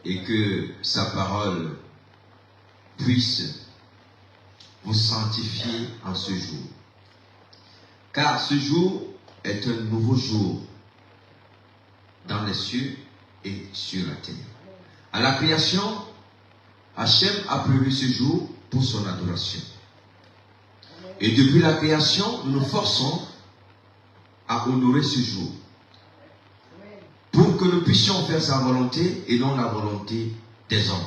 et que sa parole puisse vous sanctifier en ce jour. Car ce jour est un nouveau jour dans les cieux et sur la terre. À la création, Hachem a prévu ce jour pour son adoration. Et depuis la création, nous nous forçons à honorer ce jour pour que nous puissions faire sa volonté et non la volonté des hommes.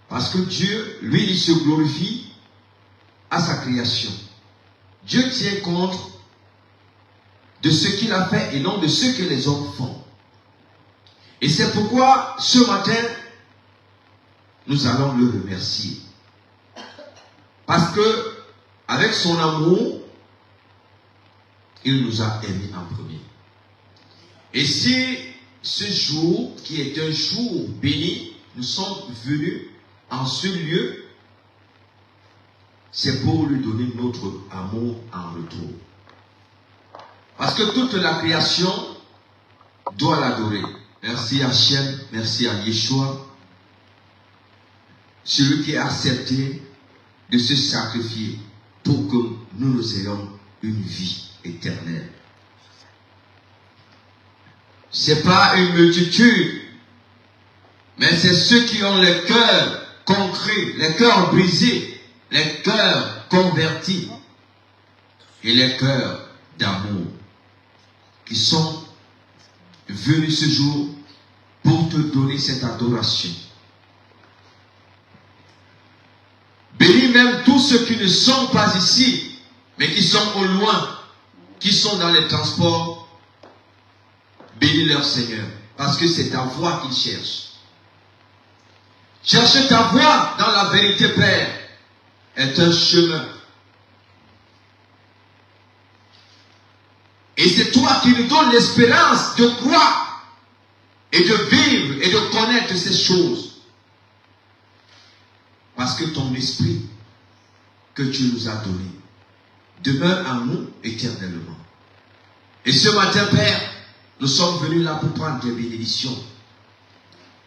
Parce que Dieu, lui, il se glorifie à sa création. Dieu tient compte de ce qu'il a fait et non de ce que les hommes font. Et c'est pourquoi ce matin, nous allons le remercier. Parce que, avec son amour, il nous a aimés en premier. Et si ce jour, qui est un jour béni, nous sommes venus en ce lieu, c'est pour lui donner notre amour en retour. Parce que toute la création doit l'adorer. Merci à Hachem, merci à Yeshua, celui qui a accepté de se sacrifier pour que nous ayons une vie éternelle. Ce n'est pas une multitude, mais c'est ceux qui ont les cœurs concrets, les cœurs brisés, les cœurs convertis et les cœurs d'amour qui sont venus ce jour pour te donner cette adoration. Bénis même tous ceux qui ne sont pas ici, mais qui sont au loin, qui sont dans les transports. Bénis leur Seigneur, parce que c'est ta voix qu'ils cherchent. Chercher ta voix dans la vérité, Père, est un chemin. Et c'est toi qui nous donnes l'espérance de croire et de vivre et de connaître ces choses. Parce que ton esprit que tu nous as donné demeure en nous éternellement. Et ce matin, Père, nous sommes venus là pour prendre tes bénédictions.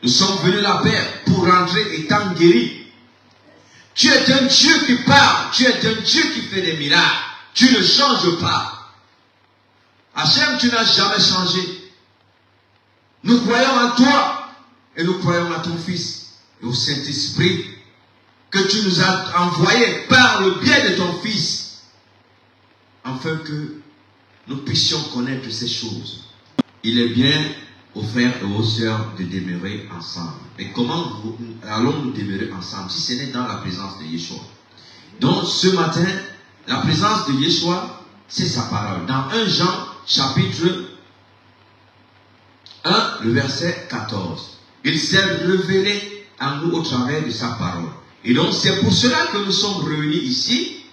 Nous sommes venus là, Père, pour rentrer étant guéris. Tu es un Dieu qui parle, tu es un Dieu qui fait des miracles. Tu ne changes pas. Hachem, tu n'as jamais changé. Nous croyons en toi et nous croyons en ton Fils et au Saint-Esprit que tu nous as envoyé par le biais de ton Fils afin que nous puissions connaître ces choses. Il est bien aux frères et aux sœurs de demeurer ensemble. Mais comment allons-nous demeurer ensemble si ce n'est dans la présence de Yeshua? Donc ce matin, la présence de Yeshua, c'est sa parole. Dans 1 Jean chapitre 1, le verset 14. Il s'est révélé à nous au travers de sa parole. Et donc c'est pour cela que nous sommes réunis ici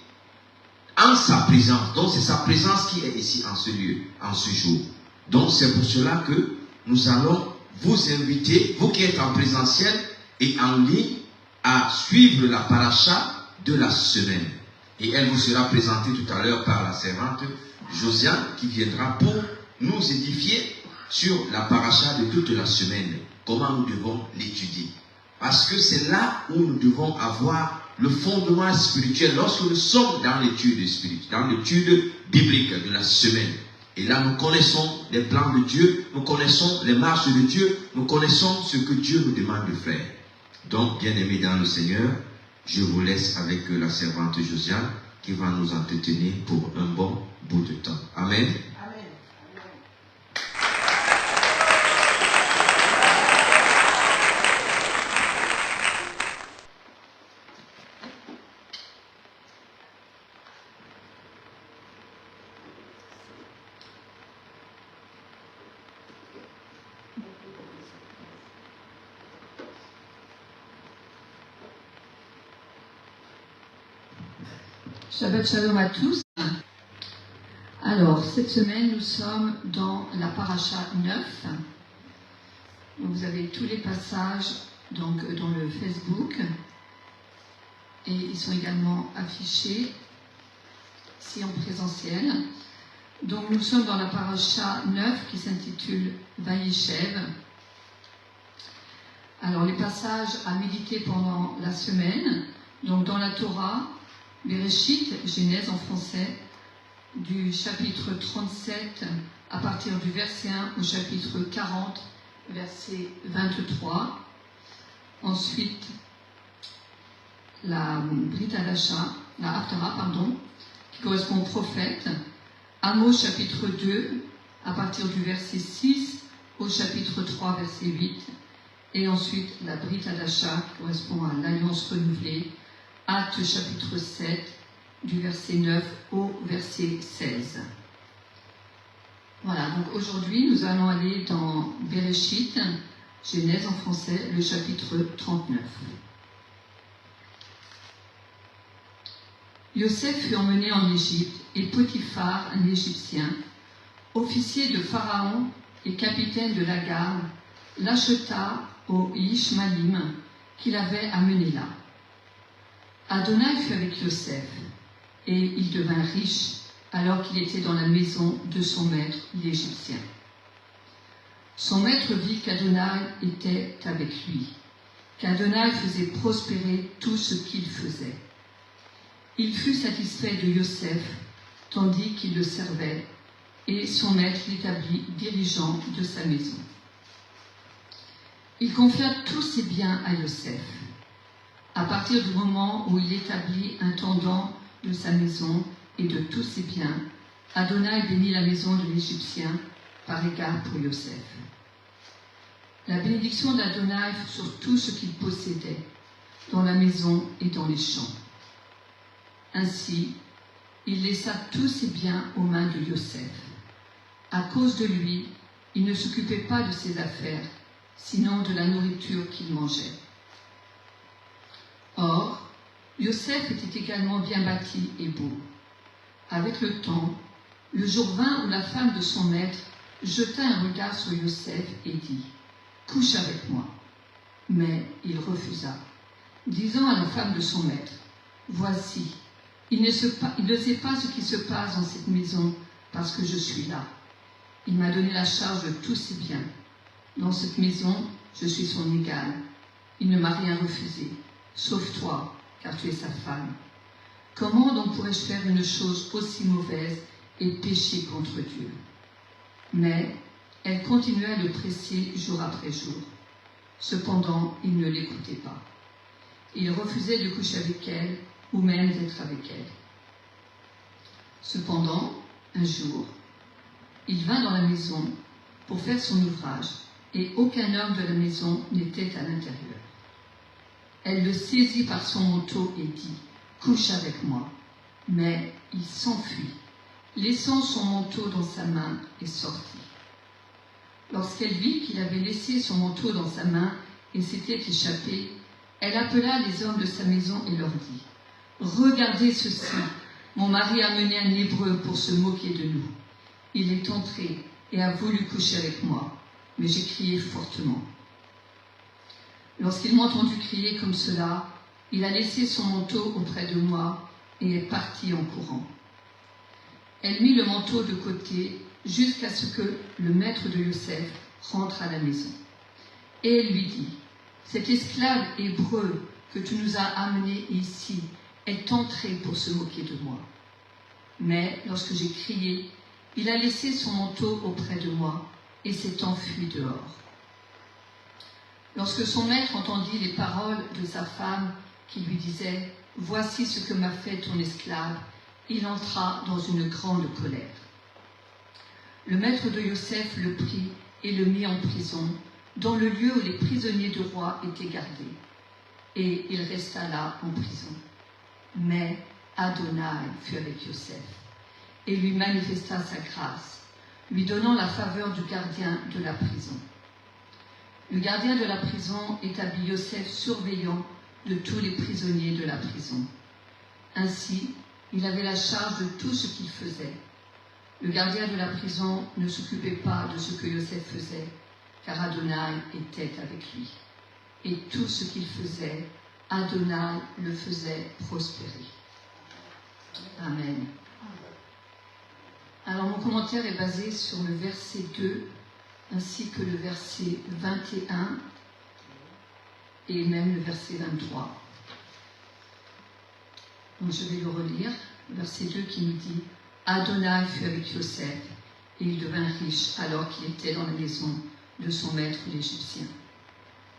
en sa présence. Donc c'est sa présence qui est ici en ce lieu, en ce jour. Donc c'est pour cela que nous allons vous inviter, vous qui êtes en présentiel et en ligne, à suivre la paracha de la semaine. Et elle vous sera présentée tout à l'heure par la servante Josiane qui viendra pour nous édifier sur la paracha de toute la semaine. Comment nous devons l'étudier. Parce que c'est là où nous devons avoir le fondement spirituel lorsque nous sommes dans l'étude spirituelle, dans l'étude biblique de la semaine. Et là, nous connaissons les plans de Dieu, nous connaissons les marches de Dieu, nous connaissons ce que Dieu nous demande de faire. Donc, bien-aimés dans le Seigneur, je vous laisse avec la servante Josiane qui va nous entretenir pour un bon bout de temps. Amen. Shabbat Shalom à tous. Alors, cette semaine, nous sommes dans la paracha 9. Donc, vous avez tous les passages donc, dans le Facebook. Et ils sont également affichés ici en présentiel. Donc, nous sommes dans la paracha 9 qui s'intitule Vayeshev. Alors les passages à méditer pendant la semaine, donc dans la Torah, Bereshit, Genèse en français, du chapitre 37 à partir du verset 1 au chapitre 40, verset 23. Ensuite, la Brit Hadasha, la Haftara, pardon, qui correspond au prophète. Amos chapitre 2, à partir du verset 6 au chapitre 3, verset 8. Et ensuite, la Brit Hadasha, qui correspond à l'Alliance renouvelée. Actes chapitre 7, du verset 9 au verset 16. Voilà, donc aujourd'hui, nous allons aller dans Bereshit, Genèse en français, le chapitre 39. Yosef fut emmené en Égypte, et Potiphar, un Égyptien, officier de Pharaon et capitaine de la garde, l'acheta aux Ishmaélim qu'il avait amené là. Adonai fut avec Yosef, et il devint riche alors qu'il était dans la maison de son maître, l'Égyptien. Son maître vit qu'Adonai était avec lui, qu'Adonai faisait prospérer tout ce qu'il faisait. Il fut satisfait de Yosef, tandis qu'il le servait, et son maître l'établit dirigeant de sa maison. Il confia tous ses biens à Yosef. À partir du moment où il établit intendant de sa maison et de tous ses biens, Adonai bénit la maison de l'Égyptien par égard pour Yosef. La bénédiction d'Adonai fut sur tout ce qu'il possédait, dans la maison et dans les champs. Ainsi, il laissa tous ses biens aux mains de Yosef. À cause de lui, il ne s'occupait pas de ses affaires, sinon de la nourriture qu'il mangeait. Or, Yosef était également bien bâti et beau. Avec le temps, le jour vint où la femme de son maître jeta un regard sur Yosef et dit « Couche avec moi ». Mais il refusa, disant à la femme de son maître « Voici, il ne sait pas ce qui se passe dans cette maison parce que je suis là. Il m'a donné la charge de tous ses biens. Dans cette maison, je suis son égal. Il ne m'a rien refusé, sauf toi, car tu es sa femme. Comment donc pourrais-je faire une chose aussi mauvaise et pécher contre Dieu ?» Mais elle continuait à le presser jour après jour. Cependant, il ne l'écoutait pas. Il refusait de coucher avec elle ou même d'être avec elle. Cependant, un jour, il vint dans la maison pour faire son ouvrage et aucun homme de la maison n'était à l'intérieur. Elle le saisit par son manteau et dit « Couche avec moi ». Mais il s'enfuit, laissant son manteau dans sa main et sortit. Lorsqu'elle vit qu'il avait laissé son manteau dans sa main et s'était échappé, elle appela les hommes de sa maison et leur dit « Regardez ceci, mon mari a amené un Hébreu pour se moquer de nous. Il est entré et a voulu coucher avec moi, mais j'ai crié fortement. Lorsqu'il m'a entendu crier comme cela, il a laissé son manteau auprès de moi et est parti en courant. Elle mit le manteau de côté jusqu'à ce que le maître de Yosef rentre à la maison. Et elle lui dit « Cet esclave hébreu que tu nous as amené ici est entré pour se moquer de moi. Mais lorsque j'ai crié, il a laissé son manteau auprès de moi et s'est enfui dehors. » Lorsque son maître entendit les paroles de sa femme qui lui disait « Voici ce que m'a fait ton esclave », il entra dans une grande colère. Le maître de Yosef le prit et le mit en prison, dans le lieu où les prisonniers du roi étaient gardés. Et il resta là en prison. Mais Adonai fut avec Yosef et lui manifesta sa grâce, lui donnant la faveur du gardien de la prison. Le gardien de la prison établit Yosef surveillant de tous les prisonniers de la prison. Ainsi, il avait la charge de tout ce qu'il faisait. Le gardien de la prison ne s'occupait pas de ce que Yosef faisait, car Adonai était avec lui. Et tout ce qu'il faisait, Adonai le faisait prospérer. Amen. Alors mon commentaire est basé sur le verset 2 ainsi que le verset 21 et même le verset 23. Donc je vais le relire, verset 2 qui nous dit « Adonai fut avec Yosef, et il devint riche alors qu'il était dans la maison de son maître l'Égyptien. »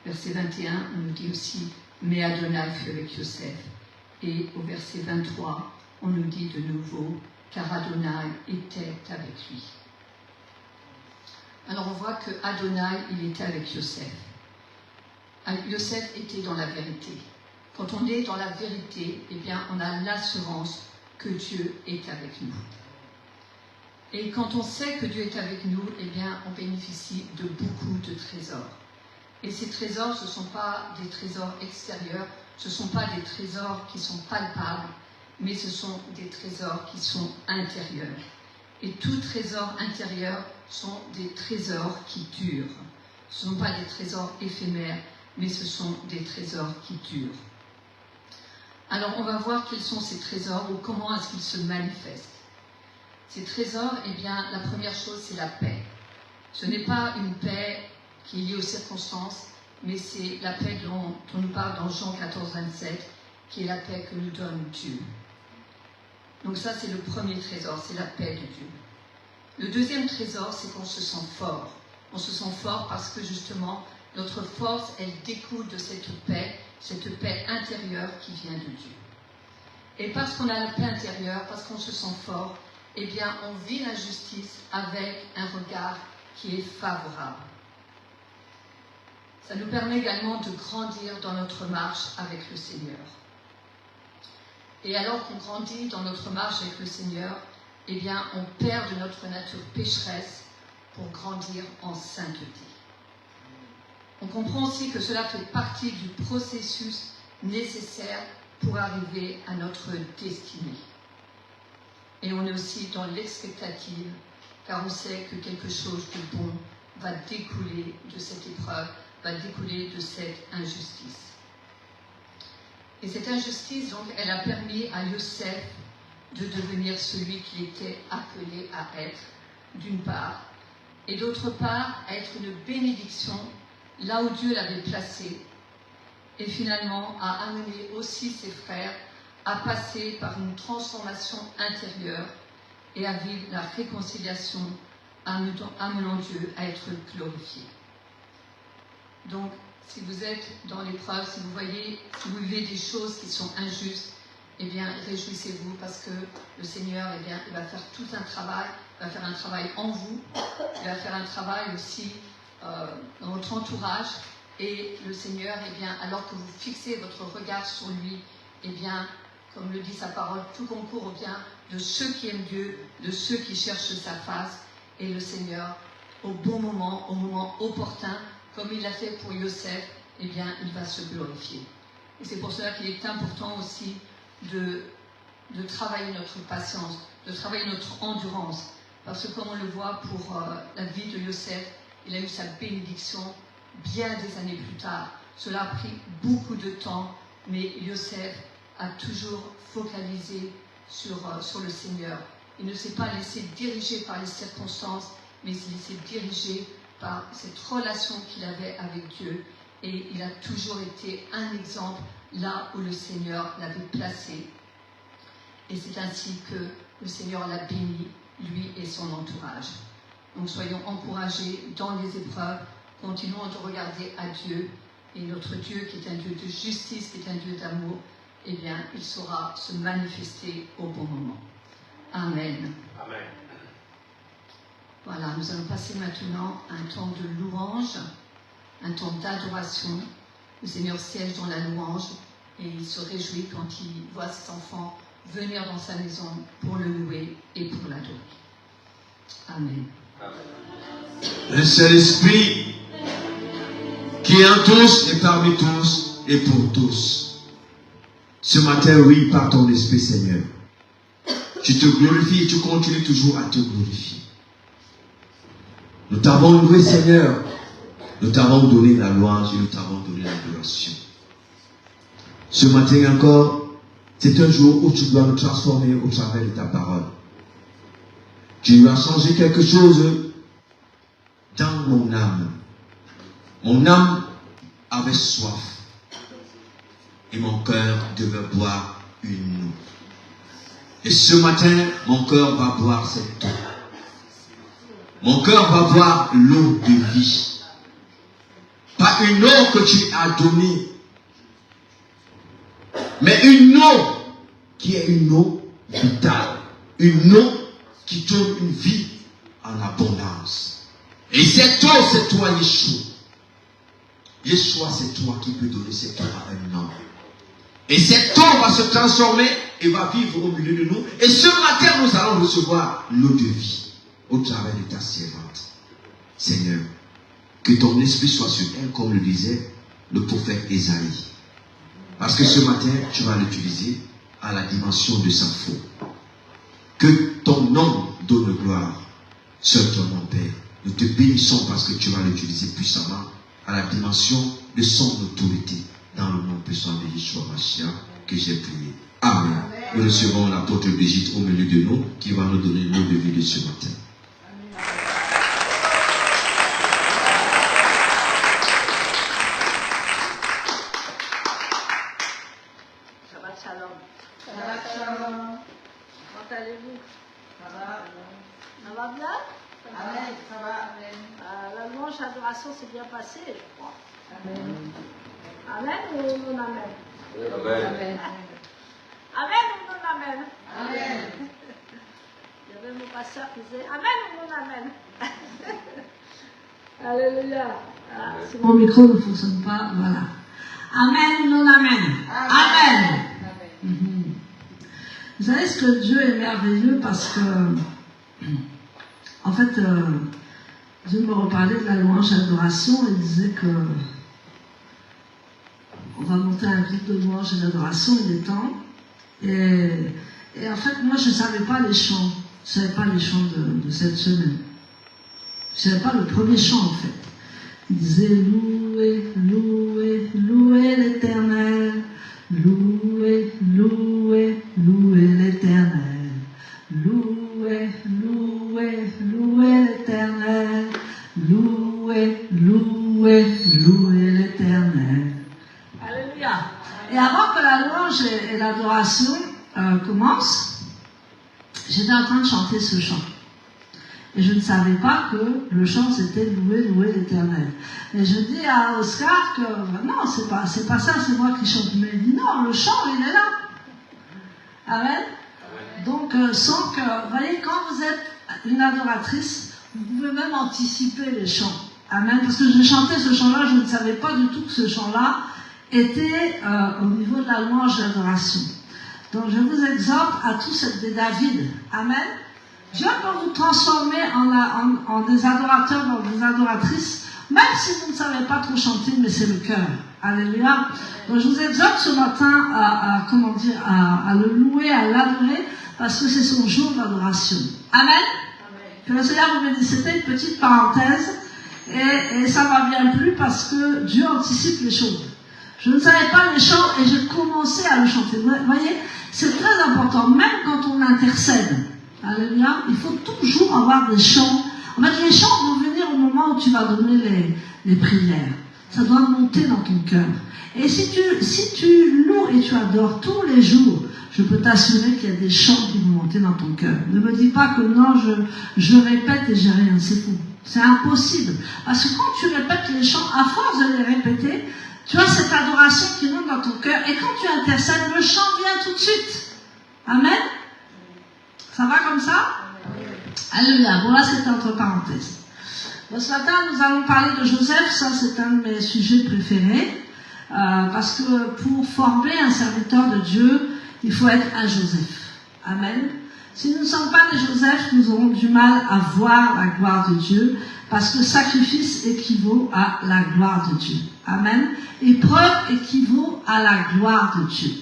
Verset 21, on nous dit aussi « Mais Adonai fut avec Yosef. » Et au verset 23, on nous dit de nouveau « Car Adonai était avec lui. » Alors on voit que Adonai, il était avec Yosef. Yosef était dans la vérité. Quand on est dans la vérité, eh bien, on a l'assurance que Dieu est avec nous. Et quand on sait que Dieu est avec nous, eh bien, on bénéficie de beaucoup de trésors. Et ces trésors, ce ne sont pas des trésors extérieurs, ce ne sont pas des trésors qui sont palpables, mais ce sont des trésors qui sont intérieurs. Et tout trésor intérieur sont des trésors qui durent. Ce ne sont pas des trésors éphémères, mais ce sont des trésors qui durent. Alors, on va voir quels sont ces trésors ou comment est-ce qu'ils se manifestent. Ces trésors, eh bien, la première chose, c'est la paix. Ce n'est pas une paix qui est liée aux circonstances, mais c'est la paix dont on nous parle dans Jean 14, 27, qui est la paix que nous donne Dieu. Donc ça, c'est le premier trésor, c'est la paix de Dieu. Le deuxième trésor, c'est qu'on se sent fort. On se sent fort parce que, justement, notre force, elle découle de cette paix intérieure qui vient de Dieu. Et parce qu'on a la paix intérieure, parce qu'on se sent fort, eh bien, on vit la justice avec un regard qui est favorable. Ça nous permet également de grandir dans notre marche avec le Seigneur. Et alors qu'on grandit dans notre marche avec le Seigneur, eh bien, on perd de notre nature pécheresse pour grandir en sainteté. On comprend aussi que cela fait partie du processus nécessaire pour arriver à notre destinée. Et on est aussi dans l'expectative, car on sait que quelque chose de bon va découler de cette épreuve, va découler de cette injustice. Et cette injustice, donc, elle a permis à Yosef de devenir celui qu'il était appelé à être, d'une part, et d'autre part, à être une bénédiction là où Dieu l'avait placé, et finalement à amener aussi ses frères à passer par une transformation intérieure et à vivre la réconciliation, amenant Dieu à être glorifié. Donc, si vous êtes dans l'épreuve, si vous voyez, si vous vivez des choses qui sont injustes, eh bien, réjouissez-vous parce que le Seigneur, eh bien, il va faire tout un travail, il va faire un travail en vous, il va faire un travail aussi dans votre entourage, et le Seigneur, eh bien, alors que vous fixez votre regard sur lui, eh bien, comme le dit sa parole, tout concourt au bien de ceux qui aiment Dieu, de ceux qui cherchent sa face, et le Seigneur, au bon moment, au moment opportun, comme il l'a fait pour Yosef, eh bien, il va se glorifier. Et c'est pour cela qu'il est important aussi de travailler notre patience, de travailler notre endurance, parce que comme on le voit pour la vie de Yosef, il a eu sa bénédiction bien des années plus tard. Cela a pris beaucoup de temps, mais Yosef a toujours focalisé sur le Seigneur. Il ne s'est pas laissé diriger par les circonstances, mais il s'est diriger par cette relation qu'il avait avec Dieu. Et il a toujours été un exemple là où le Seigneur l'avait placé. Et c'est ainsi que le Seigneur l'a béni, lui et son entourage. Donc soyons encouragés dans les épreuves, continuons de regarder à Dieu, et notre Dieu qui est un Dieu de justice, qui est un Dieu d'amour, eh bien, il saura se manifester au bon moment. Amen. Amen. Voilà, nous allons passer maintenant à un temps de louange, un temps d'adoration. Le Seigneur siège dans la louange et il se réjouit quand il voit ses enfants venir dans sa maison pour le louer et pour l'adorer. Amen. Le Saint-Esprit qui est en tous et parmi tous et pour tous. Ce matin, oui, par ton esprit, Seigneur. Tu te glorifies et tu continues toujours à te glorifier. Nous t'avons loué, Seigneur. Nous t'avons donné la louange et nous t'avons donné l'adoration. Ce matin encore, c'est un jour où tu dois nous transformer au travers de ta parole. Tu dois changer quelque chose dans mon âme. Mon âme avait soif et mon cœur devait boire une eau. Et ce matin, mon cœur va boire cette eau. Mon cœur va boire l'eau de vie. Pas une eau que tu as donnée, mais une eau qui est une eau vitale. Une eau qui donne une vie en abondance. Et cette eau, c'est toi, Yeshua. Yeshua, c'est toi qui peux donner cette eau à un homme. Et cette eau va se transformer et va vivre au milieu de nous. Et ce matin, nous allons recevoir l'eau de vie au travers de ta servante. Seigneur, que ton esprit soit sur elle, comme le disait le prophète Ésaïe. Parce que ce matin, tu vas l'utiliser à la dimension de sa foi. Que ton nom donne gloire. Seul ton nom, Père. Nous te bénissons parce que tu vas l'utiliser puissamment à la dimension de son autorité. Dans le nom puissant de Yeshua Mashiach que j'ai prié. Amen. Nous recevons l'apôtre Brigitte au milieu de nous qui va nous donner l'eau de vie de ce matin. Shabbat Shalom. Shabbat Shalom. Comment allez-vous? Ça va. Ça va bien? Amen. Ça va. La louange adoration s'est bien passée, je crois. Amen. Amen ou non amen? Amen. Amen ou non amen? Amen. Il y avait mon pasteur qui disait amen ou non amen? Alléluia. Ah, si mon micro ne fonctionne pas, voilà. Amen ou non amen? Amen. Amen. Vous savez ce que Dieu est merveilleux parce que, en fait, Dieu me reparlait de la louange adoration et disait que on va monter un groupe de louange et d'adoration, il est temps. Et en fait, moi, je ne savais pas les chants. Je ne savais pas les chants de cette semaine. Je ne savais pas le premier chant, en fait. Il disait louez, louez, louez l'Éternel. Louez, louez, louez l'Éternel. Louez, louez, louez l'Éternel. Louez, louez, louez l'Éternel. Alléluia. Et avant que la louange et l'adoration commencent, j'étais en train de chanter ce chant. Et je ne savais pas que le chant c'était louer, louer l'Éternel. Et je dis à Oscar que non, c'est pas ça, c'est moi qui chante. Mais il dit non, le chant il est là. Amen. Donc sans que, vous voyez, quand vous êtes une adoratrice, vous pouvez même anticiper les chants. Amen. Parce que je chantais ce chant-là, je ne savais pas du tout que ce chant-là était au niveau de la louange d'adoration. Donc je vous exhorte à tous être des David. Amen. Dieu peut vous transformer en des adorateurs, en des adoratrices, même si vous ne savez pas trop chanter, mais c'est le cœur. Alléluia. Donc je vous exhorte ce matin à le louer, à l'adorer, parce que c'est son jour d'adoration. Amen. Que le Seigneur vous bénisse. C'était une petite parenthèse, et ça m'a bien plu parce que Dieu anticipe les choses. Je ne savais pas les chants et j'ai commencé à le chanter. Vous voyez, c'est très important, même quand on intercède. Alléluia, il faut toujours avoir des chants. En fait, les chants vont venir au moment où tu vas donner les prières. Ça doit monter dans ton cœur. Et si tu loues et tu adores tous les jours, je peux t'assurer qu'il y a des chants qui vont monter dans ton cœur. Ne me dis pas que non, je répète et j'ai rien. C'est faux. C'est impossible. Parce que quand tu répètes les chants, à force de les répéter, tu as cette adoration qui monte dans ton cœur. Et quand tu intercèdes, le chant vient tout de suite. Amen. Ça va comme ça? Alléluia. Bon, là, c'est entre parenthèses. Bon, ce matin, nous allons parler de Joseph. Ça, c'est un de mes sujets préférés. Parce que pour former un serviteur de Dieu, il faut être un Joseph. Amen. Si nous ne sommes pas des Joseph, nous aurons du mal à voir la gloire de Dieu. Parce que sacrifice équivaut à la gloire de Dieu. Amen. Épreuve équivaut à la gloire de Dieu.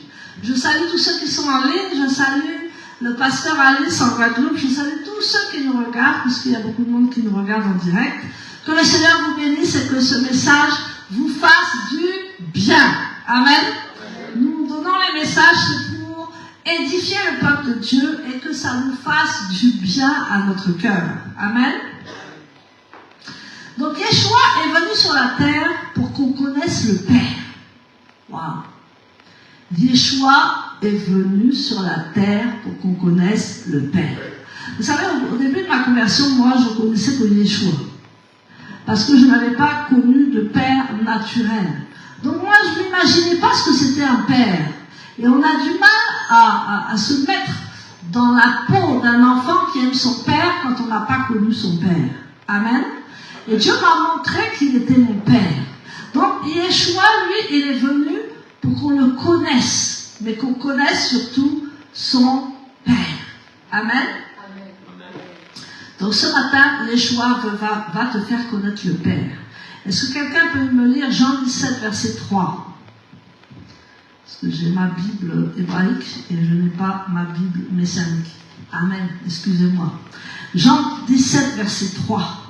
Je salue tous ceux qui sont en ligne. Je salue le pasteur Alice en Guadeloupe. Je salue tous ceux qui nous regardent, puisqu'il y a beaucoup de monde qui nous regarde en direct. Que le Seigneur vous bénisse et que ce message vous fasse du bien. Amen. Nous donnons les messages pour édifier le peuple de Dieu et que ça nous fasse du bien à notre cœur. Amen. Donc Yeshua est venu sur la terre pour qu'on connaisse le Père. Waouh. Yeshua est venu sur la terre pour qu'on connaisse le Père. Vous savez, au début de ma conversion, moi, je connaissais que Yeshua. Parce que je n'avais pas connu de père naturel. Donc moi, je n'imaginais pas ce que c'était un père. Et on a du mal à se mettre dans la peau d'un enfant qui aime son père quand on n'a pas connu son père. Amen. Et Dieu m'a montré qu'il était mon père. Donc Yeshua, lui, il est venu pour qu'on le connaisse, mais qu'on connaisse surtout son père. Amen. Donc ce matin, Yeshua va te faire connaître le Père. Est-ce que quelqu'un peut me lire Jean 17, verset 3? Parce que j'ai ma Bible hébraïque et je n'ai pas ma Bible messianique. Amen, excusez-moi. Jean 17, verset 3.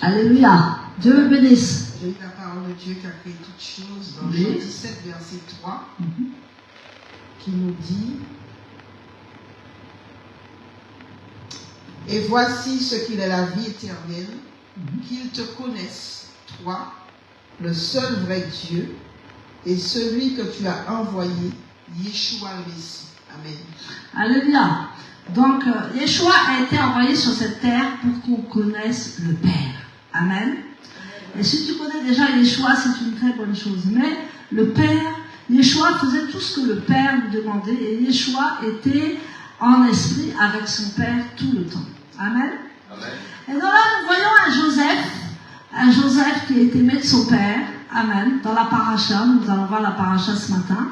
Alléluia. Dieu le bénisse. J'ai eu la parole de Dieu qui a créé toutes choses dans Jean 17, verset 3. Qui nous dit: et voici ce qu'il est la vie éternelle, qu'ils te connaissent, toi, le seul vrai Dieu, et celui que tu as envoyé, Yeshua le Messie. Amen. Alléluia. Donc, Yeshua a été envoyé sur cette terre pour qu'on connaisse le Père. Amen. Et si tu connais déjà Yeshua, c'est une très bonne chose. Mais le Père, Yeshua faisait tout ce que le Père lui demandait et Yeshua était en esprit avec son Père tout le temps. Amen. Amen. Et donc là, nous voyons un Joseph qui est aimé de son Père. Amen. Dans la paracha, nous allons voir la paracha ce matin.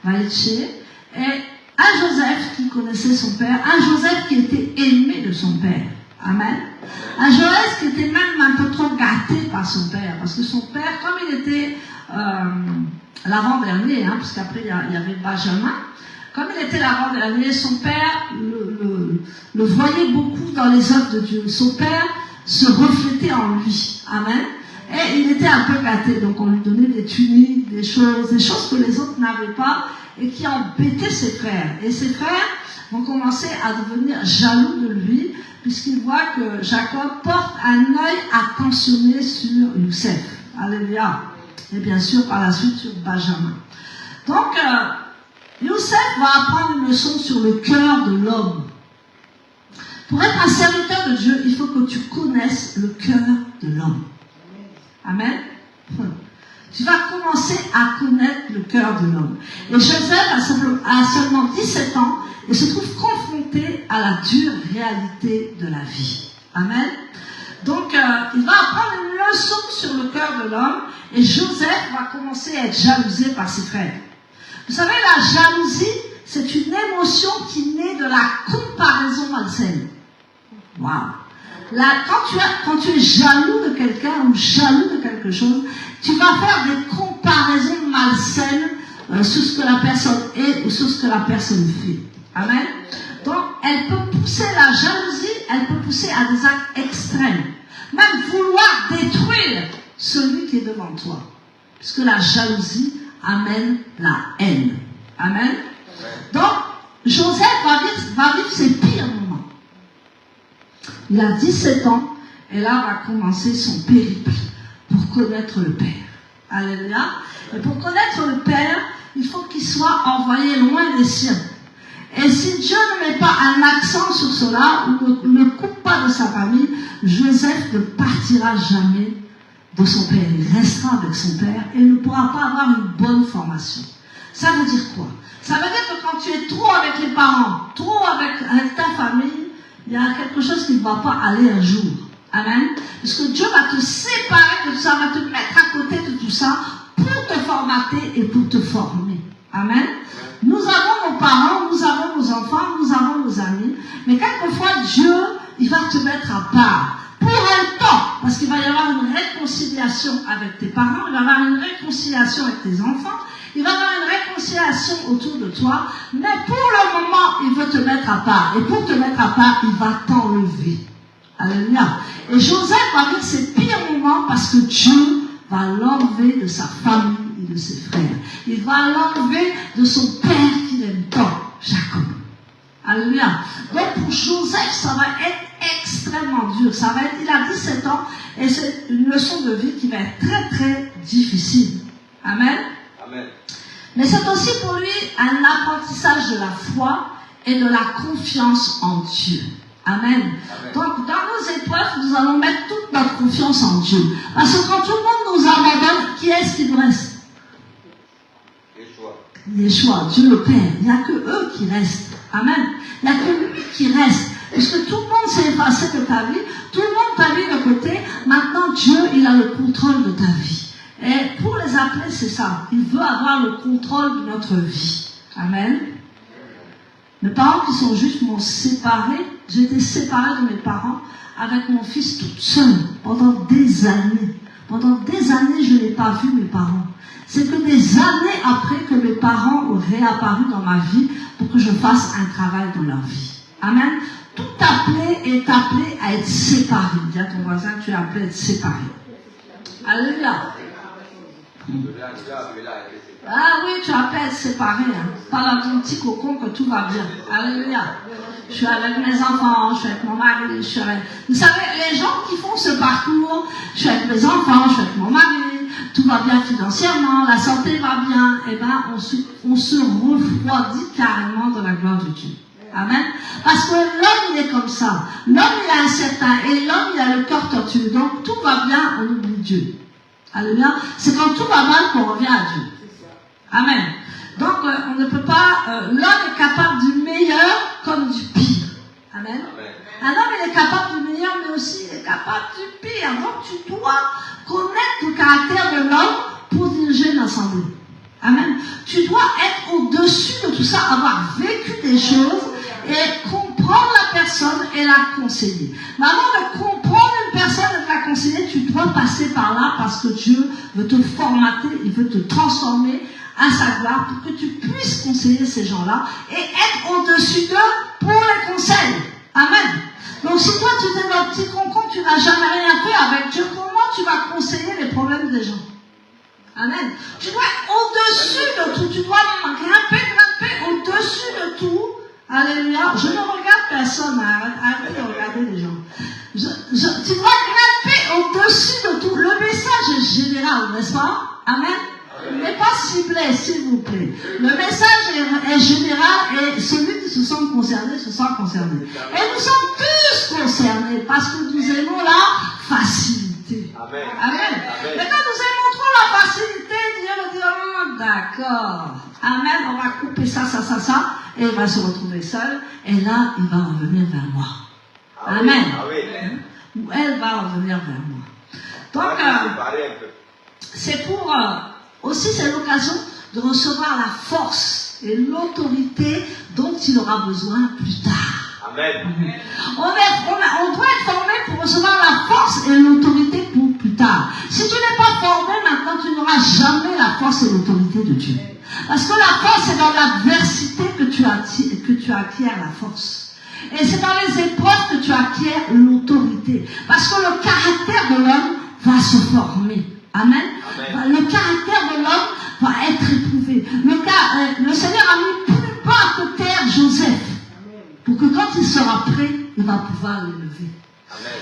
Vaïché. Et un Joseph qui connaissait son Père, un Joseph qui était aimé de son Père. Amen. Un Joseph qui était même un peu trop gâté par son Père. Parce que son Père, comme il était l'avant-dernier, parce qu'après il y avait Benjamin, comme il était l'avant-dernier, son Père le voyait beaucoup dans les œuvres de Dieu. Son Père se reflétait en lui. Amen. Et il était un peu gâté, donc on lui donnait des tuniques, des choses que les autres n'avaient pas et qui embêtaient ses frères. Et ses frères vont commencer à devenir jaloux de lui puisqu'ils voient que Jacob porte un œil attentionné sur Youssef. Alléluia. Et bien sûr par la suite sur Benjamin. Donc Youssef va apprendre une leçon sur le cœur de l'homme. Pour être un serviteur de Dieu, il faut que tu connaisses le cœur de l'homme. Amen. Tu vas commencer à connaître le cœur de l'homme. Et Joseph a seulement 17 ans et se trouve confronté à la dure réalité de la vie. Amen. Donc, il va apprendre une leçon sur le cœur de l'homme et Joseph va commencer à être jalousé par ses frères. Vous savez, la jalousie, c'est une émotion qui naît de la comparaison malsaine. Waouh! Là, quand tu es jaloux de quelqu'un ou jaloux de quelque chose, tu vas faire des comparaisons malsaines sur ce que la personne est ou sur ce que la personne fait. Amen. Donc, elle peut pousser la jalousie, elle peut pousser à des actes extrêmes. Même vouloir détruire celui qui est devant toi. Puisque la jalousie amène la haine. Amen. Donc, Joseph va vivre ses pires moments. Il a 17 ans et là va commencer son périple pour connaître le Père. Alléluia. Et pour connaître le Père, il faut qu'il soit envoyé loin des siens. Et si Dieu ne met pas un accent sur cela ou ne coupe pas de sa famille, Joseph ne partira jamais de son Père. Il restera avec son Père et ne pourra pas avoir une bonne formation. Ça veut dire quoi? Ça veut dire que quand tu es trop avec les parents, trop avec ta famille, il y a quelque chose qui ne va pas aller un jour. Amen. Parce que Dieu va te séparer de tout ça, va te mettre à côté de tout ça pour te formater et pour te former. Amen. Nous avons nos parents, nous avons nos enfants, nous avons nos amis, mais quelquefois Dieu, il va te mettre à part pour un temps, parce qu'il va y avoir une réconciliation avec tes parents, il va y avoir une réconciliation avec tes enfants, il va y avoir une réconciliation autour de toi, mais pour le moment, il veut te mettre à part. Et pour te mettre à part, il va t'enlever. Alléluia. Et Joseph va vivre ses pires moments parce que Dieu va l'enlever de sa famille et de ses frères. Il va l'enlever de son père qu'il aime tant, Jacob. Alléluia. Donc pour Joseph, ça va être extrêmement dur. Il a 17 ans et c'est une leçon de vie qui va être très très difficile. Amen. Amen. Mais c'est aussi pour lui un apprentissage de la foi et de la confiance en Dieu. Amen. Amen. Donc, dans nos épreuves, nous allons mettre toute notre confiance en Dieu. Parce que quand tout le monde nous abandonne, qui est-ce qui nous reste? Yeshua, Dieu le Père. Il n'y a que eux qui restent. Amen. Il n'y a que lui qui reste. Puisque tout le monde s'est effacé de ta vie, tout le monde t'a mis de côté. Maintenant, Dieu, il a le contrôle de ta vie. Et pour les appeler, c'est ça. Il veut avoir le contrôle de notre vie. Amen. Mes parents qui sont justes m'ont séparé. J'ai été séparée de mes parents avec mon fils toute seule pendant des années. Pendant des années, je n'ai pas vu mes parents. C'est que des années après que mes parents ont réapparu dans ma vie pour que je fasse un travail dans leur vie. Amen. Tout appelé est appelé à être séparé. Dis à ton voisin, tu es appelé à être séparé. Alléluia. Ah oui, tu as appelé à être séparé. Hein. Pas dans ton petit cocon que tout va bien. Alléluia. Je suis avec mes enfants, je suis avec mon mari, je suis avec... Vous savez, les gens qui font ce parcours, je suis avec mes enfants, je suis avec mon mari, tout va bien financièrement, la santé va bien, et bien on se refroidit carrément dans la gloire de Dieu. Amen. Parce que l'homme, il est comme ça. L'homme, il a un certain, et l'homme, il a le cœur tortueux. Donc, tout va bien, on oublie Dieu. Alléluia. C'est quand tout va mal qu'on revient à Dieu. Amen. Donc, on ne peut pas... l'homme est capable du meilleur comme du pire. Amen. Un homme, il est capable du meilleur, mais aussi il est capable du pire. Donc, tu dois connaître le caractère de l'homme pour diriger une assemblée. Amen. Tu dois être au-dessus de tout ça, avoir vécu des choses et comprendre la personne et la conseiller. Mais avant de comprendre une personne et de la conseiller, tu dois passer par là parce que Dieu veut te formater, il veut te transformer à sa gloire pour que tu puisses conseiller ces gens-là et être au-dessus d'eux pour les conseils. Amen. Donc si toi tu es dans le petit concon, tu n'as jamais rien fait avec Dieu, comment tu vas conseiller les problèmes des gens? Amen. Tu dois être au-dessus de tout. Tu dois grimper au-dessus de tout. Alléluia. Je ne regarde personne. Arrêtez de regarder les gens. Tu dois grimper au-dessus de tout. Le message est général, n'est-ce pas? Amen. Il n'est pas ciblé, s'il vous plaît. Le message est général et celui qui se sent concerné se sent concerné. Et nous sommes tous concernés parce que nous aimons la facilité. Amen. Amen. Mais quand nous aimons trop la facilité, Dieu nous dit, oh, d'accord. Amen, on va couper ça, et il va se retrouver seul, et là, il va revenir vers moi. Amen. Ou elle va revenir vers moi. Donc, c'est pour, aussi c'est l'occasion de recevoir la force et l'autorité dont il aura besoin plus tard. Amen. On doit être formé pour recevoir la force et l'autorité pour plus tard. Si tu n'es pas formé maintenant, tu n'auras jamais la force et l'autorité de Dieu. Parce que la force, c'est dans l'adversité que tu acquiers la force. Et c'est dans les épreuves que tu acquiers l'autorité. Parce que le caractère de l'homme va se former. Amen. Amen. Le caractère de l'homme va être éprouvé. Le Seigneur a mis plus bas que terre Joseph. Pour que quand il sera prêt, il va pouvoir l'élever. Amen.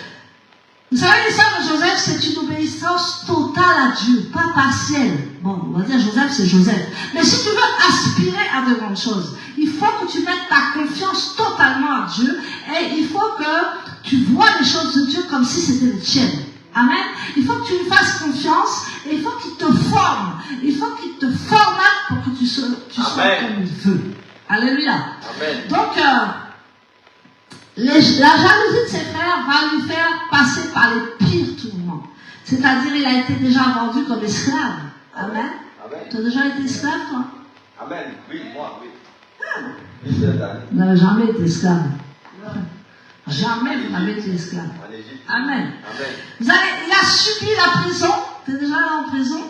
Vous savez, l'histoire de Joseph, c'est une obéissance totale à Dieu, pas partielle. Bon, on va dire Joseph, c'est Joseph. Mais si tu veux aspirer à de grandes choses, il faut que tu mettes ta confiance totalement à Dieu et il faut que tu vois les choses de Dieu comme si c'était les tiennes. Amen. Il faut que tu lui fasses confiance et il faut qu'il te forme. Il faut qu'il te formate pour que tu sois comme il veut. Alléluia. Amen. Donc, la jalousie de ses frères va lui faire passer par les pires tourments. C'est-à-dire, il a été déjà vendu comme esclave. Amen. Tu as déjà été esclave, toi? Amen. Oui, moi, oui. Vous n'avez jamais été esclave. Jamais vous n'avez été esclave. Amen. Il a subi la prison. Tu es déjà là en prison?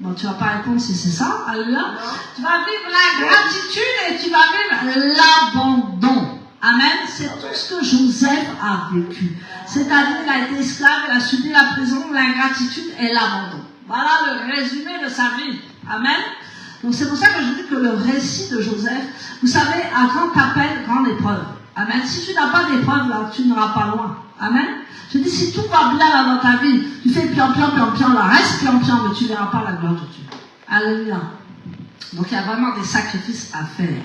Bon, tu ne vas pas répondre si c'est ça. Alléluia. Tu vas vivre la gratitude et tu vas vivre l'abandon. Amen. C'est tout ce que Joseph a vécu. C'est-à-dire, il a été esclave, il a subi la prison, l'ingratitude et l'abandon. Voilà le résumé de sa vie. Amen. Donc c'est pour ça que je dis que le récit de Joseph, vous savez, à grand appel, grande épreuve. Amen. Si tu n'as pas d'épreuve là, tu n'iras pas loin. Amen. Je dis, si tout va bien là dans ta vie, tu fais pian, là, reste pian, mais tu ne verras pas la gloire de Dieu. Alléluia. Donc il y a vraiment des sacrifices à faire.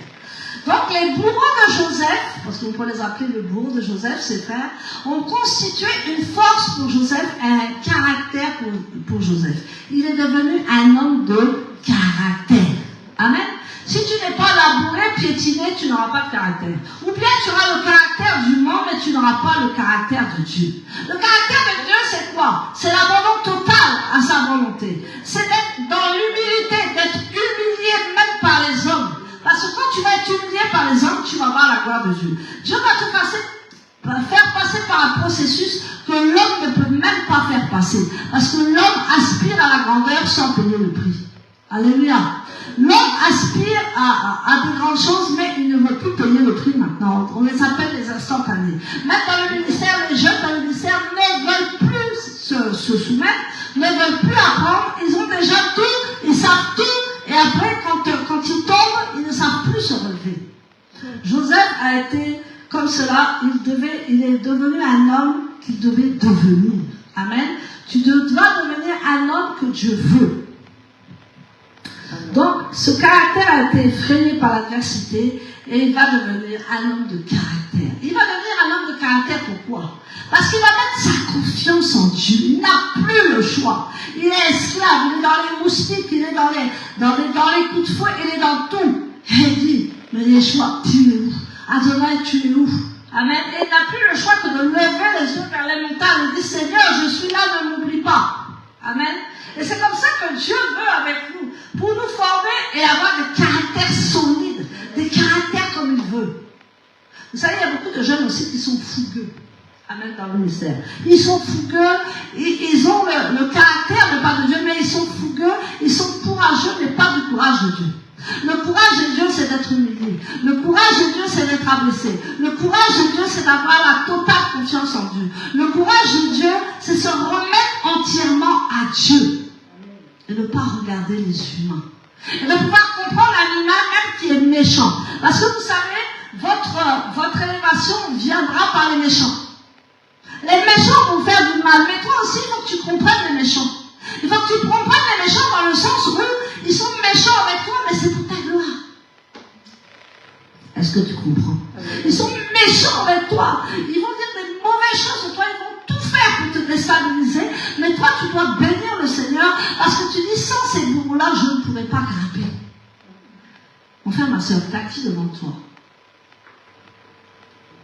Donc les bourreaux de Joseph, parce qu'on peut les appeler le bourreau de Joseph, ses frères, ont constitué une force pour Joseph et un caractère pour Joseph. Il est devenu un homme de caractère. Amen. Si tu n'es pas labouré, piétiné, tu n'auras pas de caractère. Ou bien tu auras le caractère du monde, mais tu n'auras pas le caractère de Dieu. Le caractère de Dieu, c'est quoi? C'est l'abandon total à sa volonté. C'est d'être dans l'humilité, d'être humilié même par les hommes. Parce que quand tu vas être humilié par les hommes, tu vas voir la gloire de Dieu. Dieu va te faire passer par un processus que l'homme ne peut même pas faire passer. Parce que l'homme aspire à la grandeur sans payer le prix. Alléluia. L'homme aspire à de grandes choses, mais il ne veut plus payer le prix maintenant. On les appelle les instantanés. Même dans le ministère, les jeunes dans le ministère ne veulent plus se soumettre, ne veulent plus apprendre. Ils ont déjà tout, ils savent tout, et après, quand ils tombent, ils ne savent plus se relever. Joseph a été comme cela, il est devenu un homme qu'il devait devenir. Amen. Tu dois devenir un homme que Dieu veut. Donc, ce caractère a été effrayé par l'adversité et il va devenir un homme de caractère. Il va devenir un homme de caractère, pourquoi? Parce qu'il va mettre sa confiance en Dieu. Il n'a plus le choix. Il est esclave, il est dans les moustiques, il est dans les coups de fouet, il est dans tout. Et il dit, mais Yeshua, tu es où? Adonai, tu es où? Amen. Et il n'a plus le choix que de lever les yeux vers les montagnes et dire, Seigneur, je suis là, ne m'oublie pas. Amen. Et c'est comme ça que Dieu veut avec nous, pour nous former et avoir des caractères solides, des caractères comme il veut. Vous savez, il y a beaucoup de jeunes aussi qui sont fougueux. Amen, dans le ministère. Ils sont fougueux, ils ont le caractère de pas de Dieu, mais ils sont fougueux, ils sont courageux, mais pas du courage de Dieu. Le courage de Dieu, c'est d'être humilié. Le courage de Dieu, c'est d'être abaissé. Le courage de Dieu, c'est d'avoir la totale confiance en Dieu. Le courage de Dieu, c'est se remettre entièrement à Dieu. Et ne pas regarder les humains. Et de pouvoir comprendre un humain même qui est méchant. Parce que vous savez, votre élévation viendra par les méchants. Les méchants vont faire du mal. Mais toi aussi, il faut que tu comprennes les méchants. Il faut que tu comprennes les méchants dans le sens où ils sont méchants avec toi, mais c'est pour ta gloire. Est-ce que tu comprends? Ils sont méchants avec toi. Ils vont dire des mauvaises choses sur toi. Ils vont tout faire pour te déstabiliser. Mais toi, tu dois bénir le Seigneur parce que tu dis, sans ces bourreaux-là, je ne pourrais pas grimper. Mon frère, ma soeur, t'as qui devant toi?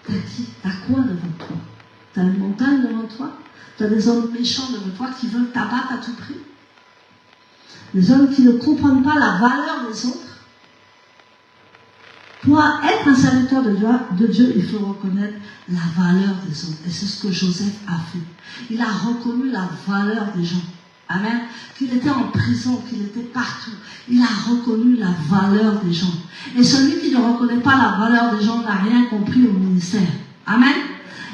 T'as qui? T'as quoi devant toi? T'as une montagne devant toi? T'as des hommes méchants devant toi qui veulent t'abattre à tout prix? Des hommes qui ne comprennent pas la valeur des autres? Pour être un serviteur de Dieu, il faut reconnaître la valeur des autres. Et c'est ce que Joseph a fait. Il a reconnu la valeur des gens. Amen. Qu'il était en prison, qu'il était partout. Il a reconnu la valeur des gens. Et celui qui ne reconnaît pas la valeur des gens n'a rien compris au ministère. Amen.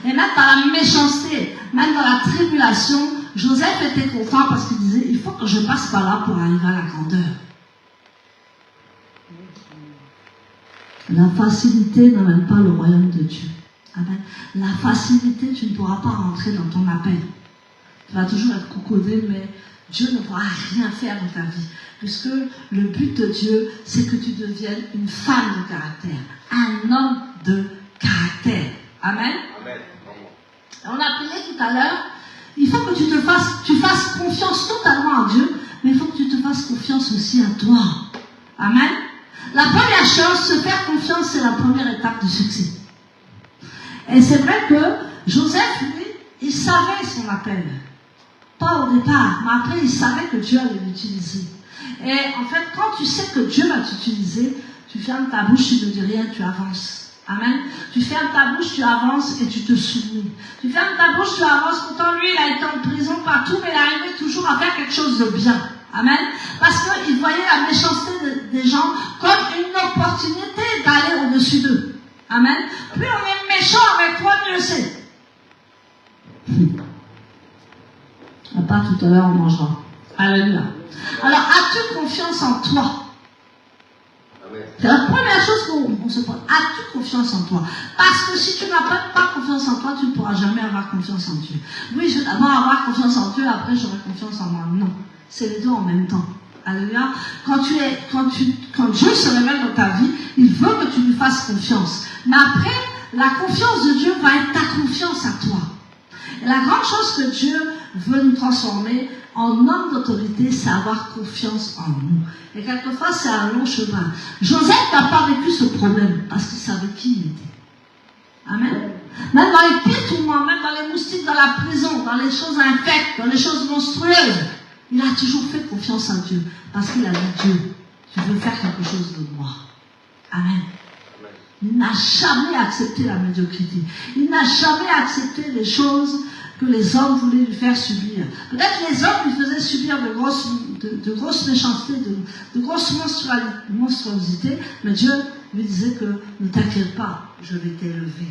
Et même dans la méchanceté, même dans la tribulation, Joseph était content parce qu'il disait, il faut que je passe par là pour arriver à la grandeur. La facilité n'amène pas le royaume de Dieu. Amen. La facilité, tu ne pourras pas rentrer dans ton appel. Tu vas toujours être cocodé, mais Dieu ne pourra rien faire dans ta vie. Puisque le but de Dieu, c'est que tu deviennes une femme de caractère, un homme de caractère. Amen. Amen. On a prié tout à l'heure, il faut que tu fasses confiance totalement à Dieu, mais il faut que tu te fasses confiance aussi à toi. Amen. La première chose, se faire confiance, c'est la première étape du succès. Et c'est vrai que Joseph, lui, il savait son appel. Pas au départ, mais après, il savait que Dieu allait l'utiliser. Et en fait, quand tu sais que Dieu va t'utiliser, tu fermes ta bouche, tu ne dis rien, tu avances. Amen. Tu fermes ta bouche, tu avances et tu te soumets. Tu fermes ta bouche, tu avances. Pourtant, lui, il a été en prison partout, mais il arrivait toujours à faire quelque chose de bien. Amen. Parce qu'il voyait la méchanceté des gens comme une opportunité d'aller au-dessus d'eux. Amen. Plus on est méchant avec toi, mieux c'est. À part tout à l'heure, on mangera. Alléluia. Alors, as-tu confiance en toi? C'est la première chose on se pose, as-tu confiance en toi? Parce que si tu n'as pas confiance en toi, tu ne pourras jamais avoir confiance en Dieu. Oui, je vais d'abord avoir confiance en Dieu, après j'aurai confiance en moi. Non, c'est les deux en même temps. Alléluia. Quand Dieu se révèle dans ta vie, il veut que tu lui fasses confiance. Mais après, la confiance de Dieu va être ta confiance à toi. Et la grande chose que Dieu veut nous transformer en homme d'autorité, c'est avoir confiance en nous. Et quelquefois, c'est un long chemin. Joseph n'a pas vécu ce problème parce qu'il savait qui il était. Amen. Même dans les pires tourments, même dans les moustiques, dans la prison, dans les choses infectes, dans les choses monstrueuses, il a toujours fait confiance en Dieu. Parce qu'il a dit, Dieu, tu veux faire quelque chose de moi. Amen. Il n'a jamais accepté la médiocrité. Il n'a jamais accepté les choses que les hommes voulaient lui faire subir. Peut-être les hommes lui faisaient subir de grosses méchancetés, de grosses monstruosités, mais Dieu lui disait que ne t'inquiète pas, je vais t'élever.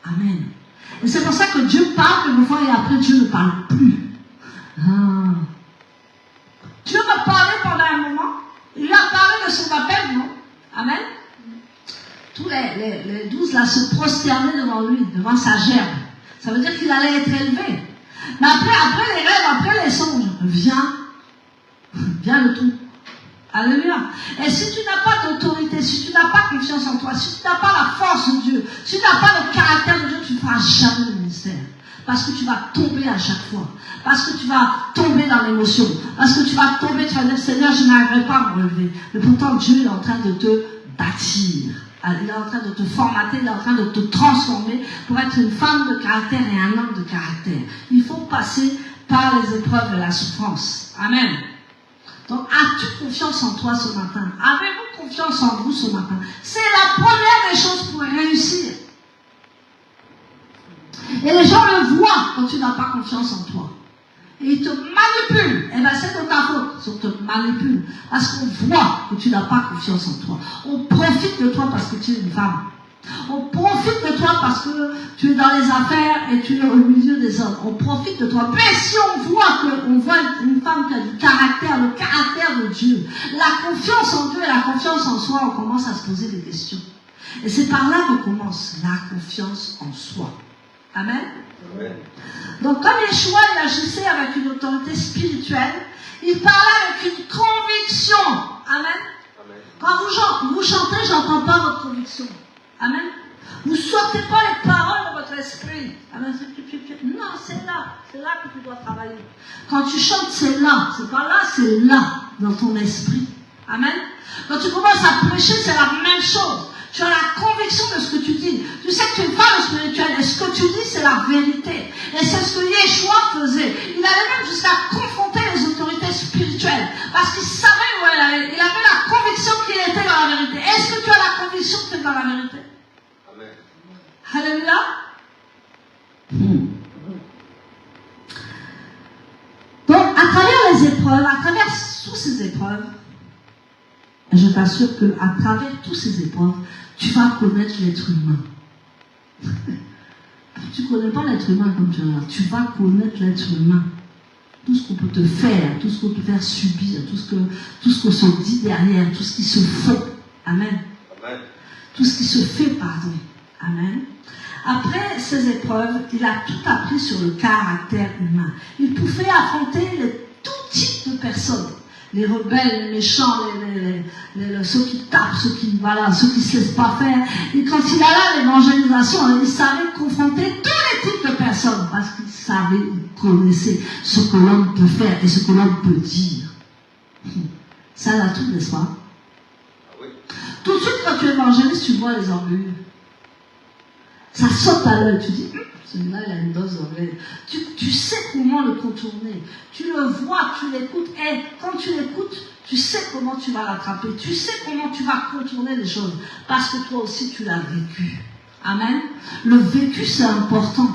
Amen. Et c'est pour ça que Dieu parle quelquefois et après Dieu ne parle plus. Dieu m'a parlé pendant un moment, il lui a parlé de son appel, non? Amen. Tous les 12 là se prosternaient devant lui, devant sa gerbe. Ça veut dire qu'il allait être élevé. Mais après les rêves, après les songes, viens le tout. Alléluia. Et si tu n'as pas d'autorité, si tu n'as pas confiance en toi, si tu n'as pas la force de Dieu, si tu n'as pas le caractère de Dieu, tu ne feras jamais le ministère. Parce que tu vas tomber à chaque fois. Parce que tu vas tomber dans l'émotion. Parce que tu vas tomber, tu vas dire, Seigneur, je n'arriverai pas à me relever. Mais pourtant, Dieu est en train de te bâtir. Il est en train de te formater, il est en train de te transformer pour être une femme de caractère et un homme de caractère. Il faut passer par les épreuves et la souffrance. Amen. Donc, as-tu confiance en toi ce matin? Avez-vous confiance en vous ce matin? C'est la première des choses pour réussir. Et les gens le voient quand tu n'as pas confiance en toi. Et ils te manipulent. Eh bien, c'est de ta faute. Ils te manipulent. Parce qu'on voit que tu n'as pas confiance en toi. On profite de toi parce que tu es une femme. On profite de toi parce que tu es dans les affaires et tu es au milieu des hommes. On profite de toi. Mais si on voit une femme qui a du caractère, le caractère de Dieu, la confiance en Dieu et la confiance en soi, on commence à se poser des questions. Et c'est par là qu'on commence la confiance en soi. Amen. Amen. Donc comme Yeshua, il agissait avec une autorité spirituelle, il parlait avec une conviction. Amen. Amen. Quand vous chantez, j'entends pas votre conviction. Amen. Vous ne sortez pas les paroles de votre esprit. Amen. Non, c'est là que tu dois travailler. Quand tu chantes, c'est là. C'est pas là, c'est là, dans ton esprit. Amen. Quand tu commences à prêcher, c'est la même chose. Tu as la conviction de ce que tu dis. Tu sais que tu es une femme spirituelle et ce que tu dis, c'est la vérité. Et c'est ce que Yeshua faisait. Il allait même jusqu'à confronter les autorités spirituelles parce qu'il savait où elle allait. Il avait la conviction qu'il était dans la vérité. Est-ce que tu as la conviction que tu es dans la vérité? Amen. Alléluia. Donc, à travers les épreuves, à travers toutes ces épreuves, je t'assure qu'à travers toutes ces épreuves, tu vas connaître l'être humain. Tu ne connais pas l'être humain comme tu regardes. Tu vas connaître l'être humain. Tout ce qu'on peut te faire, tout ce qu'on peut te faire subir, tout ce qu'on se dit derrière, tout ce qui se fait. Amen. Amen. Tout ce qui se fait, pardon. Amen. Après ces épreuves, il a tout appris sur le caractère humain. Il pouvait affronter tout type de personnes. Les rebelles, les méchants, ceux qui tapent, ceux qui ne se laissent pas faire. Et quand il allait à l'évangélisation, il savait confronter tous les types de personnes parce qu'il savait, il connaissait ce que l'homme peut faire et ce que l'homme peut dire. Ça a tout, n'est-ce pas? Oui. Tout de suite, quand tu évangélises, tu vois les orgueilleux. Ça saute à l'œil, tu dis, celui-là, il a une dose d'orgueil. Tu sais comment le contourner. Tu le vois, tu l'écoutes. Et quand tu l'écoutes, tu sais comment tu vas l'attraper. Tu sais comment tu vas contourner les choses. Parce que toi aussi, tu l'as vécu. Amen. Le vécu, c'est important.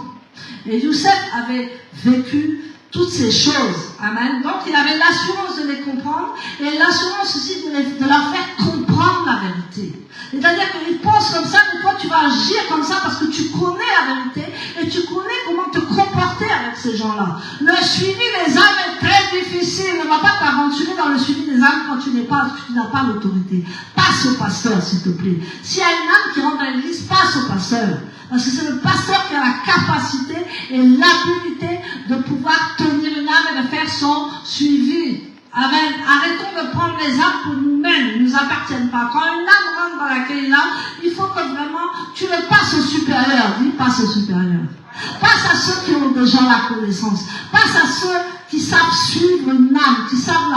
Et Youssef avait vécu toutes ces choses. Amen. Donc, il avait l'assurance de les comprendre et l'assurance aussi de leur faire comprendre la vérité. C'est-à-dire qu'il pense comme ça, que toi, tu vas agir comme ça parce que tu connais la vérité et tu connais comment te comporter avec ces gens-là. Le suivi des âmes est très difficile. Ne va pas t'aventurer dans le suivi des âmes quand tu n'as pas l'autorité. Passe au pasteur, s'il te plaît. S'il y a une âme qui rentre dans l'église, passe au pasteur. Parce que c'est le pasteur qui a la capacité et l'habilité de pouvoir tenir une âme et de faire son suivi. Amen. Arrêtons de prendre les âmes pour nous-mêmes. Ils ne nous appartiennent pas. Quand une âme rentre dans laquelle il a, il faut que vraiment tu le passes au supérieur. Dis, passe au supérieur. Passe à ceux qui ont déjà la connaissance. Passe à ceux qui savent suivre une âme, qui savent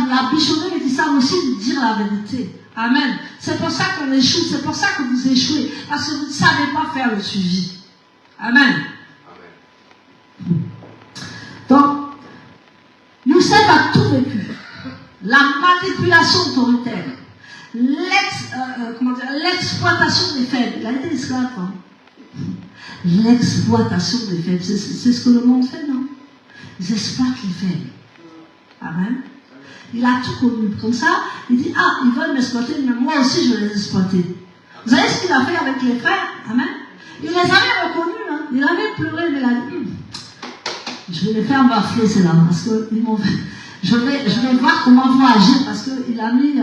la bichonner, mais qui savent aussi dire la vérité. Amen. C'est pour ça qu'on échoue. C'est pour ça que vous échouez. Parce que vous ne savez pas faire le suivi. Amen. Donc, Youssef a tout vécu. La manipulation autoritaire, l'exploitation des faibles. Il a été esclave, hein? L'exploitation des faibles. C'est ce que le monde fait, non? Ils exploitent les faibles. Amen. Il a tout connu. Comme ça, il dit, ah, ils veulent m'exploiter, mais moi aussi je vais les exploiter. Vous savez ce qu'il a fait avec les frères? Amen. Il les avait reconnus, hein? Il avait pleuré, mais il a dit, je vais les faire bafler, c'est là, parce que ils m'ont fait. Je vais voir comment ils vont agir, parce qu'il a mis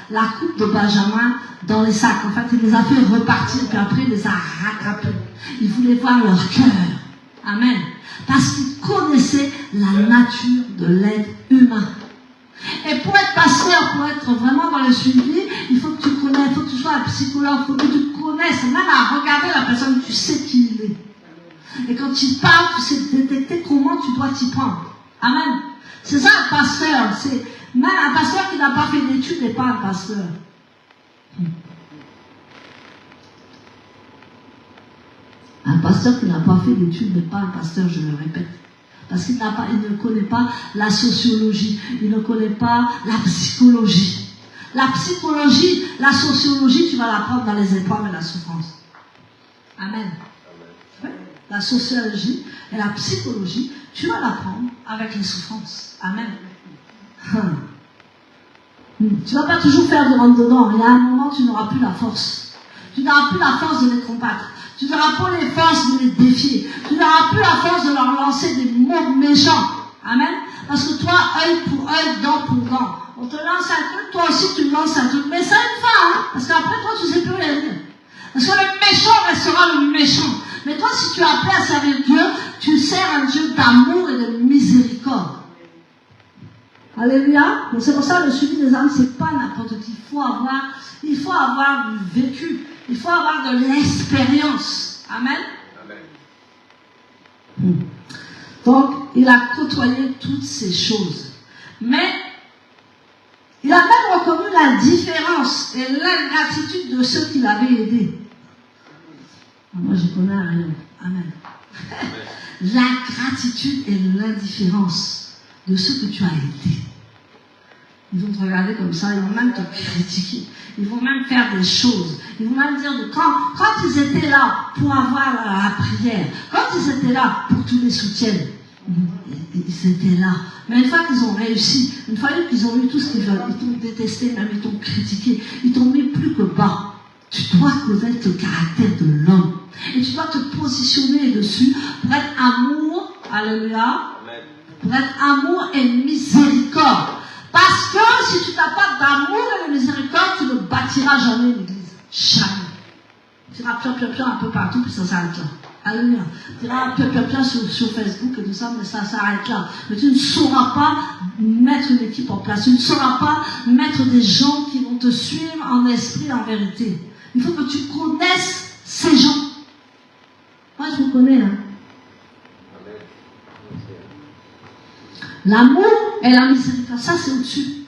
la coupe de Benjamin dans les sacs. En fait, il les a fait repartir, puis après, il les a rattrapés. Il voulait voir leur cœur. Amen. Parce qu'il connaissait la nature de l'être humain. Et pour être pasteur, pour être vraiment dans le suivi, il faut que tu connaisses, il faut que tu sois un psychologue, il faut que tu connaisses, même à regarder la personne, tu sais qui il est. Et quand tu parles, tu sais détecter comment tu dois t'y prendre. Amen. C'est ça un pasteur. C'est même un pasteur qui n'a pas fait d'études n'est pas un pasteur. Un pasteur qui n'a pas fait d'études n'est pas un pasteur, je le répète. Parce qu'il ne connaît pas la sociologie, il ne connaît pas la psychologie. La psychologie, la sociologie, tu vas l'apprendre dans les épreuves et la souffrance. Amen. La sociologie et la psychologie, tu vas l'apprendre avec les souffrances. Amen. Tu ne vas pas toujours faire du rentre-dedans. Il y a un moment, tu n'auras plus la force. Tu n'auras plus la force de les combattre. Tu n'auras pas les forces de les défier. Tu n'auras plus la force de leur lancer des mots méchants. Amen. Parce que toi, œil pour œil, dent pour dent. On te lance un truc, toi aussi tu lances un truc. Mais ça une fin, hein. Parce qu'après toi, tu ne sais plus rien dire. Parce que le méchant restera le méchant. Mais toi, si tu es appelé à servir Dieu, tu sers un Dieu d'amour et de miséricorde. Alléluia. Donc c'est pour ça que le suivi des âmes, c'est pas n'importe qui. Il faut avoir du vécu. Il faut avoir de l'expérience. Amen. Amen. Donc, il a côtoyé toutes ces choses. Mais, il a même reconnu la différence et l'ingratitude de ceux qui l'avaient aidé. Moi, je connais rien. Amen. L'ingratitude et l'indifférence de ceux que tu as aidés. Ils vont te regarder comme ça, ils vont même te critiquer. Ils vont même faire des choses. Ils vont même dire que quand ils étaient là pour avoir la prière, quand ils étaient là pour tous les soutiens, ils étaient là. Mais une fois qu'ils ont réussi, une fois qu'ils ont eu tout ce qu'ils veulent, ils t'ont détesté, même ils t'ont critiqué, ils t'ont mis plus que bas. Tu dois connaître le caractère de l'homme. Et tu dois te positionner dessus pour être amour, alléluia, pour être amour et miséricorde. Parce que si tu n'as pas d'amour et de miséricorde, tu ne bâtiras jamais l'église. Jamais. Tu iras pion un peu partout, puis ça s'arrête là. Alléluia. Tu iras pion sur Facebook et tout ça, mais ça s'arrête là. Mais tu ne sauras pas mettre une équipe en place. Tu ne sauras pas mettre des gens qui vont te suivre en esprit, en vérité. Il faut que tu connaisses ces gens. Moi, je vous connais, hein. L'amour et la miséricorde, ça c'est au-dessus.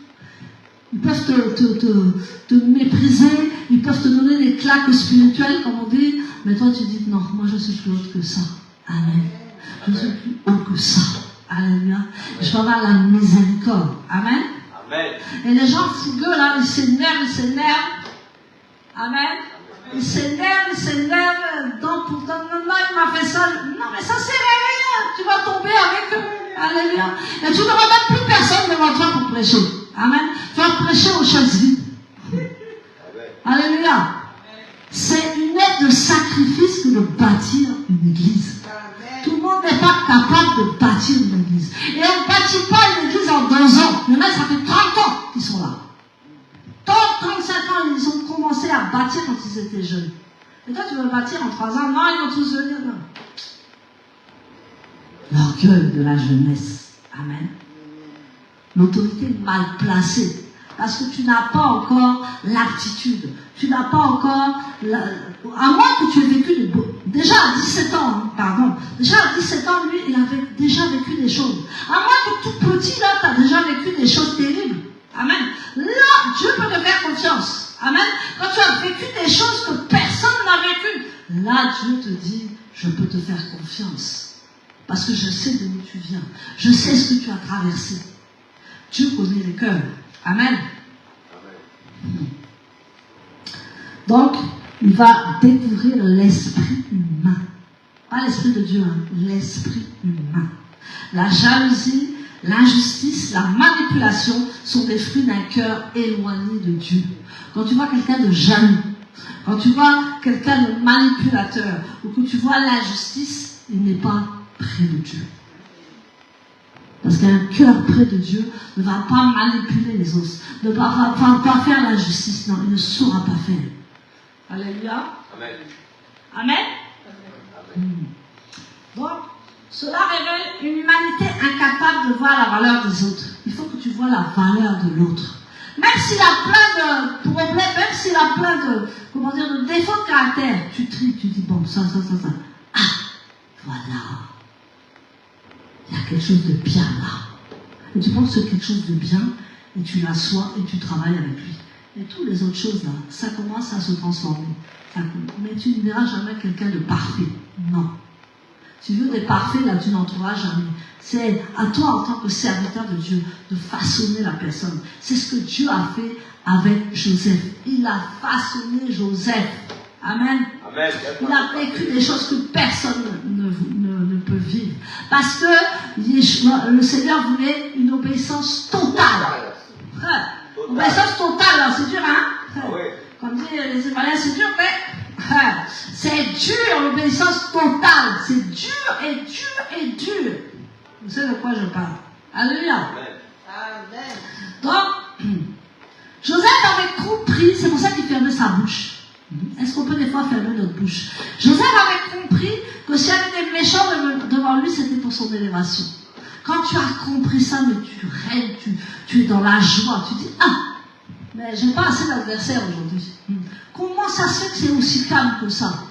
Ils peuvent te mépriser, ils peuvent te donner des claques spirituelles, comme on dit, mais toi tu dis non, moi je suis plus haute que ça. Amen. Je suis plus haut que ça. Alléluia. Je vais avoir la miséricorde. Amen. Amen. Et les gens fougueux là, ils s'énervent. Amen. Ils s'énervent, donc pour non, il m'a fait ça. Non, mais ça c'est rien. Tu vas tomber avec eux. Alléluia. Et tu n'auras même plus personne devant toi pour prêcher. Amen. Tu vas prêcher aux chaises vides. Alléluia. C'est une aide de sacrifice que de bâtir une église. Tout le monde n'est pas capable de bâtir une église. Et on ne bâtit pas une église en 2 ans. Le mec, ça fait 30 ans. sont là. 35 ans, ils ont commencé à bâtir quand ils étaient jeunes. Et toi, tu veux bâtir en 3 ans? Non, ils vont tous venir. Non. L'orgueil de la jeunesse. Amen. L'autorité mal placée. Parce que tu n'as pas encore l'aptitude. Tu n'as pas encore... À moins que tu aies vécu... Déjà à 17 ans, Déjà à 17 ans, lui, il avait déjà vécu des choses. À moins que tout petit, là, tu as déjà vécu des choses terribles. Amen. Là, Dieu peut te faire confiance. Amen. Quand tu as vécu des choses que personne n'a vécues, là, Dieu te dit, je peux te faire confiance. Parce que je sais d'où tu viens. Je sais ce que tu as traversé. Dieu connaît les cœurs. Amen. Donc, il va découvrir l'esprit humain. Pas l'esprit de Dieu, hein, l'esprit humain. La jalousie, l'injustice, la manipulation sont des fruits d'un cœur éloigné de Dieu. Quand tu vois quelqu'un de jaloux, quand tu vois quelqu'un de manipulateur, ou que tu vois l'injustice, il n'est pas près de Dieu. Parce qu'un cœur près de Dieu ne va pas manipuler les autres, ne va pas faire la justice, non, il ne saura pas faire. Alléluia. Amen. Amen. Donc, cela révèle une humanité incapable de voir la valeur des autres. Il faut que tu vois la valeur de l'autre. Même s'il a plein de problèmes, même s'il a plein de défauts de caractère, tu tries, tu dis, bon, ça. Ah, voilà. Il y a quelque chose de bien là. Et tu penses que c'est quelque chose de bien, et tu l'assois et tu travailles avec lui. Et toutes les autres choses là, ça commence à se transformer. Mais tu ne verras jamais quelqu'un de parfait. Non. Tu veux des parfaits là, tu n'en trouveras jamais. C'est à toi en tant que serviteur de Dieu de façonner la personne. C'est ce que Dieu a fait avec Joseph. Il a façonné Joseph. Amen. Amen. Il a vécu des choses que personne ne peut vivre. Parce que le Seigneur voulait une obéissance totale. Obéissance totale, c'est dur, hein? Ah oui. Comme dit les Hébreux, c'est dur, mais c'est dur, l'obéissance totale. C'est dur. Vous savez de quoi je parle? Alléluia. Amen. Donc, Joseph avait compris, c'est pour ça qu'il fermait sa bouche. Est-ce qu'on peut des fois fermer notre bouche? Joseph avait compris que s'il y avait des méchants devant lui, c'était pour son élévation. Quand tu as compris ça, mais tu règnes, tu es dans la joie, tu dis, ah, mais j'ai pas assez d'adversaires aujourd'hui. Comment ça se fait que c'est aussi calme que ça?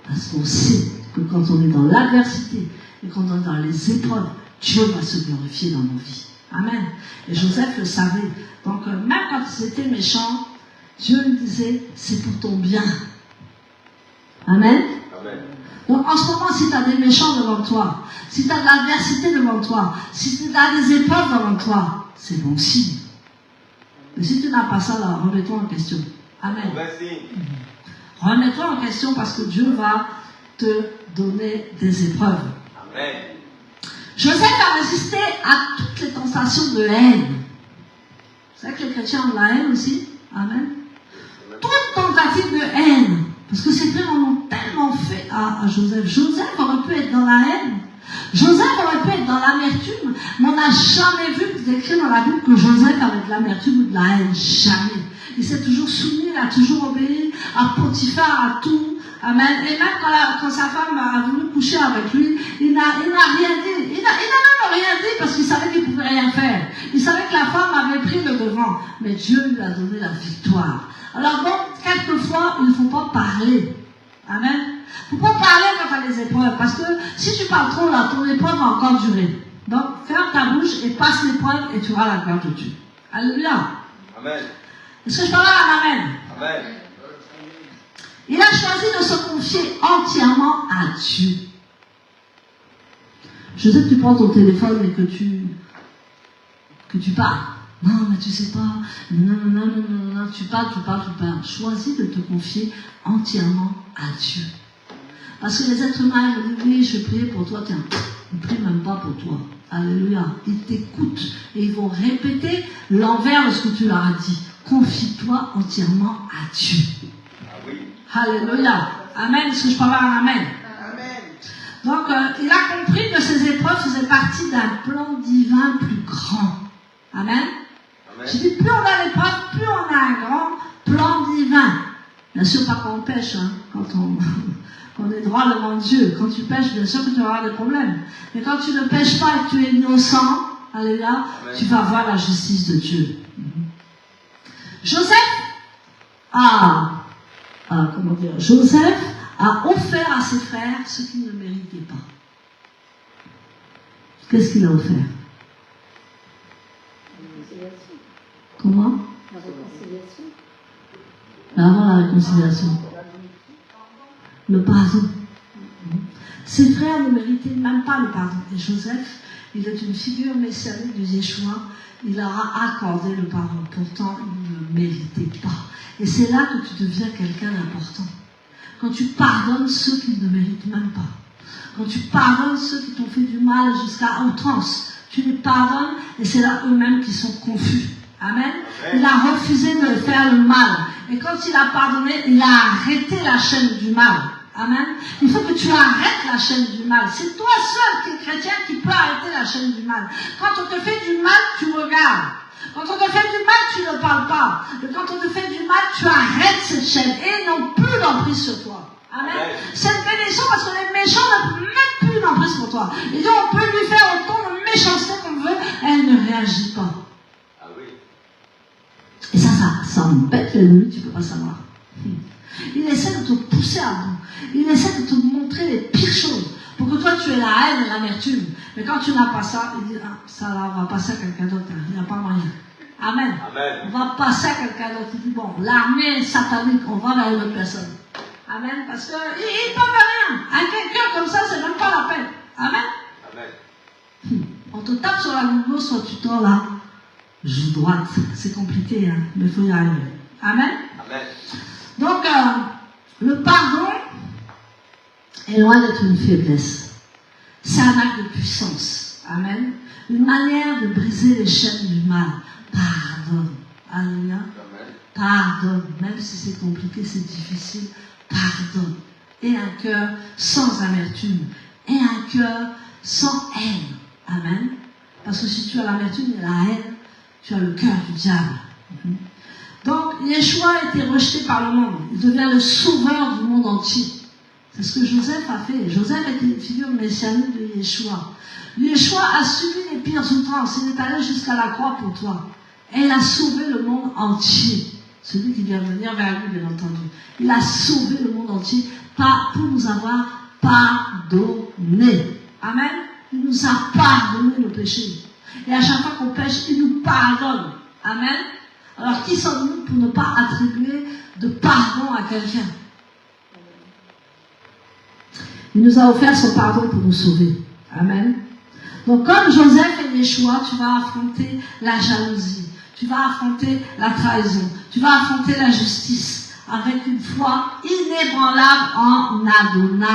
Parce qu'on sait que quand on est dans l'adversité et quand on est dans les épreuves, Dieu va se glorifier dans nos vies. Amen. Et Joseph le savait. Donc même quand ils étaient méchants, Dieu lui disait, c'est pour ton bien. Amen. Amen. Donc en ce moment, si tu as des méchants devant toi, si tu as de l'adversité devant toi, si tu as des épreuves devant toi, c'est bon signe. Mais si tu n'as pas ça, là, remets-toi en question. Amen. Merci. Remets-toi en question parce que Dieu va te donner des épreuves. Amen. Joseph a résisté à toutes les tentations de haine. Vous savez que les chrétiens ont la haine aussi? Amen. Toute tentative de haine. Parce que ces frères en ont tellement fait à Joseph. Joseph aurait pu être dans la haine. Joseph aurait pu être dans l'amertume. Mais on n'a jamais vu écrit dans la Bible que Joseph avait de l'amertume ou de la haine. Jamais. Il s'est toujours soumis, il a toujours obéi à Potiphar, à tout. Amen. Et même quand sa femme a voulu coucher avec lui, il n'a rien dit. Il n'a même rien dit parce qu'il savait qu'il ne pouvait rien faire. Il savait que la femme avait pris le devant. Mais Dieu lui a donné la victoire. Alors donc, quelquefois, il ne faut pas parler. Amen. Il ne faut pas parler quand tu as les épreuves. Parce que si tu parles trop là, ton épreuve va encore durer. Donc, ferme ta bouche et passe l'épreuve et tu auras la gloire de Dieu. Alléluia. Amen. Est-ce que je parle à Amen? Amen. Il a choisi de se confier entièrement à Dieu. Je sais que tu prends ton téléphone et que tu parles. Non, mais tu sais pas. Non, tu parles. Choisis de te confier entièrement à Dieu. Parce que les êtres humains ils disent, oui, je vais prier pour toi. Tiens, ils ne prient même pas pour toi. Alléluia. Ils t'écoutent et ils vont répéter l'envers de ce que tu leur as dit. Confie-toi entièrement à Dieu. Ah oui. Alléluia. Amen. Est-ce que je parle à Amen? Amen. Donc, il a compris que ces épreuves faisaient partie d'un plan divin plus grand. Amen. Je dis, plus on a l'épreuve, plus on a un grand plan divin. Bien sûr, pas quand on pêche, hein, quand on est droit devant Dieu. Quand tu pêches, bien sûr que tu vas avoir des problèmes. Mais quand tu ne pêches pas et que tu es innocent, alléluia, tu vas voir la justice de Dieu. Joseph Joseph a offert à ses frères ce qu'ils ne méritaient pas. Qu'est-ce qu'il a offert? Comment? La réconciliation. Avant la réconciliation. Le pardon. Ses frères ne méritaient même pas le pardon. Et Joseph, il est une figure messianique de Yeshua. Il leur a accordé le pardon. Pourtant, il ne le méritait pas. Et c'est là que tu deviens quelqu'un d'important. Quand tu pardonnes ceux qui ne méritent même pas. Quand tu pardonnes ceux qui t'ont fait du mal jusqu'à outrance. Tu les pardonnes et c'est là eux-mêmes qui sont confus. Amen. Il a refusé de faire le mal. Et quand il a pardonné, il a arrêté la chaîne du mal. Amen. Il faut que tu arrêtes la chaîne du mal. C'est toi seul qui es chrétien qui peut arrêter la chaîne du mal. Quand on te fait du mal, tu regardes. Quand on te fait du mal, tu ne parles pas. Et quand on te fait du mal, tu arrêtes cette chaîne et non plus d'emprise sur toi. Amen. Cette bénédiction, parce que les méchants ne mettent plus d'emprise sur toi. Et donc on peut lui faire autant de méchanceté qu'on veut, elle ne réagit pas. Ah oui. Et ça embête l'ennemi, tu ne peux pas savoir. Il essaie de te pousser à bout. Il essaie de te montrer les pires choses. Pour que toi, tu aies la haine et l'amertume. Mais quand tu n'as pas ça, il dit, ah, ça là, on va passer à quelqu'un d'autre. Hein. Il n'y a pas moyen. Amen. Amen. On va passer à quelqu'un d'autre. Il dit, bon, l'armée satanique, on va vers une autre personne. Amen. Parce qu'ils ne peuvent rien. Un quelqu'un comme ça, c'est même pas la peine. Amen. Amen. On te tape sur la goutte, soit tu t'en là. Joue droite. C'est compliqué, hein, mais il faut y arriver. Amen. Amen. Donc, le pardon est loin d'être une faiblesse. C'est un acte de puissance. Amen. Une manière de briser les chaînes du mal. Pardonne. Alléluia. Pardonne. Même si c'est compliqué, c'est difficile. Pardonne. Et un cœur sans amertume. Et un cœur sans haine. Amen. Parce que si tu as l'amertume et la haine, tu as le cœur du diable. Donc, Yeshua a été rejeté par le monde. Il devient le sauveur du monde entier. C'est ce que Joseph a fait. Joseph était une figure messianique de Yeshua. Yeshua a subi les pires outrances. Il est allé jusqu'à la croix pour toi. Et il a sauvé le monde entier. Celui qui vient venir vers lui, bien entendu. Il a sauvé le monde entier pour nous avoir pardonné. Amen. Il nous a pardonné nos péchés. Et à chaque fois qu'on pêche, il nous pardonne. Amen. Alors, qui sommes-nous pour ne pas attribuer de pardon à quelqu'un? Il nous a offert son pardon pour nous sauver. Amen. Donc, comme Joseph et Yeshua, tu vas affronter la jalousie. Tu vas affronter la trahison. Tu vas affronter la justice avec une foi inébranlable en Adonai.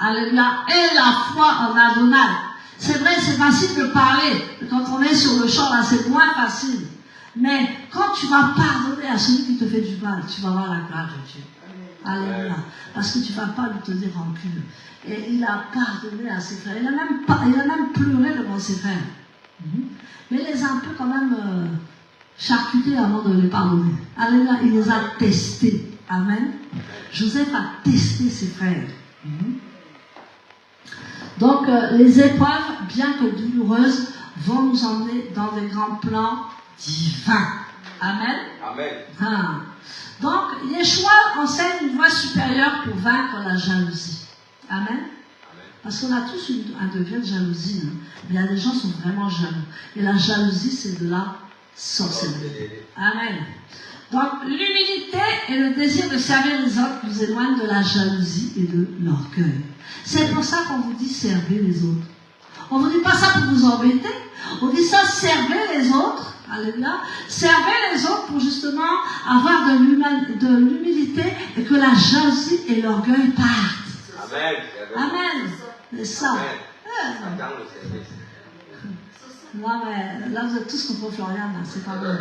Alléluia. Et la foi en Adonai. C'est vrai, c'est facile de parler. Quand on est sur le champ, là, c'est moins facile. Mais quand tu vas pardonner à celui qui te fait du mal, tu vas voir la gloire de Dieu. Alléluia. Parce que tu ne vas pas lui tenir rancune. Et il a pardonné à ses frères. Il a même pleuré devant ses frères. Mais il les a un peu quand même charcutés avant de les pardonner. Alléluia. Il les a testés. Amen. Joseph a testé ses frères. Donc, les épreuves, bien que douloureuses, vont nous emmener dans des grands plans divins. Amen. Amen. Donc, Yeshua enseigne une voie supérieure pour vaincre la jalousie. Amen. Parce qu'on a tous un degré de jalousie. Hein. Mais il y a des gens qui sont vraiment jaloux. Et la jalousie, c'est de la sorcellerie. Amen. Donc, l'humilité et le désir de servir les autres nous éloignent de la jalousie et de l'orgueil. C'est pour ça qu'on vous dit servez les autres. On ne vous dit pas ça pour vous embêter. On dit ça, servez les autres. Alléluia. Servez les autres pour justement avoir de l'humilité et que la jalousie et l'orgueil partent. Amen. Amen. C'est ça. Non, mais là, vous êtes tous contre Florian, c'est pas bon.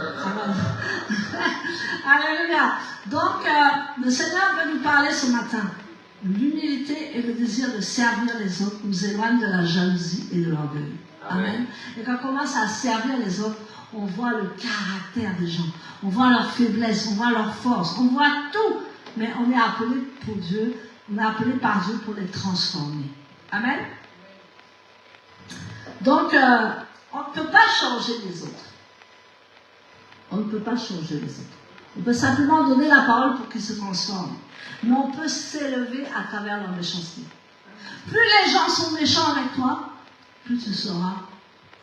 Alléluia. Donc, le Seigneur veut nous parler ce matin. L'humilité et le désir de servir les autres nous éloignent de la jalousie et de l'orgueil. Amen. Et quand on commence à servir les autres, on voit le caractère des gens, on voit leur faiblesse, on voit leur force, on voit tout. Mais on est appelé pour Dieu, on est appelé par Dieu pour les transformer. Amen. Donc, on ne peut pas changer les autres. On ne peut pas changer les autres. On peut simplement donner la parole pour qu'ils se transforment. Mais on peut s'élever à travers leur méchanceté. Plus les gens sont méchants avec toi, plus tu seras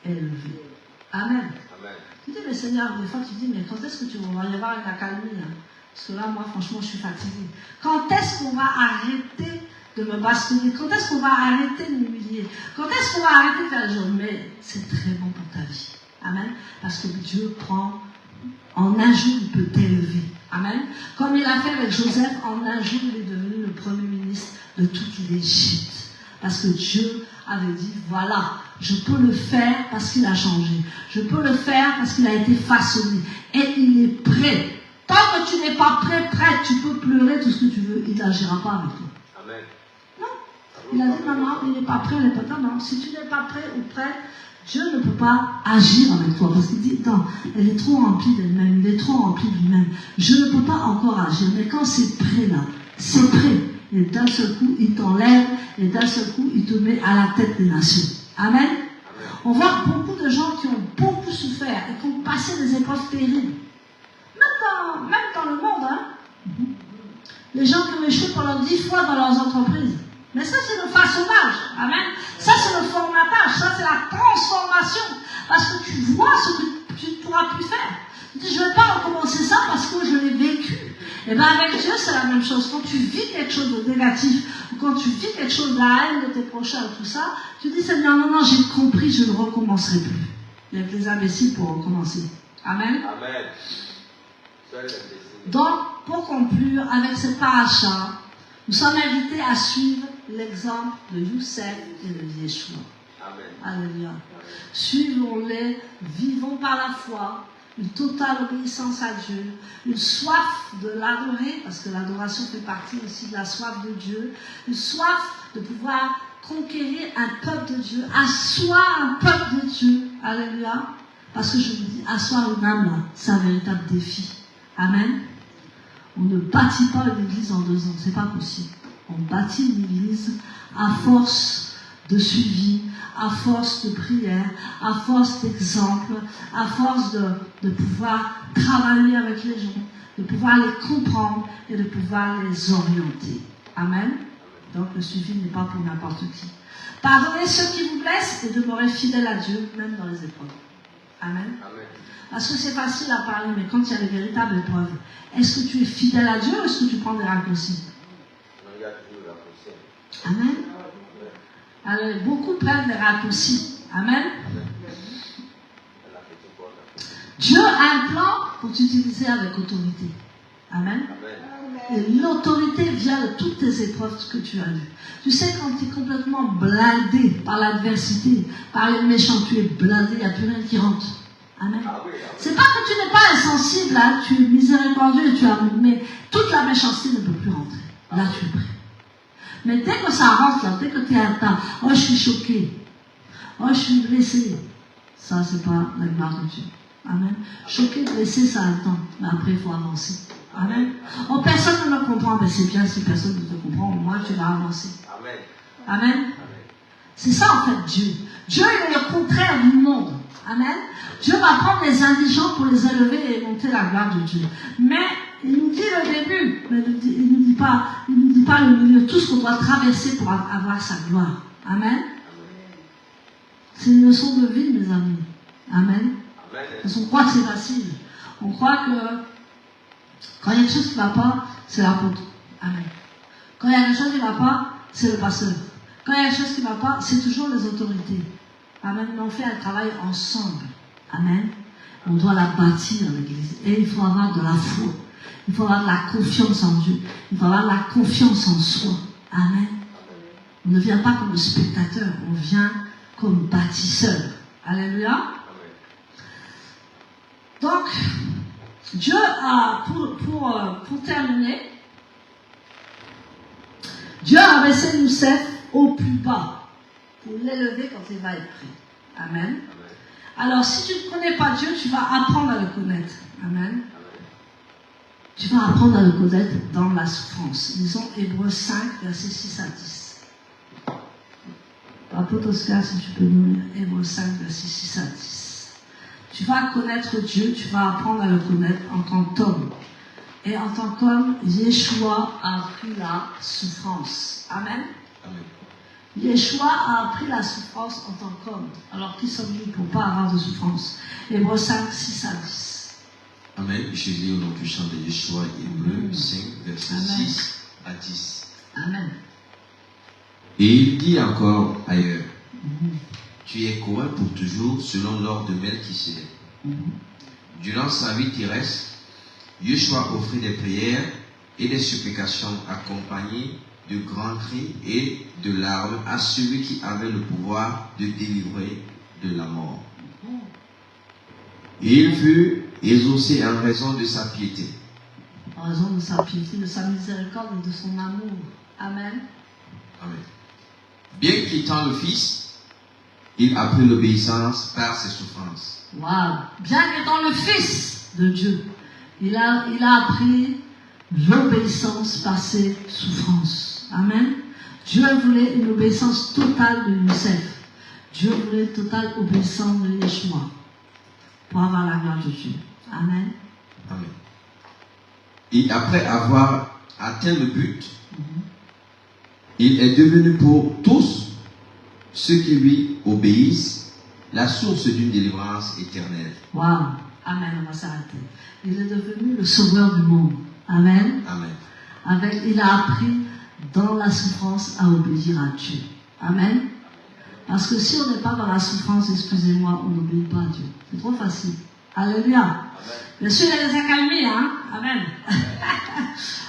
élevé. Amen. Amen. Tu dis, mais Seigneur, des fois tu dis, mais quand est-ce que tu vas y avoir une accalmie hein? Parce que là, moi, franchement, je suis fatiguée. Quand est-ce qu'on va arrêter de me bastonner? Quand est-ce qu'on va arrêter de m'humilier? Quand est-ce qu'on va arrêter de faire les choses? Mais c'est très bon pour ta vie. Amen. Parce que Dieu prend, en un jour, il peut t'élever. Amen. Comme il a fait avec Joseph, en un jour, il est devenu le premier ministre de toute l'Égypte. Parce que Dieu avait dit, voilà, je peux le faire parce qu'il a changé. Je peux le faire parce qu'il a été façonné. Et il est prêt. Tant que tu n'es pas prêt, tu peux pleurer tout ce que tu veux. Il n'agira pas avec toi. Amen. Non. Il a dit, maman, il n'est pas prêt, il n'est pas prêt. Non, si tu n'es pas prêt ou prêt, Dieu ne peut pas agir avec toi. Parce qu'il dit, non, elle est trop remplie d'elle-même, il est trop rempli de lui-même. Je ne peux pas encore agir. Mais quand c'est prêt là, c'est prêt. Et d'un seul coup, il t'enlève, et d'un seul coup, il te met à la tête des nations. Amen. On voit beaucoup de gens qui ont beaucoup souffert et qui ont passé des épreuves terribles. Même dans le monde, hein. Les gens qui ont échoué pendant 10 fois dans leurs entreprises. Mais ça, c'est le façonnage. Amen. Ça, c'est le formatage. Ça, c'est la transformation. Parce que tu vois ce que tu auras pu faire. Tu dis, je ne vais pas recommencer ça parce que je l'ai vécu. Et bien avec Dieu, c'est la même chose. Quand tu vis quelque chose de négatif, ou quand tu vis quelque chose de la haine de tes prochains, tout ça, tu dis, Seigneur, non, j'ai compris, je ne recommencerai plus. Il y a que les imbéciles pour recommencer. Amen. Amen. Donc, pour conclure, avec ce paracha, nous sommes invités à suivre l'exemple de Youssef et de Yeshua. Amen. Alléluia. Suivons-les, vivons par la foi, une totale obéissance à Dieu, une soif de l'adorer, parce que l'adoration fait partie aussi de la soif de Dieu, une soif de pouvoir conquérir un peuple de Dieu, asseoir un peuple de Dieu. Alléluia. Parce que je vous dis, asseoir une âme là, c'est un véritable défi. Amen. On ne bâtit pas une église en 2 ans, c'est pas possible. On bâtit une église à force de suivi, à force de prière, à force d'exemple, à force de pouvoir travailler avec les gens, de pouvoir les comprendre et de pouvoir les orienter. Amen. Donc le suivi n'est pas pour n'importe qui. Pardonnez ceux qui vous blessent et demeurez fidèles à Dieu, même dans les épreuves. Amen. Amen. Parce que c'est facile à parler, mais quand il y a les véritables épreuves, est-ce que tu es fidèle à Dieu ou est-ce que tu prends des raccourcis? Amen. Alors, beaucoup prennent des raccourcis. Amen. Dieu a un plan pour t'utiliser avec autorité. Amen. Et l'autorité vient de toutes tes épreuves que tu as eues. Tu sais, quand tu es complètement blindé par l'adversité, par les méchants, tu es blindé, il n'y a plus rien qui rentre. Amen. C'est pas que tu n'es pas insensible, hein, tu es miséricordieux et tu as, mais toute la méchanceté ne peut plus rentrer. Là, tu es prêt. Mais dès que ça rentre, là, dès que tu es atteint, oh, je suis choqué, oh, je suis blessé, ça, c'est pas la gloire de Dieu. Amen. Choqué, blessé, ça attend, mais après, il faut avancer. Amen. Oh, personne ne me comprend, mais c'est bien si personne ne te comprend, au moins tu vas avancer. Amen. Amen. C'est ça en fait Dieu. Dieu est le contraire du monde. Amen. Dieu va prendre les indigents pour les élever et monter la gloire de Dieu. Mais il nous dit le début, mais il ne nous dit pas le milieu, tout ce qu'on doit traverser pour avoir sa gloire. Amen. C'est une leçon de vie, mes amis. Amen. Parce qu'on croit que c'est facile. On croit que quand il y a quelque chose qui ne va pas, c'est l'apôtre. Amen. Quand il y a quelque chose qui ne va pas, c'est le pasteur. Quand il y a quelque chose qui ne va pas, c'est toujours les autorités. Amen. Mais on fait un travail ensemble. Amen. On doit la bâtir, l'église. Et il faut avoir de la foi. Il faut avoir de la confiance en Dieu. Il faut avoir de la confiance en soi. Amen. On ne vient pas comme spectateur, on vient comme bâtisseur. Alléluia. Donc, Dieu a, pour terminer, Dieu a baissé Youssef au plus bas pour l'élever quand il va être prêt. Amen. Alors, si tu ne connais pas Dieu, tu vas apprendre à le connaître. Amen. Tu vas apprendre à le connaître dans la souffrance. Lisons Hébreux 5, versets 6 à 10. Apôtre Oscar, si tu peux nous lire Hébreux 5, versets 6 à 10. Tu vas connaître Dieu, tu vas apprendre à le connaître en tant qu'homme. Et en tant qu'homme, Yeshua a appris la souffrance. Amen. Amen. Yeshua a appris la souffrance en tant qu'homme. Alors qui sommes-nous pour ne pas avoir de souffrance? Hébreux 5, 6 à 10. Amen. Je lis au nom du chant de Yeshua, Hébreux 5, verset Amen. 6 à 10. Amen. Et il dit encore ailleurs, tu es couronné pour toujours selon l'ordre de Melchisédek. Durant sa vie terrestre, Yeshua offrit des prières et des supplications accompagnées de grands cris et de larmes à celui qui avait le pouvoir de délivrer de la mort. Et il fut exaucé en raison de sa piété. En raison de sa piété, de sa miséricorde et de son amour. Amen. Amen. Bien qu'étant le Fils, il apprit l'obéissance par ses souffrances. Wow. Bien qu'étant le Fils de Dieu, il a appris l'obéissance par ses souffrances. Amen. Dieu voulait une obéissance totale de Youssef. Dieu voulait une totale obéissance de Yeshua pour avoir la gloire de Dieu. Amen. Amen. Et après avoir atteint le but, il est devenu pour tous ceux qui lui obéissent la source d'une délivrance éternelle. Wow. Amen. On va s'arrêter. Il est devenu le sauveur du monde. Amen. Amen. Il a appris dans la souffrance à obéir à Dieu. Amen. Parce que si on n'est pas dans la souffrance, excusez-moi, on n'obéit pas à Dieu. C'est trop facile. Alléluia. Bien sûr, il les a calmés, hein. Amen.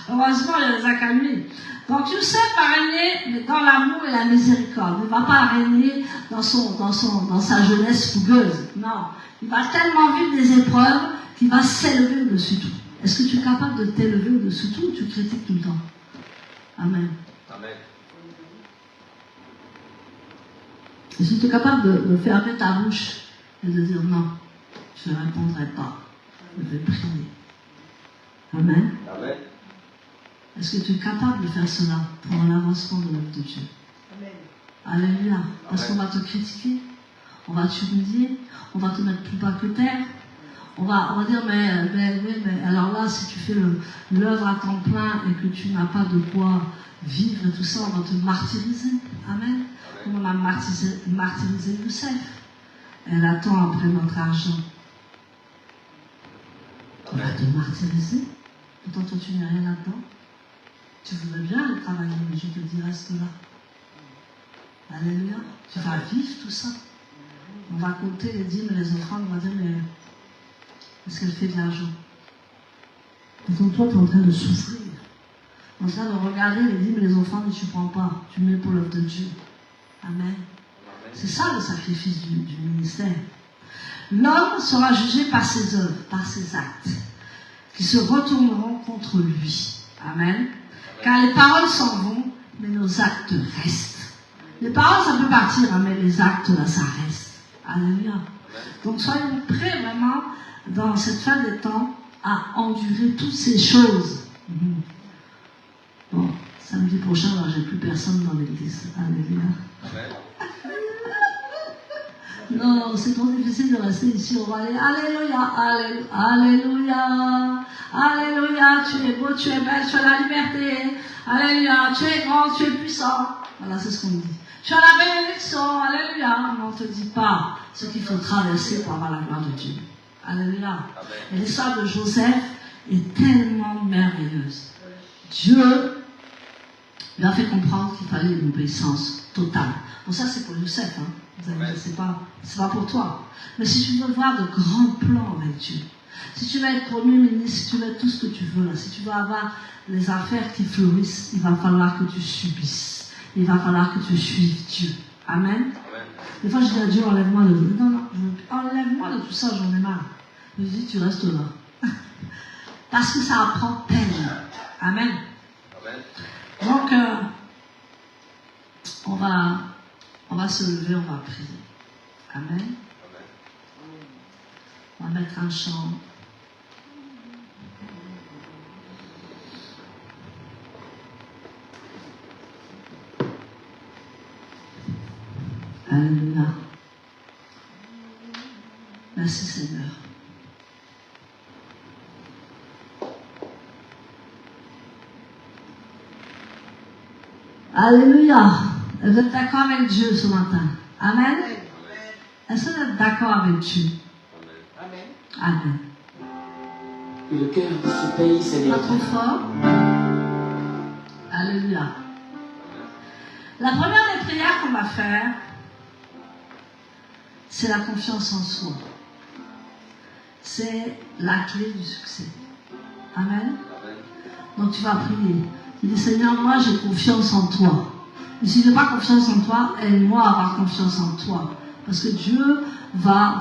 Heureusement, il les a calmés. Donc, Youssef va régner dans l'amour et la miséricorde. Il ne va pas régner dans sa jeunesse fougueuse. Non. Il va tellement vivre des épreuves qu'il va s'élever au-dessus de tout. Est-ce que tu es capable de t'élever au-dessus de tout ou tu critiques tout le temps? Amen. Amen. Est-ce que tu es capable de fermer ta bouche et de dire non, je ne répondrai pas, je vais prier? Amen. Amen. Est-ce que tu es capable de faire cela pour l'avancement de l'œuvre de Dieu? Amen. Alléluia. Parce qu'on va te critiquer, on va t'humilier, on va te mettre plus bas que terre. On va dire, mais alors là, si tu fais l'œuvre à temps plein et que tu n'as pas de quoi vivre et tout ça, on va te martyriser. Amen. Comme on a martyrisé Youssef. Elle attend après notre argent. On va te martyriser. Pourtant, toi, tu n'es rien là-dedans. Tu voudrais bien aller travailler, mais je te dis, reste là. Alléluia. Tu vas vivre tout ça. On va compter les dîmes et les offrandes. On va dire, mais est-ce qu'elle fait de l'argent? Pourtant, toi, tu es en train de souffrir. En train de regarder les dîmes et les offrandes et tu ne prends pas. Tu mets pour l'œuvre de Dieu. Amen. C'est ça le sacrifice du ministère. L'homme sera jugé par ses œuvres, par ses actes, qui se retourneront contre lui. Amen. Car les paroles s'en vont, mais nos actes restent. Les paroles, ça peut partir, mais les actes, là, ça reste. Alléluia. Donc, soyons prêts vraiment, dans cette fin des temps, à endurer toutes ces choses. Bon, samedi prochain, là, j'ai plus personne dans l'église. Alléluia. Non, c'est trop difficile de rester ici. On va aller, alléluia, alléluia, alléluia, tu es beau, tu es belle, tu as la liberté. Alléluia, tu es grand, tu es puissant. Voilà, c'est ce qu'on dit. Tu as la bénédiction, alléluia. Mais on ne te dit pas ce qu'il faut traverser pour avoir la gloire de Dieu. Alléluia. Et l'histoire de Joseph est tellement merveilleuse. Dieu lui a fait comprendre qu'il fallait une obéissance totale. Bon, ça c'est pour Youssef, hein. Vous avez dit, c'est pas pour toi. Mais si tu veux voir de grands plans avec Dieu, si tu veux être premier ministre, si tu veux être tout ce que tu veux là, si tu veux avoir les affaires qui fleurissent, il va falloir que tu subisses. Il va falloir que tu suives Dieu. Amen. Des fois, je dis à Dieu, enlève-moi de tout. Non, enlève-moi de tout ça, j'en ai marre. Je dis, tu restes là. Parce que ça apprend peine. Amen. Donc, on va se lever, on va prier. Amen. On va mettre un chant. Alléluia. Merci Seigneur. Alléluia. Vous êtes d'accord avec Dieu ce matin? Amen. Est-ce que vous êtes d'accord avec Dieu? Amen. Amen. Que le cœur de ce pays, Seigneur. Pas trop fort. Alléluia. La première des prières qu'on va faire, c'est la confiance en soi. C'est la clé du succès. Amen. Donc tu vas prier. Tu dis, Seigneur, moi j'ai confiance en toi. Et si je n'ai pas confiance en toi, aide-moi à avoir confiance en toi. Parce que Dieu va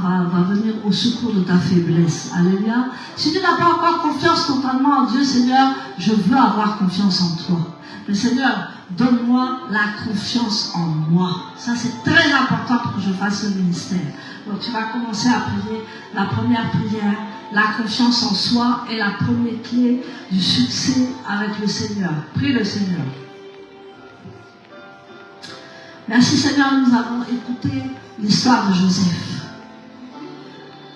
venir au secours de ta faiblesse. Alléluia. Si tu n'as pas encore confiance totalement en Dieu, Seigneur, je veux avoir confiance en toi. Mais Seigneur, donne-moi la confiance en moi. Ça, c'est très important pour que je fasse le ministère. Donc, tu vas commencer à prier la première prière. La confiance en soi est la première clé du succès avec le Seigneur. Prie le Seigneur. Merci Seigneur, nous avons écouté l'histoire de Joseph.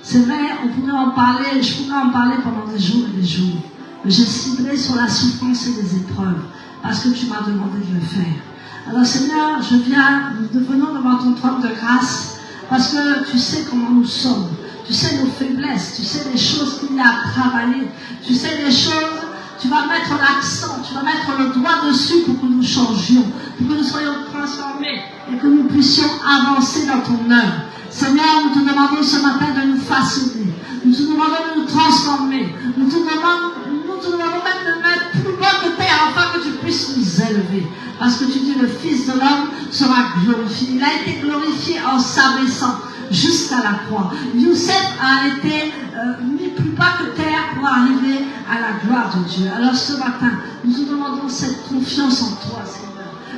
C'est vrai, on pourrait en parler, je pourrais en parler pendant des jours et des jours. Mais j'ai ciblé sur la souffrance et les épreuves, parce que tu m'as demandé de le faire. Alors Seigneur, nous venons devant ton trône de grâce, parce que tu sais comment nous sommes. Tu sais nos faiblesses, tu sais les choses qu'il y a à travailler, tu sais les choses, tu vas mettre l'accent, tu vas mettre le doigt dessus pour que nous changions, pour que nous soyons transformés et que nous puissions avancer dans ton œuvre. Seigneur, nous te demandons ce matin de nous façonner, nous te demandons de nous transformer, nous te demandons même de mettre plus bas que terre afin que tu puisses nous élever. Parce que tu dis le Fils de l'homme sera glorifié. Il a été glorifié en s'abaissant jusqu'à la croix. Youssef a été mis plus bas que terre pour arriver à la gloire de Dieu. Alors ce matin, nous te demandons cette confiance en toi, Seigneur.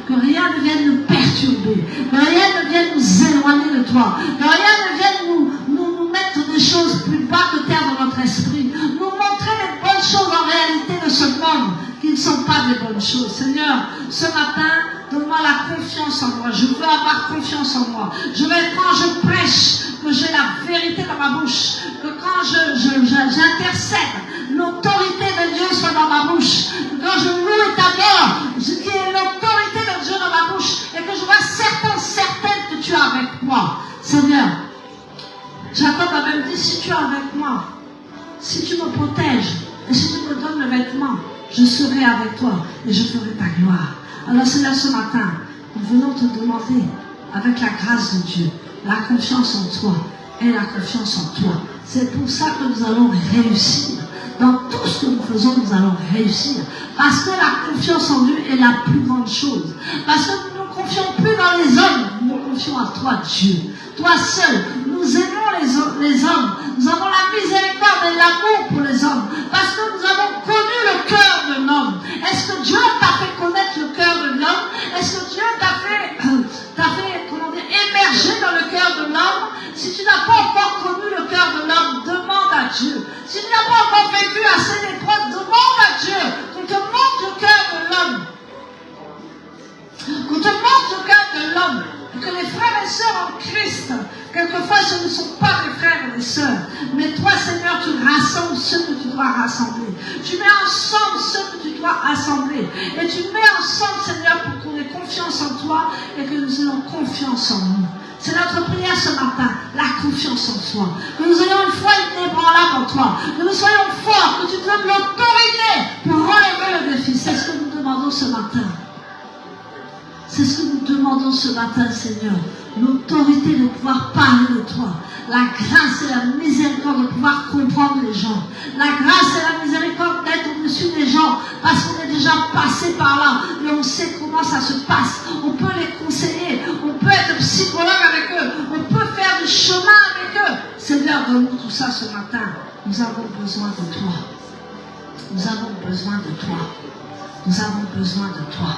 Que rien ne vienne nous perturber, que rien ne vienne nous éloigner de toi, que rien ne vienne nous mettre des choses plus bas que terre dans notre esprit, nous montrer les bonnes choses en réalité de ce monde qui ne sont pas des bonnes choses. Seigneur, ce matin, donne-moi la confiance en moi. Je veux avoir confiance en moi. Quand je prêche, que j'ai la vérité dans ma bouche, que quand j'intercède, l'autorité de Dieu soit dans ma bouche, que quand je loue ta mort, qu'il y ait l'autorité de Dieu dans ma bouche, et que je sois certaine que tu es avec moi. Seigneur, Jacob a même dit, si tu es avec moi, si tu me protèges, et si tu me donnes le vêtement, je serai avec toi, et je ferai ta gloire. Alors Seigneur, ce matin, nous venons te demander, avec la grâce de Dieu, la confiance en toi et la confiance en toi. C'est pour ça que nous allons réussir. Dans tout ce que nous faisons, nous allons réussir. Parce que la confiance en Dieu est la plus grande chose. Parce que nous ne nous confions plus dans les hommes, nous nous confions à toi, Dieu. Toi seul, nous aimons les hommes. Nous avons la miséricorde et l'amour pour les hommes. Parce que nous avons connu le cœur de l'homme. Est-ce que Dieu t'a fait connaître le cœur de l'homme? Est-ce que Dieu t'a fait émerger dans le cœur de l'homme? Si tu n'as pas encore connu le cœur de l'homme, demande à Dieu. Si tu n'as pas encore vécu assez d'épreuves, demande à Dieu qu'on te montre le cœur de l'homme. Qu'on te montre le cœur de l'homme. Et que les frères et sœurs en Christ, quelquefois ce ne sont pas des frères et des sœurs. Mais toi, Seigneur, tu rassembles ceux que tu dois rassembler. Tu mets ensemble ceux que tu dois assembler. Et tu mets ensemble, Seigneur, pour qu'on ait confiance en toi et que nous ayons confiance en nous. C'est notre prière ce matin, la confiance en soi. Que nous ayons une foi inébranlable en toi. Que nous soyons forts, que tu nous donnes l'autorité pour relever le défi. C'est ce que nous demandons ce matin. C'est ce que nous demandons ce matin, Seigneur. L'autorité de pouvoir parler de toi. La grâce et la miséricorde de pouvoir comprendre les gens. La grâce et la miséricorde d'être au-dessus des gens. Parce qu'on est déjà passé par là. Et on sait comment ça se passe. On peut les conseiller. On peut être psychologue avec eux. On peut faire du chemin avec eux. Seigneur, donne-nous tout ça ce matin. Nous avons besoin de toi. Nous avons besoin de toi. Nous avons besoin de toi.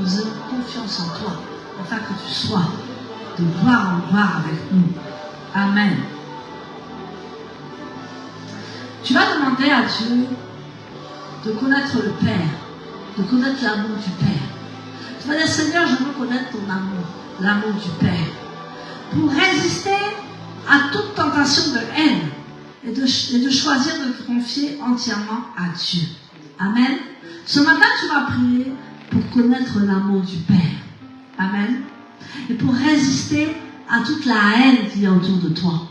Nous avons confiance en toi, afin que tu sois de gloire en gloire avec nous. Amen. tu vas demander à Dieu de connaître le Père, de connaître l'amour du Père. Tu vas dire, Seigneur, je veux connaître ton amour, l'amour du Père, pour résister à toute tentation de haine et de choisir de te confier entièrement à Dieu. Amen. Ce matin, tu vas prier pour connaître l'amour du Père. Amen. Et pour résister à toute la haine qui est autour de toi.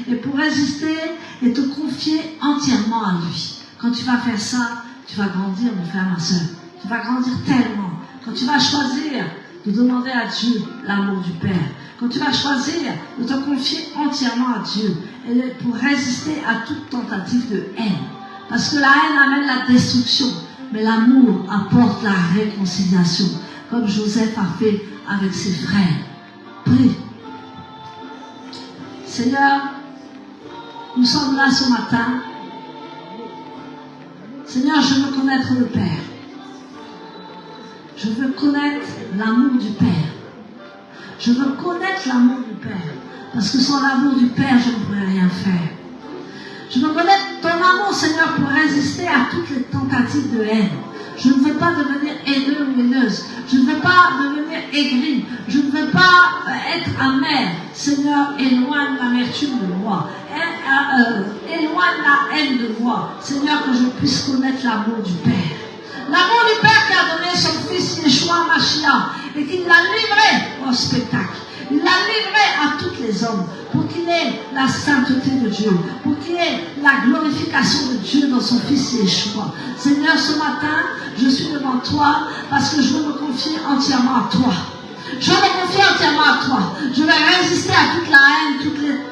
Et pour résister et te confier entièrement à lui. Quand tu vas faire ça, tu vas grandir, mon frère, ma soeur. Tu vas grandir tellement. Quand tu vas choisir de demander à Dieu l'amour du Père, quand tu vas choisir de te confier entièrement à Dieu, et pour résister à toute tentative de haine. Parce que la haine amène la destruction, mais l'amour apporte la réconciliation, comme Joseph a fait avec ses frères. Prie. Seigneur, nous sommes là ce matin. Seigneur, je veux connaître le Père. Je veux connaître l'amour du Père. Je veux connaître l'amour du Père. Parce que sans l'amour du Père, je ne pourrais rien faire. Je veux connaître ton amour, Seigneur, pour résister à toutes les tentatives de haine. Je ne veux pas devenir haineux ou haineuse. Je ne veux pas devenir aigri. Je ne veux pas être amer. Seigneur, éloigne l'amertume de moi. Éloigne la haine de moi. Seigneur, que je puisse connaître l'amour du Père. L'amour du Père qui a donné son fils Yeshua Mashiach et qui l'a livré au spectacle. Il l'a livré à tous les hommes pour qu'il ait la sainteté de Dieu, pour qu'il ait la glorification de Dieu dans son fils Yeshua. Seigneur, ce matin, je suis devant toi parce que je veux me confier entièrement à toi. Je veux me confier entièrement à toi. Je vais résister à toute la haine,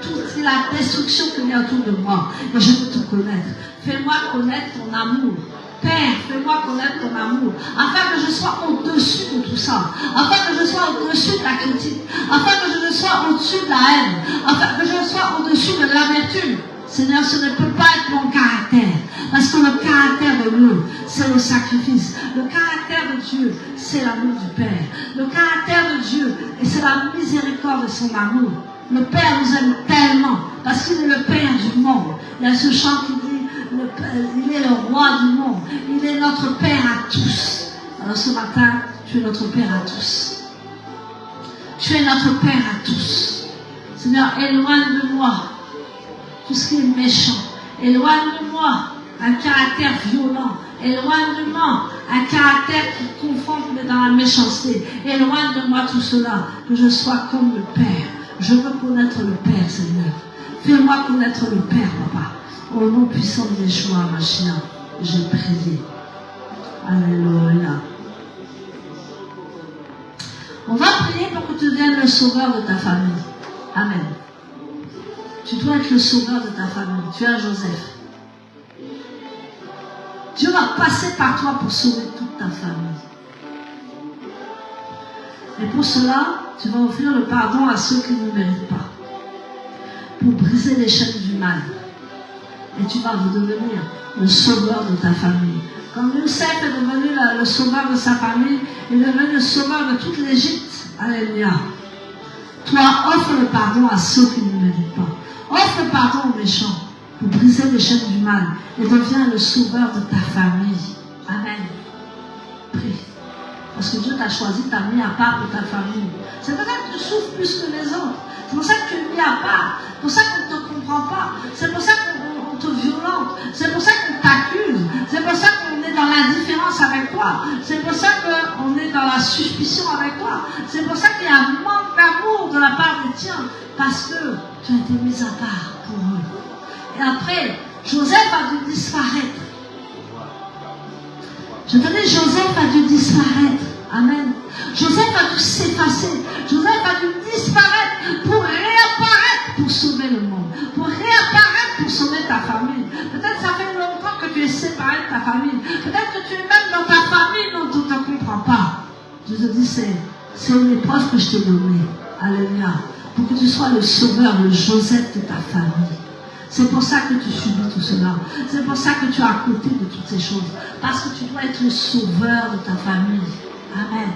toute la destruction qui est autour de moi. Et je veux te connaître. Fais-moi connaître ton amour. Père, fais-moi connaître ton amour, afin que je sois au-dessus de tout ça, afin que je sois au-dessus de la critique, afin que je ne sois au-dessus de la haine, afin que je sois au-dessus de l'amertume. Seigneur, ce ne peut pas être mon caractère, parce que le caractère de Dieu, c'est le sacrifice. Le caractère de Dieu, c'est l'amour du Père. Le caractère de Dieu, et c'est la miséricorde de son amour. Le Père nous aime tellement, parce qu'il est le Père du monde. Il y a ce chant qui dit, il est le roi du monde. Il est notre Père à tous. Alors ce matin, tu es notre Père à tous. Tu es notre Père à tous. Seigneur, éloigne de moi tout ce qui est méchant. Éloigne de moi un caractère violent. Éloigne de moi un caractère qui confronte mais dans la méchanceté. Éloigne de moi tout cela, que je sois comme le Père. Je veux connaître le Père, Seigneur. Fais-moi connaître le Père, Papa. Au nom puissant de Yeshua Mashiach, j'ai prié. Alléluia. On va prier pour que tu deviennes le sauveur de ta famille. Amen. Tu dois être le sauveur de ta famille. Tu es un Joseph. Dieu va passer par toi pour sauver toute ta famille. Et pour cela, tu vas offrir le pardon à ceux qui ne méritent pas. Pour briser les chaînes du mal. Et tu vas devenir le sauveur de ta famille. Comme Youssef est devenu le sauveur de sa famille, il est devenu le sauveur de toute l'Égypte. Alléluia. Toi, offre le pardon à ceux qui ne méritent pas. Offre le pardon aux méchants pour briser les chaînes du mal et deviens le sauveur de ta famille. Amen. Prie. Parce que Dieu t'a choisi, t'a mis à part pour ta famille. C'est pour ça que tu souffres plus que les autres. C'est pour ça que tu es mis à part. C'est pour ça qu'on ne te comprend pas. C'est pour ça qu'on te violente. C'est pour ça qu'on t'accuse. C'est pour ça qu'on est dans l'indifférence avec toi. C'est pour ça qu'on est dans la suspicion avec toi. C'est pour ça qu'il y a un manque d'amour de la part des tiens. Parce que tu as été mis à part pour eux. Et après, Joseph a dû disparaître. Je te dis, Joseph a dû disparaître. Amen. Joseph a dû s'effacer. Joseph a dû disparaître pour réapparaître pour sauver le monde. Pour réapparaître pour sauver ta famille. Peut-être ça fait longtemps que tu es séparé de ta famille. Peut-être que tu es même dans ta famille dont on ne te comprend pas. Je te dis, c'est une épreuve que je t'ai donnée. Alléluia. Pour que tu sois le sauveur, le Joseph de ta famille. C'est pour ça que tu subis tout cela. C'est pour ça que tu es à côté de toutes ces choses. Parce que tu dois être le sauveur de ta famille. Amen.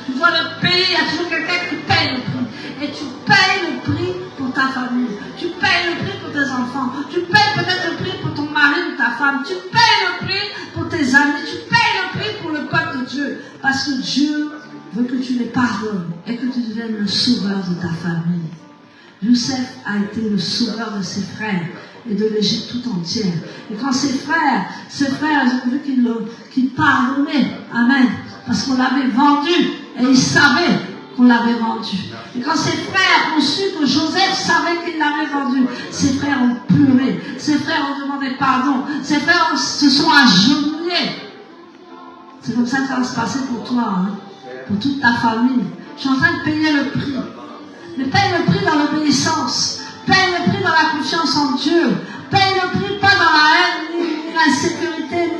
Tu dois le payer. Il y a toujours quelqu'un qui paye le prix. Et tu payes le prix pour ta famille. Tu payes le prix pour tes enfants. Tu payes peut-être le prix pour ton mari. femmes, tu payes le prix pour tes amis, tu payes le prix pour le peuple de Dieu. Parce que Dieu veut que tu les pardonnes et que tu deviennes le sauveur de ta famille. Youssef a été le sauveur de ses frères et de l'Égypte tout entière. Et quand ses frères, ils ont vu qu'il pardonnait. Amen. Parce qu'on l'avait vendu et ils savaient qu'on l'avait vendu. Et quand ses frères ont su que Joseph savait qu'il l'avait vendu, ses frères ont pleuré, ses frères ont demandé pardon, ses frères se sont agenouillés. C'est comme ça que ça va se passer pour toi, hein, pour toute ta famille. Je suis en train de payer le prix. Mais paye le prix dans l'obéissance, paye le prix dans la confiance en Dieu, paye le prix pas dans la haine, ni l'insécurité,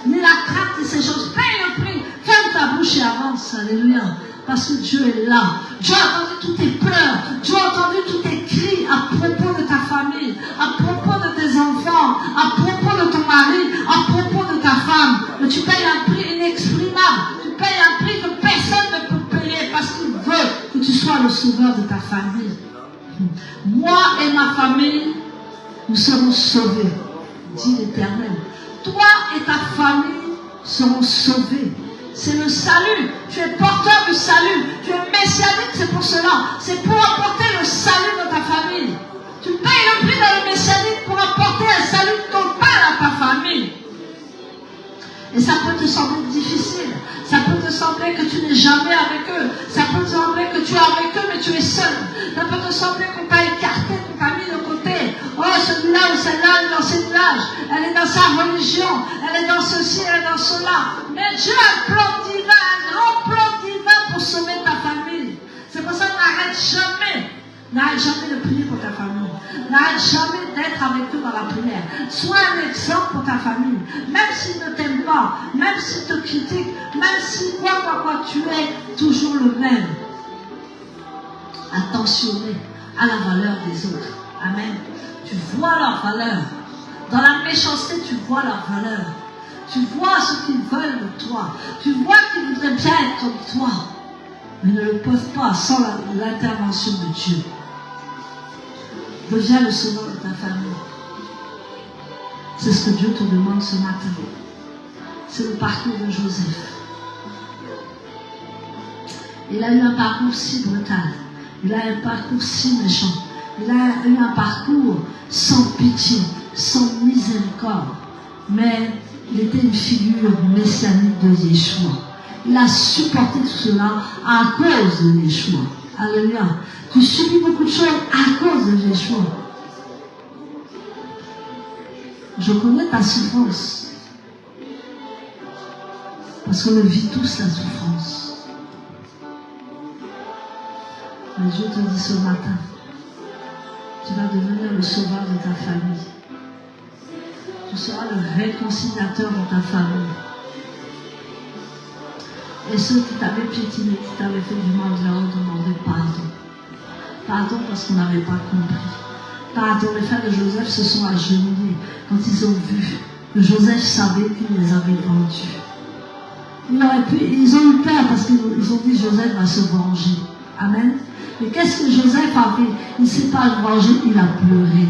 ni la crainte de ces choses. Paye le prix, ferme ta bouche et avance, alléluia. Parce que Dieu est là. Dieu a entendu tous tes pleurs. Dieu a entendu tous tes cris à propos de ta famille, à propos de tes enfants, à propos de ton mari, à propos de ta femme. Mais tu payes un prix inexprimable. Tu payes un prix que personne ne peut payer parce qu'il veut que tu sois le sauveur de ta famille. Moi et ma famille, nous serons sauvés, dit l'Éternel. Toi et ta famille seront sauvés. C'est le salut. Tu es porteur du salut. Tu es messianique, c'est pour cela. C'est pour apporter le salut dans ta famille. Tu payes le prix dans le messianique pour apporter un salut total à ta famille. Et ça peut te sembler difficile. Ça peut te sembler que tu n'es jamais avec eux. Ça peut te sembler que tu es avec eux, mais tu es seul. Ça peut te sembler qu'on t'a écarté, qu'on t'a mis de côté. Oh, celui-là ou celle-là, elle est dans ses nuages. Elle est dans sa religion. Elle est dans ceci, elle est dans cela. Mais Dieu a un plan divin, un grand plan divin pour sauver ta famille. C'est pour ça que n'arrête jamais. N'arrête jamais de prier pour ta famille. N'arrête jamais d'être avec eux dans la prière. Sois un exemple pour ta famille. Même s'ils ne t'aiment pas, même s'ils te critiquent, même s'ils voient quoi tu es toujours le même. Attentionné à la valeur des autres. Amen. Tu vois leur valeur. Dans la méchanceté, tu vois leur valeur. Tu vois ce qu'ils veulent de toi. Tu vois qu'ils voudraient bien être comme toi. Mais ne le peuvent pas sans l'intervention de Dieu. Deviens le sauveur de ta famille. C'est ce que Dieu te demande ce matin. C'est le parcours de Joseph. Il a eu un parcours si brutal. Il a eu un parcours si méchant. Il a eu un parcours sans pitié, sans miséricorde. Mais il était une figure messianique de Yeshua. Il a supporté tout cela à cause de Yeshua. Alléluia. Tu subis beaucoup de choses à cause de Yeshua. Je connais ta souffrance. Parce qu'on le vit tous, la souffrance. Mais Dieu te dit ce matin, tu vas devenir le sauveur de ta famille. Tu seras le réconciliateur de ta famille. Et ceux qui t'avaient piétiné, qui t'avaient fait du mal, leur ont demandé pardon. Pardon parce qu'on n'avait pas compris. Pardon, les frères de Joseph se sont agenouillés quand ils ont vu que Joseph savait qu'il les avait vendus. Ils ont eu peur parce qu'ils ont dit Joseph va se venger. Amen. Mais qu'est-ce que Joseph a fait? Il ne s'est pas vengé, il a pleuré.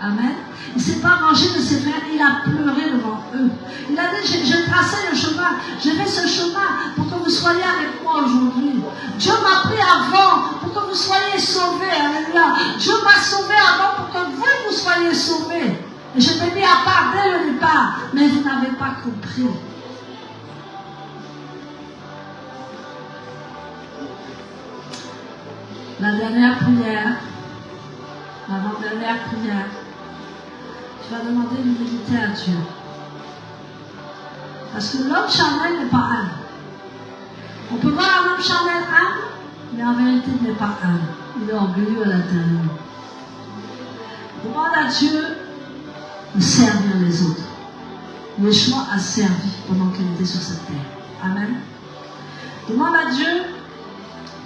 Amen. Il ne s'est pas vengé de ses frères, il a pleuré devant eux. Il a dit, j'ai tracé le chemin, j'ai fait ce chemin pour que vous soyez avec moi aujourd'hui. Dieu m'a pris avant pour que vous soyez sauvés. Alléluia. Dieu m'a sauvé avant pour que vous soyez sauvés. Et je t'ai mis à part dès le départ, mais vous n'avez pas compris. La dernière prière, l'avant-dernière prière, tu vas demander l'humilité à Dieu. Parce que l'homme charnel n'est pas humble. On peut voir un homme charnel humble, mais en vérité il n'est pas humble. Il est orgueilleux à l'intérieur. Demande à Dieu de servir les autres. Yeshua a servi pendant qu'il était sur cette terre. Amen. Demande à Dieu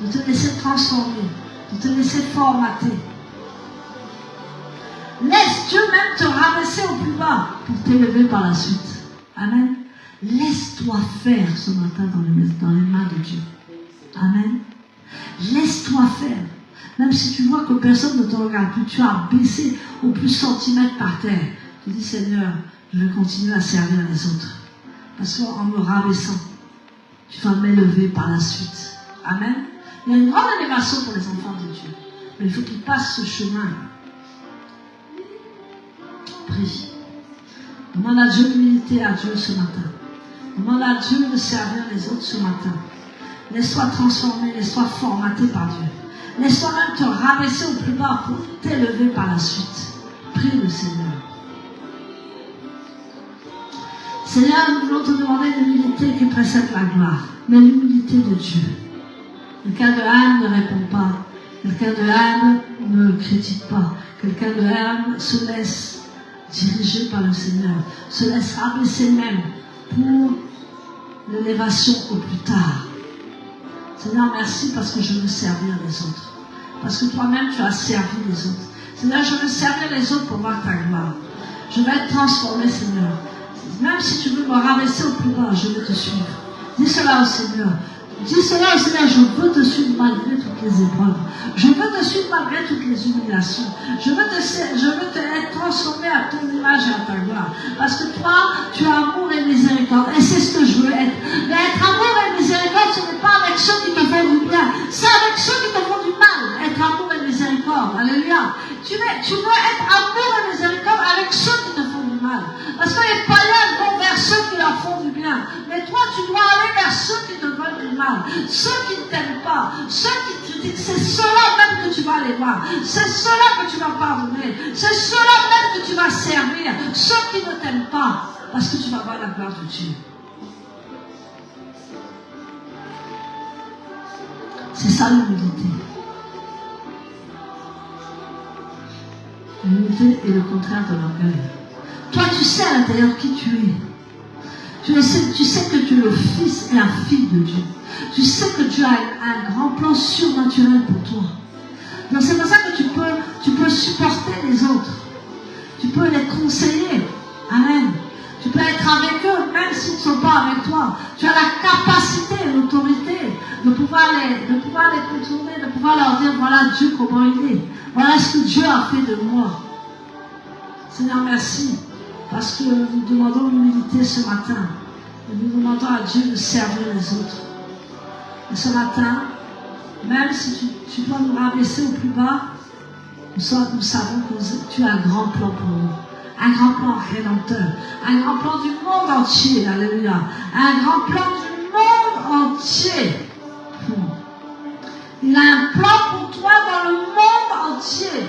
de te laisser transformer, de te laisser formater. Laisse Dieu même te rabaisser au plus bas pour t'élever par la suite. Amen. Laisse-toi faire ce matin dans les mains de Dieu. Amen. Laisse-toi faire. Même si tu vois que personne ne te regarde plus, tu as baissé au plus centimètre par terre. Tu dis, Seigneur, je vais continuer à servir les autres. Parce qu'en me rabaissant, tu vas m'élever par la suite. Amen. Il y a une grande élévation pour les enfants de Dieu. Mais il faut qu'ils passent ce chemin. Prie. Demande à Dieu d'humilité à Dieu ce matin. Demande à Dieu de servir les autres ce matin. Laisse-toi transformer, laisse-toi formater par Dieu. Laisse-toi même te rabaisser au plus bas pour t'élever par la suite. Prie le Seigneur. Seigneur, nous voulons te demander l'humilité qui précède la gloire, mais l'humilité de Dieu. Quelqu'un de âme ne répond pas. Quelqu'un de âme ne critique pas. Quelqu'un de âme se laisse diriger par le Seigneur, se laisse rabaisser même pour l'élévation au plus tard. Seigneur, merci parce que je veux servir les autres. Parce que toi-même, tu as servi les autres. Seigneur, je veux servir les autres pour voir ta gloire. Je vais être transformé, Seigneur. Même si tu veux me rabaisser au plus bas, je veux te suivre. Dis cela au Seigneur. Dis cela au Seigneur, je veux te suivre malgré toutes les épreuves. Je veux te suivre malgré toutes les humiliations. Je veux te être transformé à ton image et à ta gloire. Parce que toi, tu as amour et miséricorde. Et c'est ce que je veux être. Mais être amour et miséricorde, ce n'est pas avec ceux qui te font du bien. C'est avec ceux qui te font du mal. Être amour et miséricorde. Alléluia. Tu veux être amour et miséricorde avec ceux qui te font du mal. Parce que les païens vont vers ceux qui leur font du bien. Mais toi, tu dois aller vers ceux qui te veulent du mal. Ceux qui ne t'aiment pas, ceux qui te disent, c'est ceux-là même que tu vas aller voir. C'est ceux-là que tu vas pardonner. C'est ceux-là même que tu vas servir. Ceux qui ne t'aiment pas. Parce que tu vas voir la gloire de Dieu. C'est ça l'humilité. L'humilité est le contraire de l'orgueil. Toi, tu sais à l'intérieur qui tu es. Tu sais que tu es le fils et la fille de Dieu. Tu sais que Dieu a un grand plan surnaturel pour toi. Donc c'est pour ça que tu peux supporter les autres. Tu peux les conseiller. Amen. Tu peux être avec eux, même s'ils ne sont pas avec toi. Tu as la capacité, l'autorité de pouvoir les contourner, de pouvoir leur dire, voilà Dieu comment il est. Voilà ce que Dieu a fait de moi. Seigneur, merci. Parce que nous demandons l'humilité ce matin. Et nous demandons à Dieu de servir les autres. Et ce matin, même si tu dois nous rabaisser au plus bas, nous savons que tu as un grand plan pour nous. Un grand plan rédempteur. Un grand plan du monde entier. Alléluia. Un grand plan du monde entier. Il a un plan pour toi dans le monde entier.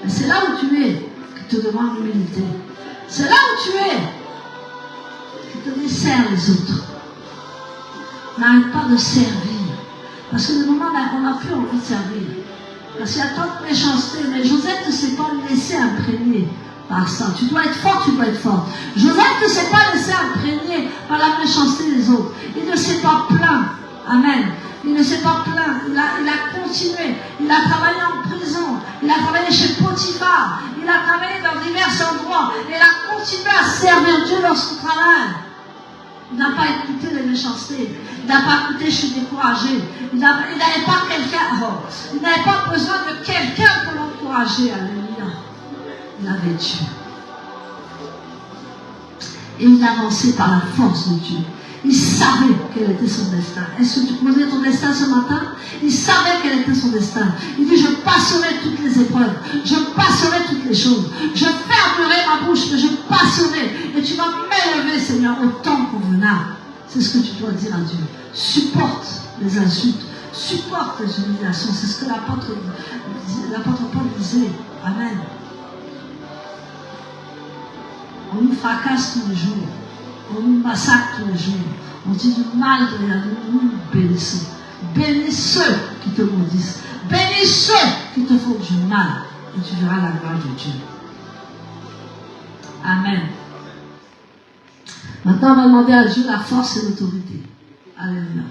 Et c'est là où tu es qui te demande l'humilité. C'est là où tu es qui te dit serre les autres. N'arrête pas de servir. Parce que le moment où on n'a plus envie de servir. Parce qu'il y a tant de méchanceté. Mais Joseph ne s'est pas laissé imprégner par ça. Tu dois être fort, tu dois être fort. Joseph ne s'est pas laissé imprégner par la méchanceté des autres. Il ne s'est pas plaint. Amen. Il ne s'est pas plaint. Il a continué. Il a travaillé en prison. Il a travaillé chez Potiphar. Il a travaillé dans divers endroits. Et il a continué à servir Dieu dans son travail. Il n'a pas écouté les méchancetés. Il n'a pas écouté, je suis découragé. Il n'avait pas quelqu'un. Il n'avait pas besoin de quelqu'un pour l'encourager. Alléluia. Il avait Dieu. Et il avançait par la force de Dieu. Il savait quel était son destin. Est-ce que tu connais ton destin ce matin? Il savait quel était son destin. Il dit, je passerai toutes les épreuves. Je passerai toutes les choses. Je fermerai ma bouche, mais je passerai. Et tu vas m'élever, Seigneur, au temps convenable. C'est ce que tu dois dire à Dieu. Supporte les insultes. Supporte les humiliations. C'est ce que l'apôtre Paul disait. Amen. On nous fracasse tous les jours. On nous massacre tous les jours. On dit du mal derrière nous, nous bénissons. Bénis ceux qui te maudissent. Bénis ceux qui te font du mal. Et tu verras la gloire de Dieu. Amen. Maintenant, on va demander à Dieu la force et l'autorité. Alléluia.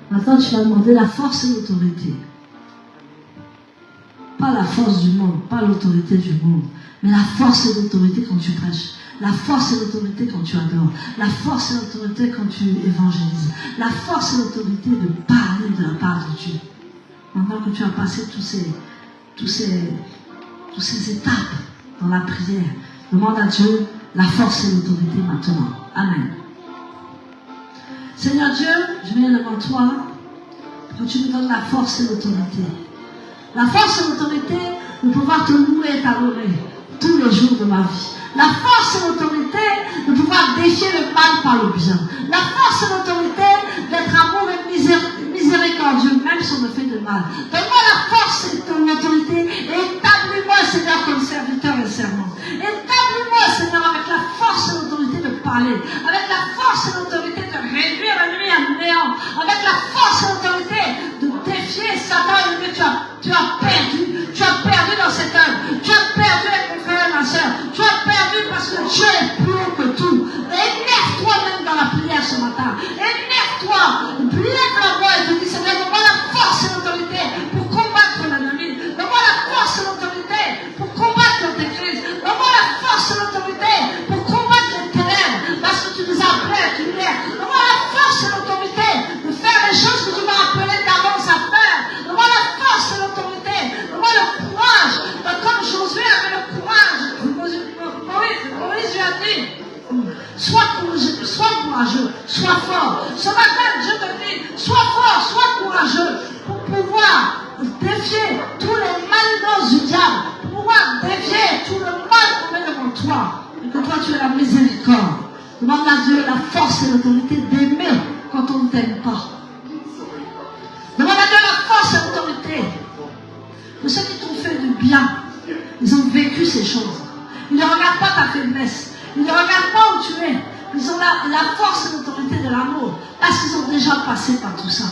Maintenant, tu vas demander la force et l'autorité. Pas la force du monde, pas l'autorité du monde, mais la force et l'autorité quand tu prêches. La force et l'autorité quand tu adores. La force et l'autorité quand tu évangélises. La force et l'autorité de parler de la part de Dieu. Maintenant que tu as passé tous ces toutes ces étapes dans la prière. Demande à Dieu la force et l'autorité maintenant. Amen. Seigneur Dieu, je viens devant toi pour que tu me donnes la force et l'autorité. La force et l'autorité de pouvoir te louer et t'adorer tous les jours de ma vie. La force et l'autorité de pouvoir défier le mal par le bien. La force et l'autorité d'être amour et miséricordieux, même si on me fait de mal. Donne-moi la force et l'autorité et établis-moi, Seigneur, comme serviteur et servant. Établis-moi, Seigneur, avec la force et l'autorité de parler, avec la force et l'autorité de réduire la nuit à néant, avec la force et l'autorité de défier Satan, mais tu as perdu dans cette œuvre, tu as perdu avec mon frère et ma soeur, tu as perdu parce que Dieu est plus haut que tout. Énerve-toi même dans la prière ce matin, énerve-toi, lève la voix et te dis, Seigneur, donne-moi la force et l'autorité pour combattre l'ennemi, donne-moi la force et l'autorité pour combattre l'antéchrist, donne-moi la force et l'autorité pour combattre les ténèbres, parce que tu nous as appelés à lumière, donne-moi la force et l'autorité de faire les choses que tu m'as appelé d'avance à faire, donne-moi la force et l'autorité, donne-moi le courage, comme Josué avait le courage, Moïse lui a dit, sois courageux, sois fort. Ce matin, Dieu te dit, sois fort, sois courageux pour pouvoir défier tous les manigances du diable, pour pouvoir défier tout le mal qu'on met devant toi, et que toi tu aies la miséricorde. Demande à Dieu la force et l'autorité d'aimer quand on ne t'aime pas. Demande à Dieu la force et l'autorité de ceux qui t'ont fait du bien. Ils ont vécu ces choses. Ils ne regardent pas ta faiblesse. Ils ne regardent pas où tu es. Ils ont la force et l'autorité de l'amour parce qu'ils ont déjà passé par tout ça.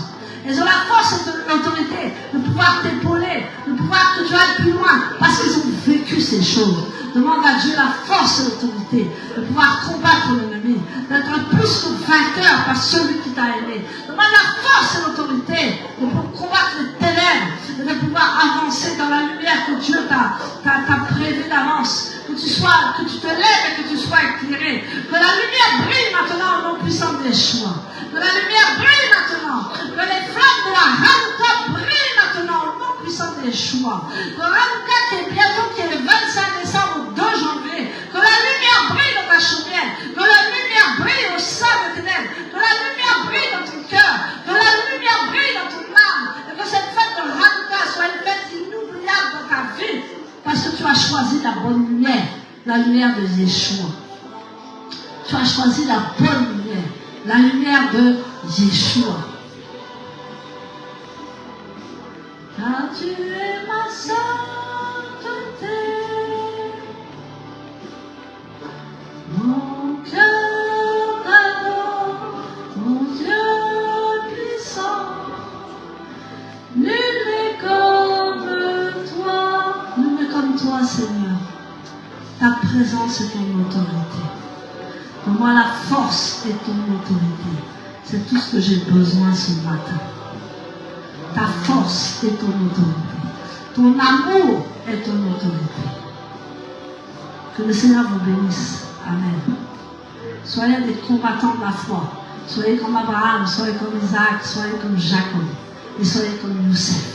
Ils ont la force et l'autorité de pouvoir t'épauler, de pouvoir que tu ailles plus loin parce qu'ils ont vécu ces choses. Demande à Dieu la force et l'autorité de pouvoir combattre l'ennemi, d'être plus que vainqueur par celui qui t'a aimé. Demande la force et l'autorité de pouvoir combattre les ténèbres et de pouvoir avancer dans la lumière que Dieu t'a prévue d'avance. Que tu te lèves et que tu sois éclairé. Que la lumière brille maintenant au nom puissant de Yeshua. Que la lumière brille maintenant. Que les flammes de la Hanouka brillent maintenant au nom puissant de Yeshua. Que Hanouka qui est bientôt, qui est le 25 décembre au 2 janvier. Que la lumière brille dans ta chaumière. Que la lumière brille au sein des ténèbres. Que la lumière brille dans ton cœur. Que la lumière brille dans ton âme. Et que cette fête de Hanouka soit une fête inoubliable dans ta vie. Parce que tu as choisi la bonne lumière, la lumière de Yeshua. Tu as choisi la bonne lumière, la lumière de Yeshua. Car tu es ma sainteté, mon cœur t'adore, mon Dieu puissant, nul n'est comme toi, Seigneur. Ta présence est ton autorité. Donne-moi la force et ton autorité. C'est tout ce que j'ai besoin ce matin. Ta force est ton autorité. Ton amour est ton autorité. Que le Seigneur vous bénisse. Amen. Soyez des combattants de la foi. Soyez comme Abraham, soyez comme Isaac, soyez comme Jacob. Et soyez comme Youssef.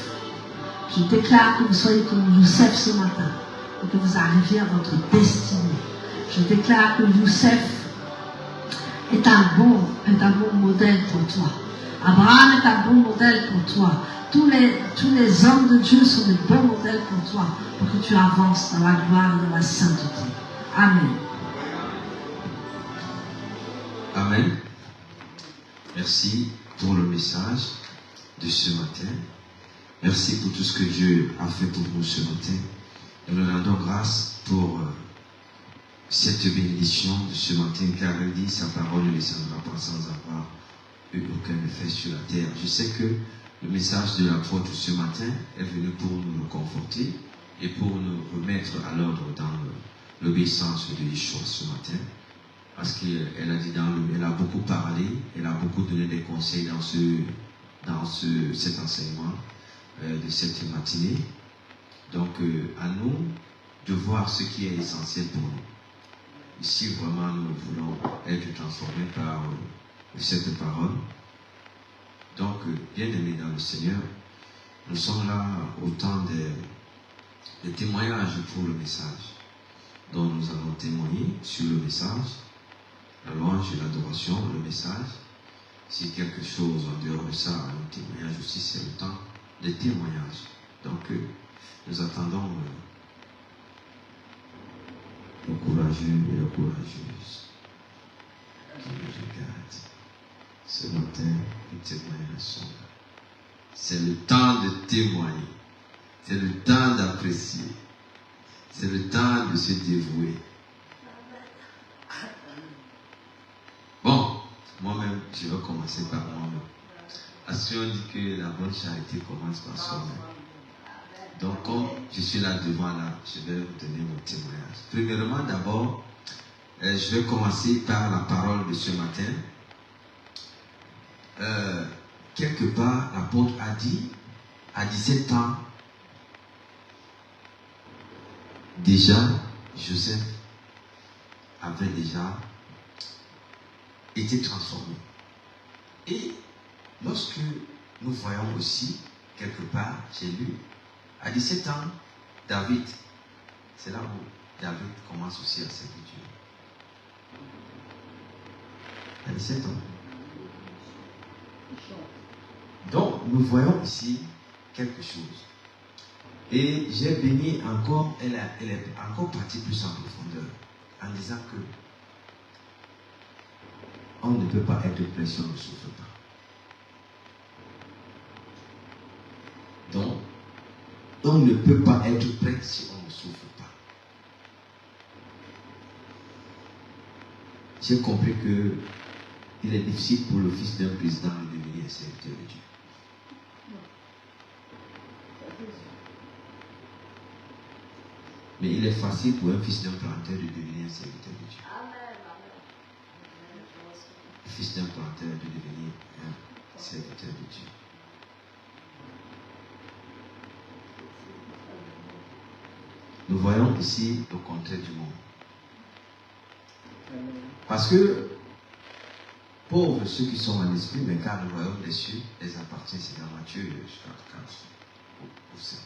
Je déclare que vous soyez comme Youssef ce matin et que vous arriviez à votre destinée. Je déclare que Youssef est un bon modèle pour toi. Abraham est un bon modèle pour toi. Tous les hommes de Dieu sont des bons modèles pour toi, pour que tu avances dans la gloire et dans la sainteté. Amen. Amen. Merci pour le message de ce matin. Merci pour tout ce que Dieu a fait pour nous ce matin. Et nous rendons grâce pour cette bénédiction de ce matin, car elle dit sa parole ne descendra pas sans avoir eu aucun effet sur la terre. Je sais que le message de l'apôtre ce matin est venu pour nous conforter et pour nous remettre à l'ordre dans l'obéissance de Yeshua ce matin. Parce qu'elle a dit elle a beaucoup parlé, elle a beaucoup donné des conseils dans cet enseignement de cette matinée. Donc, à nous de voir ce qui est essentiel pour nous. Ici, vraiment, nous voulons être transformés par cette parole. Donc, bien aimés dans le Seigneur, nous sommes là au temps le témoignage pour le message. Donc nous allons témoigner sur le message, la louange et l'adoration, le message. Si quelque chose en dehors de ça, un témoignage aussi, c'est le temps des témoignages. Donc nous attendons le courageux et la courageuse qui nous regardent. Ce matin, les témoignages sont là. C'est le temps de témoigner. C'est le temps d'apprécier. C'est le temps de se dévouer. Bon, moi-même, je vais commencer par moi-même. Parce qu'on dit que la bonne charité commence par soi-même. Donc, comme je suis là devant là, je vais vous donner mon témoignage. Premièrement, d'abord, je vais commencer par la parole de ce matin. Quelque part, l'apôtre a dit, à 17 ans, déjà, Joseph avait déjà été transformé. Et lorsque nous voyons aussi, quelque part, j'ai lu, à 17 ans, David, c'est là où David commence aussi à servir Dieu. À 17 ans. Donc, nous voyons ici quelque chose. Et j'ai béni encore, elle est encore partie plus en profondeur, en disant que on ne peut pas être prêt si on ne souffre pas. Donc, on ne peut pas être prêt si on ne souffre pas. J'ai compris que il est difficile pour le fils d'un président de devenir un serviteur de Dieu. Mais il est facile pour un fils d'un planteur de devenir un serviteur de Dieu. Le fils d'un planteur de devenir un serviteur de Dieu. Nous voyons ici le contraire du monde. Parce que, pauvres ceux qui sont en esprit, mais car le royaume des cieux les appartient, c'est dans Matthieu chapitre 4 au 7.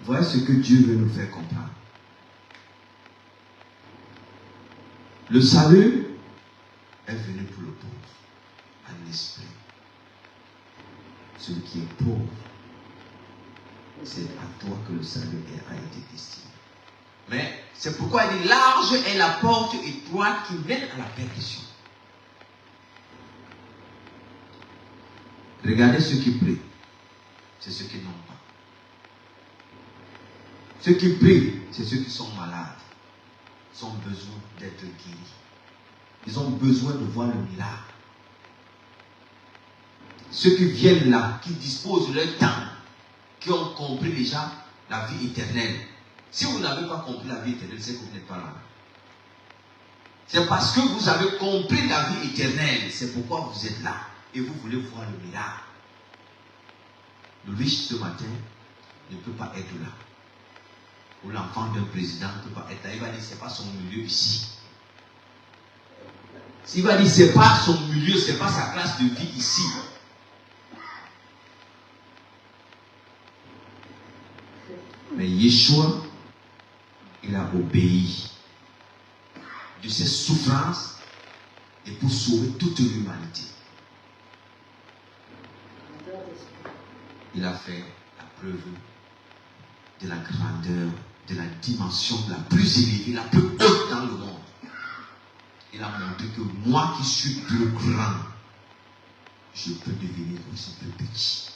Voilà ce que Dieu veut nous faire comprendre. Le salut est venu pour le pauvre, en esprit. Celui qui est pauvre, c'est à toi que le salut a été destiné. Mais c'est pourquoi il dit large est la porte étroite qui mène à la perdition. Regardez ceux qui prient, c'est ceux qui n'ont pas. Ceux qui prient, c'est ceux qui sont malades. Ils ont besoin d'être guéris. Ils ont besoin de voir le miracle. Ceux qui viennent là, qui disposent de leur temps, qui ont compris déjà la vie éternelle. Si vous n'avez pas compris la vie éternelle, c'est que vous n'êtes pas là. C'est parce que vous avez compris la vie éternelle, c'est pourquoi vous êtes là. Et vous voulez voir le miracle. Le riche ce matin ne peut pas être là. Ou l'enfant d'un président ne peut pas être là. Il va dire, c'est pas son milieu ici. S'il va dire, c'est pas son milieu, c'est pas sa classe de vie ici. Mais Yeshua, il a obéi de ses souffrances et pour sauver toute l'humanité. Il a fait la preuve de la grandeur, de la dimension la plus élevée, la plus haute dans le monde. Il a montré que moi qui suis plus grand, je peux devenir aussi plus petit.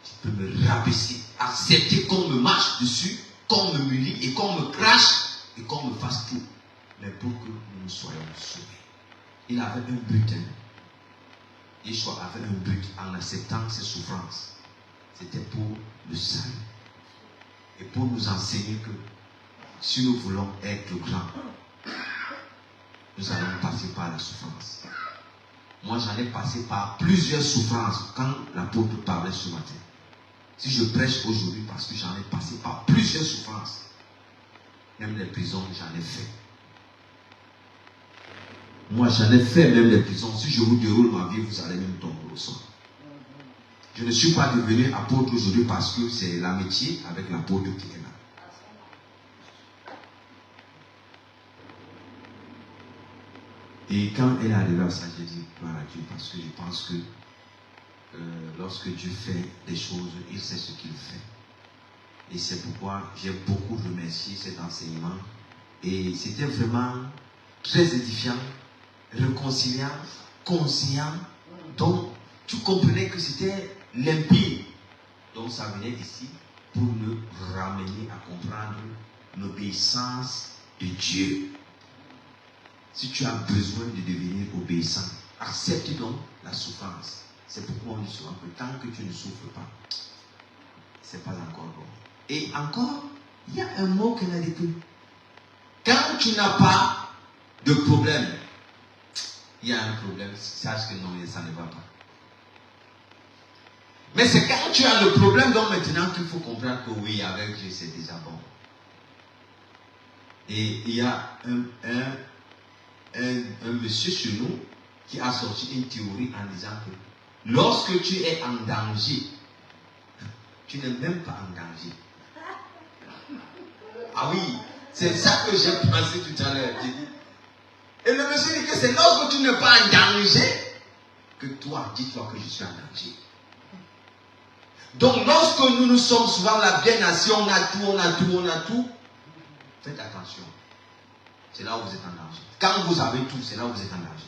Je peux me rabaisser, accepter qu'on me marche dessus, qu'on me humilie et qu'on me crache et qu'on me fasse tout. Mais pour que nous soyons sauvés. Il avait un but. Yeshua avait un but en acceptant ses souffrances. C'était pour le salut. Et pour nous enseigner que si nous voulons être grands, nous allons passer par la souffrance. Moi, j'en ai passé par plusieurs souffrances quand l'apôtre parlait ce matin. Si je prêche aujourd'hui, parce que j'en ai passé par plusieurs souffrances. Même les prisons, j'en ai fait. Moi, j'en ai fait même les prisons. Si je vous déroule ma vie, vous allez même tomber au sol. Je ne suis pas devenu apôtre aujourd'hui parce que c'est l'amitié avec l'apôtre qui est là. Et quand elle est arrivée à ça, j'ai dit gloire à Dieu parce que je pense que lorsque Dieu fait des choses, il sait ce qu'il fait. Et c'est pourquoi j'ai beaucoup remercié cet enseignement. Et c'était vraiment très édifiant, réconciliant, conscient. Donc, tu comprenais que c'était limpide. Donc, ça venait ici pour nous ramener à comprendre l'obéissance de Dieu. Si tu as besoin de devenir obéissant, accepte donc la souffrance. C'est pourquoi on dit souvent que tant que tu ne souffres pas, c'est pas encore bon. Et encore, il y a un mot qu'elle a dit que quand tu n'as pas de problème, il y a un problème, sache que non, ça ne va pas. Mais c'est quand tu as le problème, donc maintenant qu'il faut comprendre que oui, avec Dieu, c'est déjà bon. Et il y a un monsieur chez nous qui a sorti une théorie en disant que lorsque tu es en danger, tu n'es même pas en danger. Ah oui, c'est ça que j'ai pensé tout à l'heure. Et le monsieur dit que c'est lorsque tu n'es pas en danger que toi, dis-toi que je suis en danger. Donc lorsque nous sommes souvent la bien nation, on a tout, faites attention. C'est là où vous êtes en danger. Quand vous avez tout, c'est là où vous êtes en danger.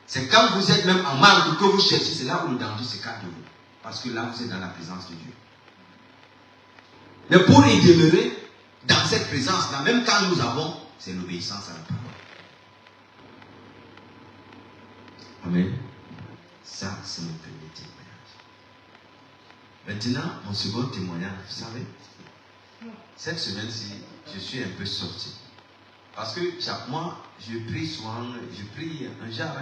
C'est quand vous êtes même en manque que vous cherchez, c'est là où le danger se cache de vous. Parce que là, vous êtes dans la présence de Dieu. Mais pour y demeurer dans cette présence-là, même quand nous avons, c'est l'obéissance à la parole. Amen. Ça, c'est mon premier témoignage. Maintenant, mon second témoignage, vous savez, cette semaine-ci, je suis un peu sorti. Parce que chaque mois, je prie souvent, je prie un genre.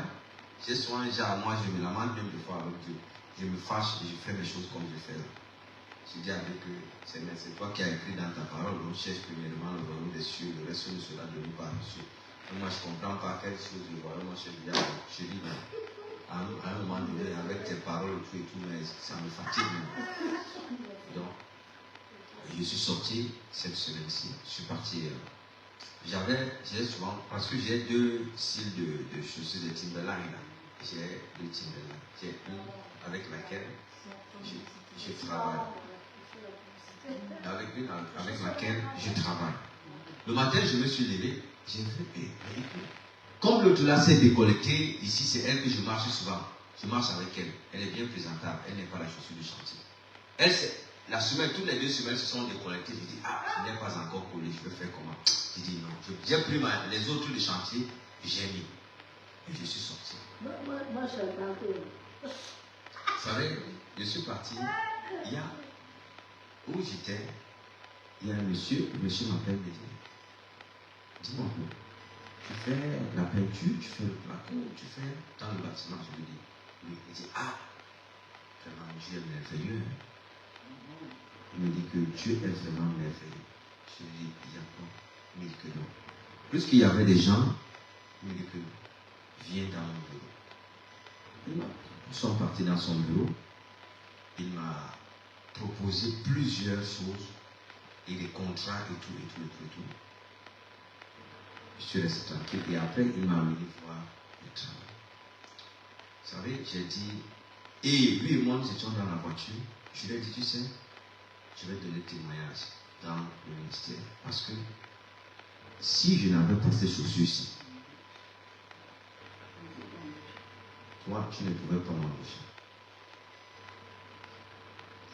J'ai souvent un genre, moi je me lamente même des fois avec Dieu. Je me fâche et je fais mes choses comme je fais là. Je dis avec eux, Seigneur, c'est toi qui as écrit dans ta parole, on cherche premièrement le royaume des cieux, le reste ne sera donné par les cieux. Moi je ne comprends pas quelle chose du royaume, moi je dis, à un moment donné, avec tes paroles et tout, mais ça me fatigue même. Donc, je suis sorti cette semaine-ci, je suis parti. J'ai souvent, parce que j'ai deux styles de chaussures de Timberline là. J'ai deux Timberline. J'ai une avec laquelle je travaille. Avec une avec laquelle je travaille. Le matin, je me suis levé, j'ai fait, comme l'autre là s'est décollecté, ici c'est elle que je marche souvent. Je marche avec elle. Elle est bien présentable. Elle n'est pas la chaussure du chantier. Elle, la semaine, toutes les 2 semaines se sont décollectées. Je dis, je n'ai pas encore collé, je vais faire comment? Je dis non. J'ai pris les autres du chantier, j'ai mis. Et je suis sorti. Vous savez, je suis parti. Il y a, où j'étais, il y a un monsieur, le monsieur m'appelle et dit, dis-moi, tu fais la peinture, tu fais le plateau, tu fais dans le bâtiment. Je lui dis, oui. Il dit, vraiment, Dieu est merveilleux. Il me dit que Dieu est vraiment merveilleux. Je lui dis, il y a quoi? Il me dit que non. Puisqu'il y avait des gens, il me dit que viens dans mon bureau. Nous sommes partis dans son bureau. Il m'a proposé plusieurs choses et des contrats et tout. Je suis resté tranquille et après il m'a amené voir le travail. Vous savez, j'ai dit, et lui et moi nous étions dans la voiture. Je lui ai dit, tu sais, je vais donner témoignage dans le ministère. Parce que si je n'avais pas ces chaussures-ci, toi, tu ne pouvais pas m'embaucher.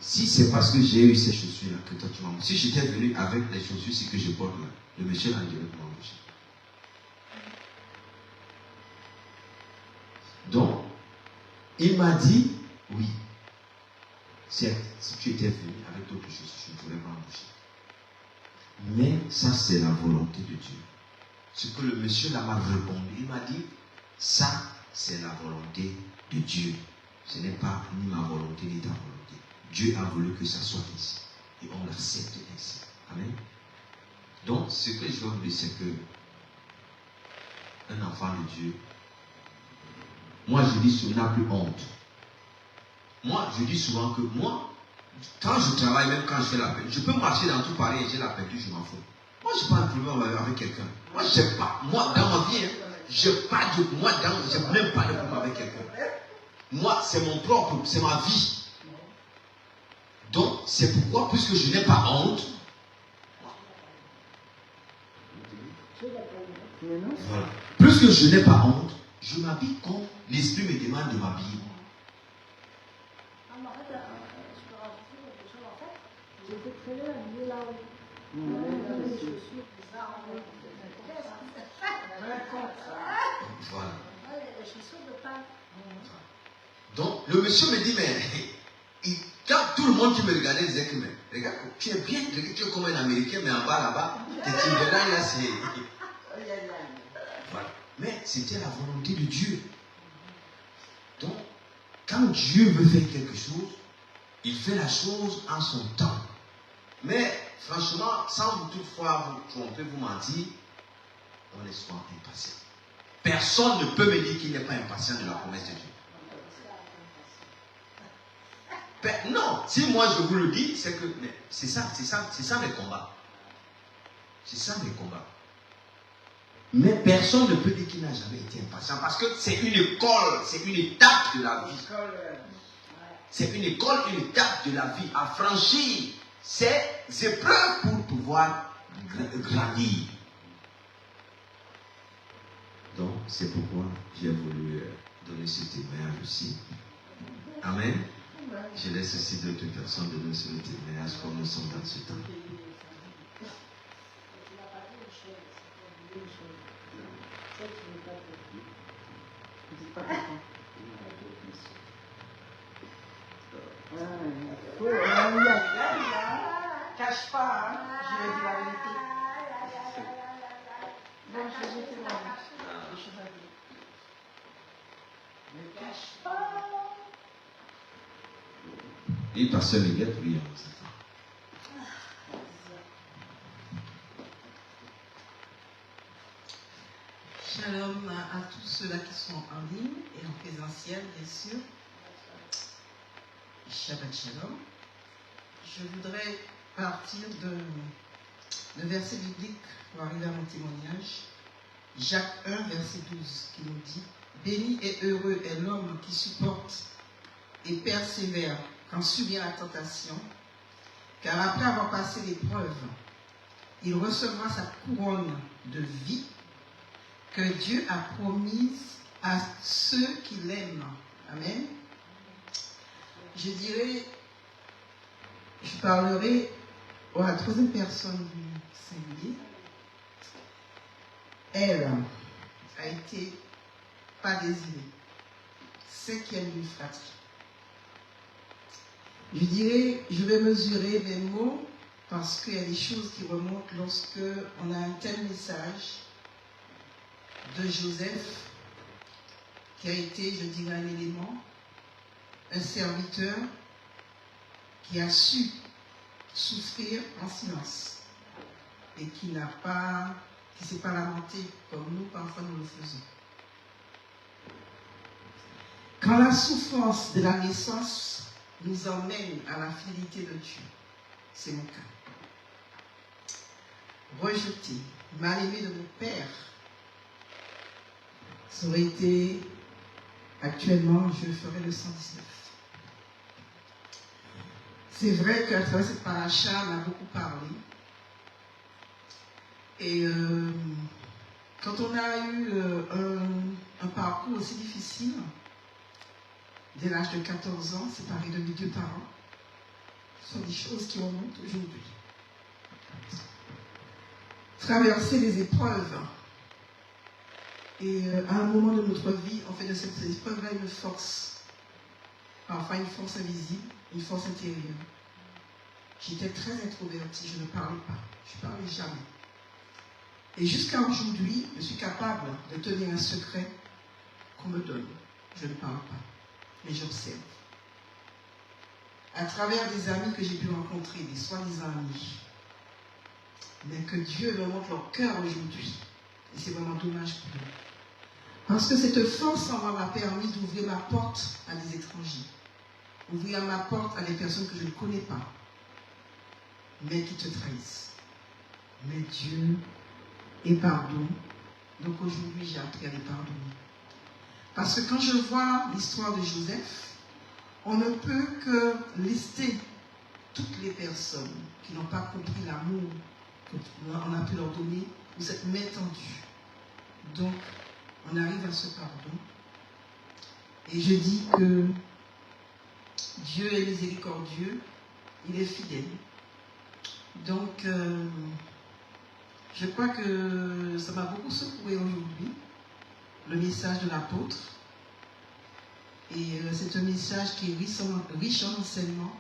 Si c'est parce que j'ai eu ces chaussures-là que toi tu m'embauches, si j'étais venu avec les chaussures-ci que je porte là, le monsieur là, il devait m'embaucher. Donc, il m'a dit, oui, certes, si tu étais venu avec d'autres choses, je ne pourrais pas embaucher. Mais ça, c'est la volonté de Dieu. Ce que le monsieur là m'a répondu, il m'a dit, ça, c'est la volonté de Dieu. Ce n'est pas ni ma volonté ni ta volonté. Dieu a voulu que ça soit ainsi. Et on l'accepte ainsi. Amen. Donc, ce que je veux vous dire, c'est que un enfant de Dieu, moi je dis, il n'a plus honte. moi, je dis souvent que moi, quand je travaille, même quand je fais la paix, je peux marcher dans tout Paris et j'ai la paix, je m'en fous. Moi, je n'ai pas de problème avec quelqu'un. Moi, je sais pas. Moi, dans ma vie, je n'ai même pas de problème avec quelqu'un. Moi, c'est mon propre, c'est ma vie. Donc, c'est pourquoi, puisque je n'ai pas honte, voilà. Puisque je n'ai pas honte, je m'habille comme l'esprit me demande de m'habiller. Voilà. Donc, le monsieur me dit, mais quand tout le monde qui me regardait disait que, mais regarde, tu es bien, tu es comme un Américain, mais en bas là-bas, tes timberlands là, c'est. Voilà. Mais c'était la volonté de Dieu. Donc, quand Dieu veut faire quelque chose, il fait la chose en son temps. Mais, franchement, sans vous toutefois vous tromper, vous mentir, on est souvent impatient. Personne ne peut me dire qu'il n'est pas impatient de la promesse de Dieu. Non, si moi je vous le dis, c'est que c'est ça mes combats. C'est ça mes combats. Mais personne ne peut dire qu'il n'a jamais été impatient parce que c'est une école, c'est une étape de la vie. C'est une école, une étape de la vie à franchir ces épreuves pour pouvoir grandir. Donc, c'est pourquoi j'ai voulu donner ce témoignage aussi. Amen. Je laisse aussi d'autres personnes donner ce témoignage comme nous sommes dans ce temps. Cache pas, hein? Je vais dire la vérité. Donc, je vais te demander des choses à dire. Ne cache pas. Et pasteur Miguel, oui, en ce temps. Shalom à tous ceux-là qui sont en ligne et en présentiel, bien sûr. Shabbat Shalom. Je voudrais partir de verset biblique pour arriver à mon témoignage. Jacques 1, verset 12, qui nous dit « Béni et heureux est l'homme qui supporte et persévère quand subit la tentation, car après avoir passé l'épreuve, il recevra sa couronne de vie que Dieu a promise à ceux qui l'aiment. » Amen. Je dirais, je parlerai à la troisième personne du singulier. Elle a été pas désirée. Cinquième d'une fratrie. Je dirais, je vais mesurer mes mots parce qu'il y a des choses qui remontent lorsque on a un tel message de Joseph qui a été, je dirais, un élément, un serviteur qui a su souffrir en silence et qui n'a pas, qui ne s'est pas lamenté comme nous parfois nous le faisons. Quand la souffrance de la naissance nous emmène à la fidélité de Dieu, c'est mon cas. Rejeté, mal aimé de mon père, ça aurait été, actuellement, je ferais le 119. C'est vrai qu'à travers cette paracha, on a beaucoup parlé. Et quand on a eu un parcours aussi difficile, dès l'âge de 14 ans, séparé de mes deux parents, ce sont des choses qui remontent aujourd'hui. Traverser les épreuves. Et à un moment de notre vie, on fait de cette épreuve-là une force. Parfois une force invisible, une force intérieure. J'étais très introvertie, je ne parlais pas. Je ne parlais jamais. Et jusqu'à aujourd'hui, je suis capable de tenir un secret qu'on me donne. Je ne parle pas, mais j'observe. À travers des amis que j'ai pu rencontrer, des soi-disant amis, mais que Dieu me montre leur cœur aujourd'hui. Et c'est vraiment dommage pour eux. Parce que cette force en moi m'a permis d'ouvrir ma porte à des étrangers. ouvrir ma porte à des personnes que je ne connais pas, mais qui te trahissent. Mais Dieu est pardon. Donc aujourd'hui, j'ai appris à les pardonner. Parce que quand je vois l'histoire de Joseph, on ne peut que lister toutes les personnes qui n'ont pas compris l'amour qu'on a pu leur donner ou cette main tendue. Donc, on arrive à ce pardon. Et je dis que Dieu est miséricordieux, il est fidèle. Donc, je crois que ça m'a beaucoup secoué aujourd'hui, le message de l'apôtre. Et c'est un message qui est riche en enseignements,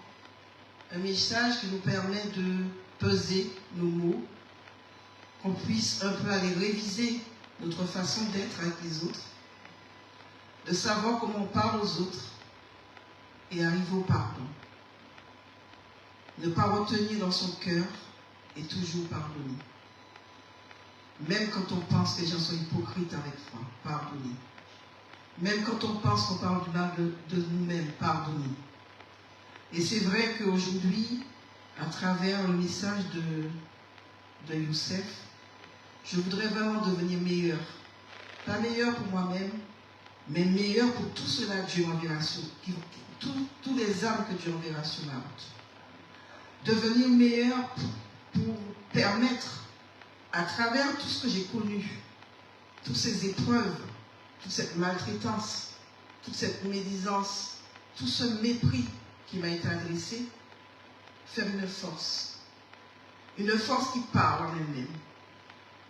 un message qui nous permet de peser nos mots, qu'on puisse un peu aller réviser notre façon d'être avec les autres, de savoir comment on parle aux autres et arriver au pardon. Ne pas retenir dans son cœur et toujours pardonner. Même quand on pense que les gens sont hypocrites avec toi, pardonner. Même quand on pense qu'on parle du mal de nous-mêmes, pardonner. Et c'est vrai qu'aujourd'hui, à travers le message de Youssef, je voudrais vraiment devenir meilleur. Pas meilleur pour moi-même, mais meilleur pour tout cela que Dieu enverra sur, tous les âmes que Dieu enverra sur ma route. Devenir meilleur pour permettre, à travers tout ce que j'ai connu, toutes ces épreuves, toute cette maltraitance, toute cette médisance, tout ce mépris qui m'a été adressé, faire une force qui parle en elle-même,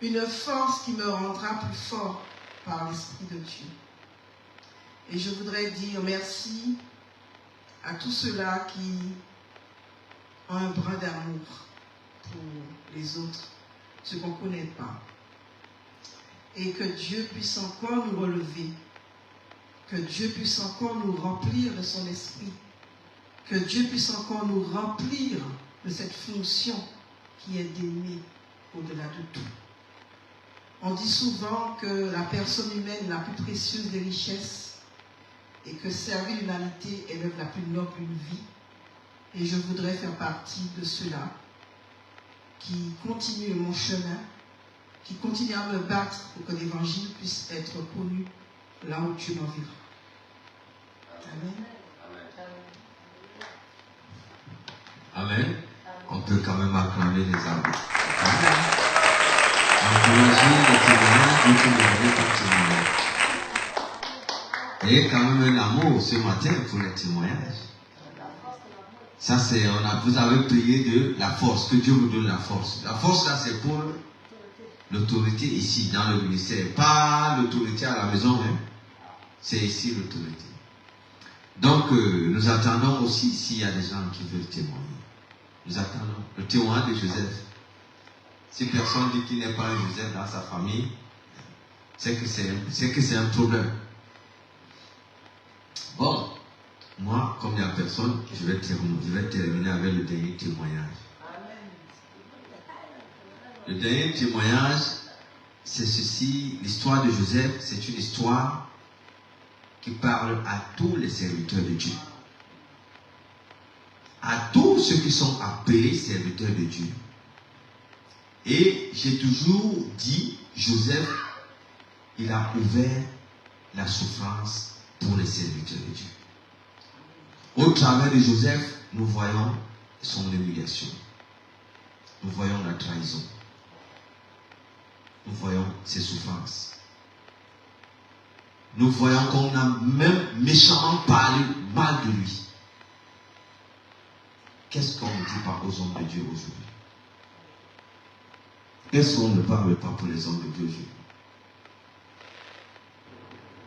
une force qui me rendra plus fort par l'Esprit de Dieu. Et je voudrais dire merci à tous ceux-là qui ont un brin d'amour pour les autres, ceux qu'on ne connaît pas. Et que Dieu puisse encore nous relever, que Dieu puisse encore nous remplir de son esprit, que Dieu puisse encore nous remplir de cette fonction qui est d'aimer au-delà de tout. On dit souvent que la personne humaine est la plus précieuse des richesses et que servir l'humanité est l'œuvre la plus noble d'une vie. Et je voudrais faire partie de ceux-là qui continuent mon chemin, qui continue à me battre pour que l'évangile puisse être connu là où Dieu m'enverra. Amen. Amen. On peut quand même acclamer les arbitres. Amen. Encouragez les témoignages dont vous n'avez pas témoigné. Il y a quand même un amour ce matin pour les témoignages. Ça c'est, vous avez prié de la force, que Dieu vous donne la force. La force là c'est pour l'autorité ici dans le ministère, pas l'autorité à la maison, hein. C'est ici l'autorité. Donc nous attendons aussi s'il y a des gens qui veulent témoigner. Nous attendons le témoin de Joseph. Si personne dit qu'il n'est pas un Joseph dans sa famille, c'est que c'est un problème. Bon, moi, comme il n'y a personne, je vais terminer avec le dernier témoignage. Le dernier témoignage, c'est ceci. L'histoire de Joseph, c'est une histoire qui parle à tous les serviteurs de Dieu. À tous ceux qui sont appelés serviteurs de Dieu. Et j'ai toujours dit, Joseph, il a ouvert la souffrance pour les serviteurs de Dieu. Au travers de Joseph, nous voyons son humiliation. Nous voyons la trahison. Nous voyons ses souffrances. Nous voyons qu'on a même méchamment parlé mal de lui. Qu'est-ce qu'on ne dit pas aux hommes de Dieu aujourd'hui? Qu'est-ce qu'on ne parle pas pour les hommes de Dieu aujourd'hui?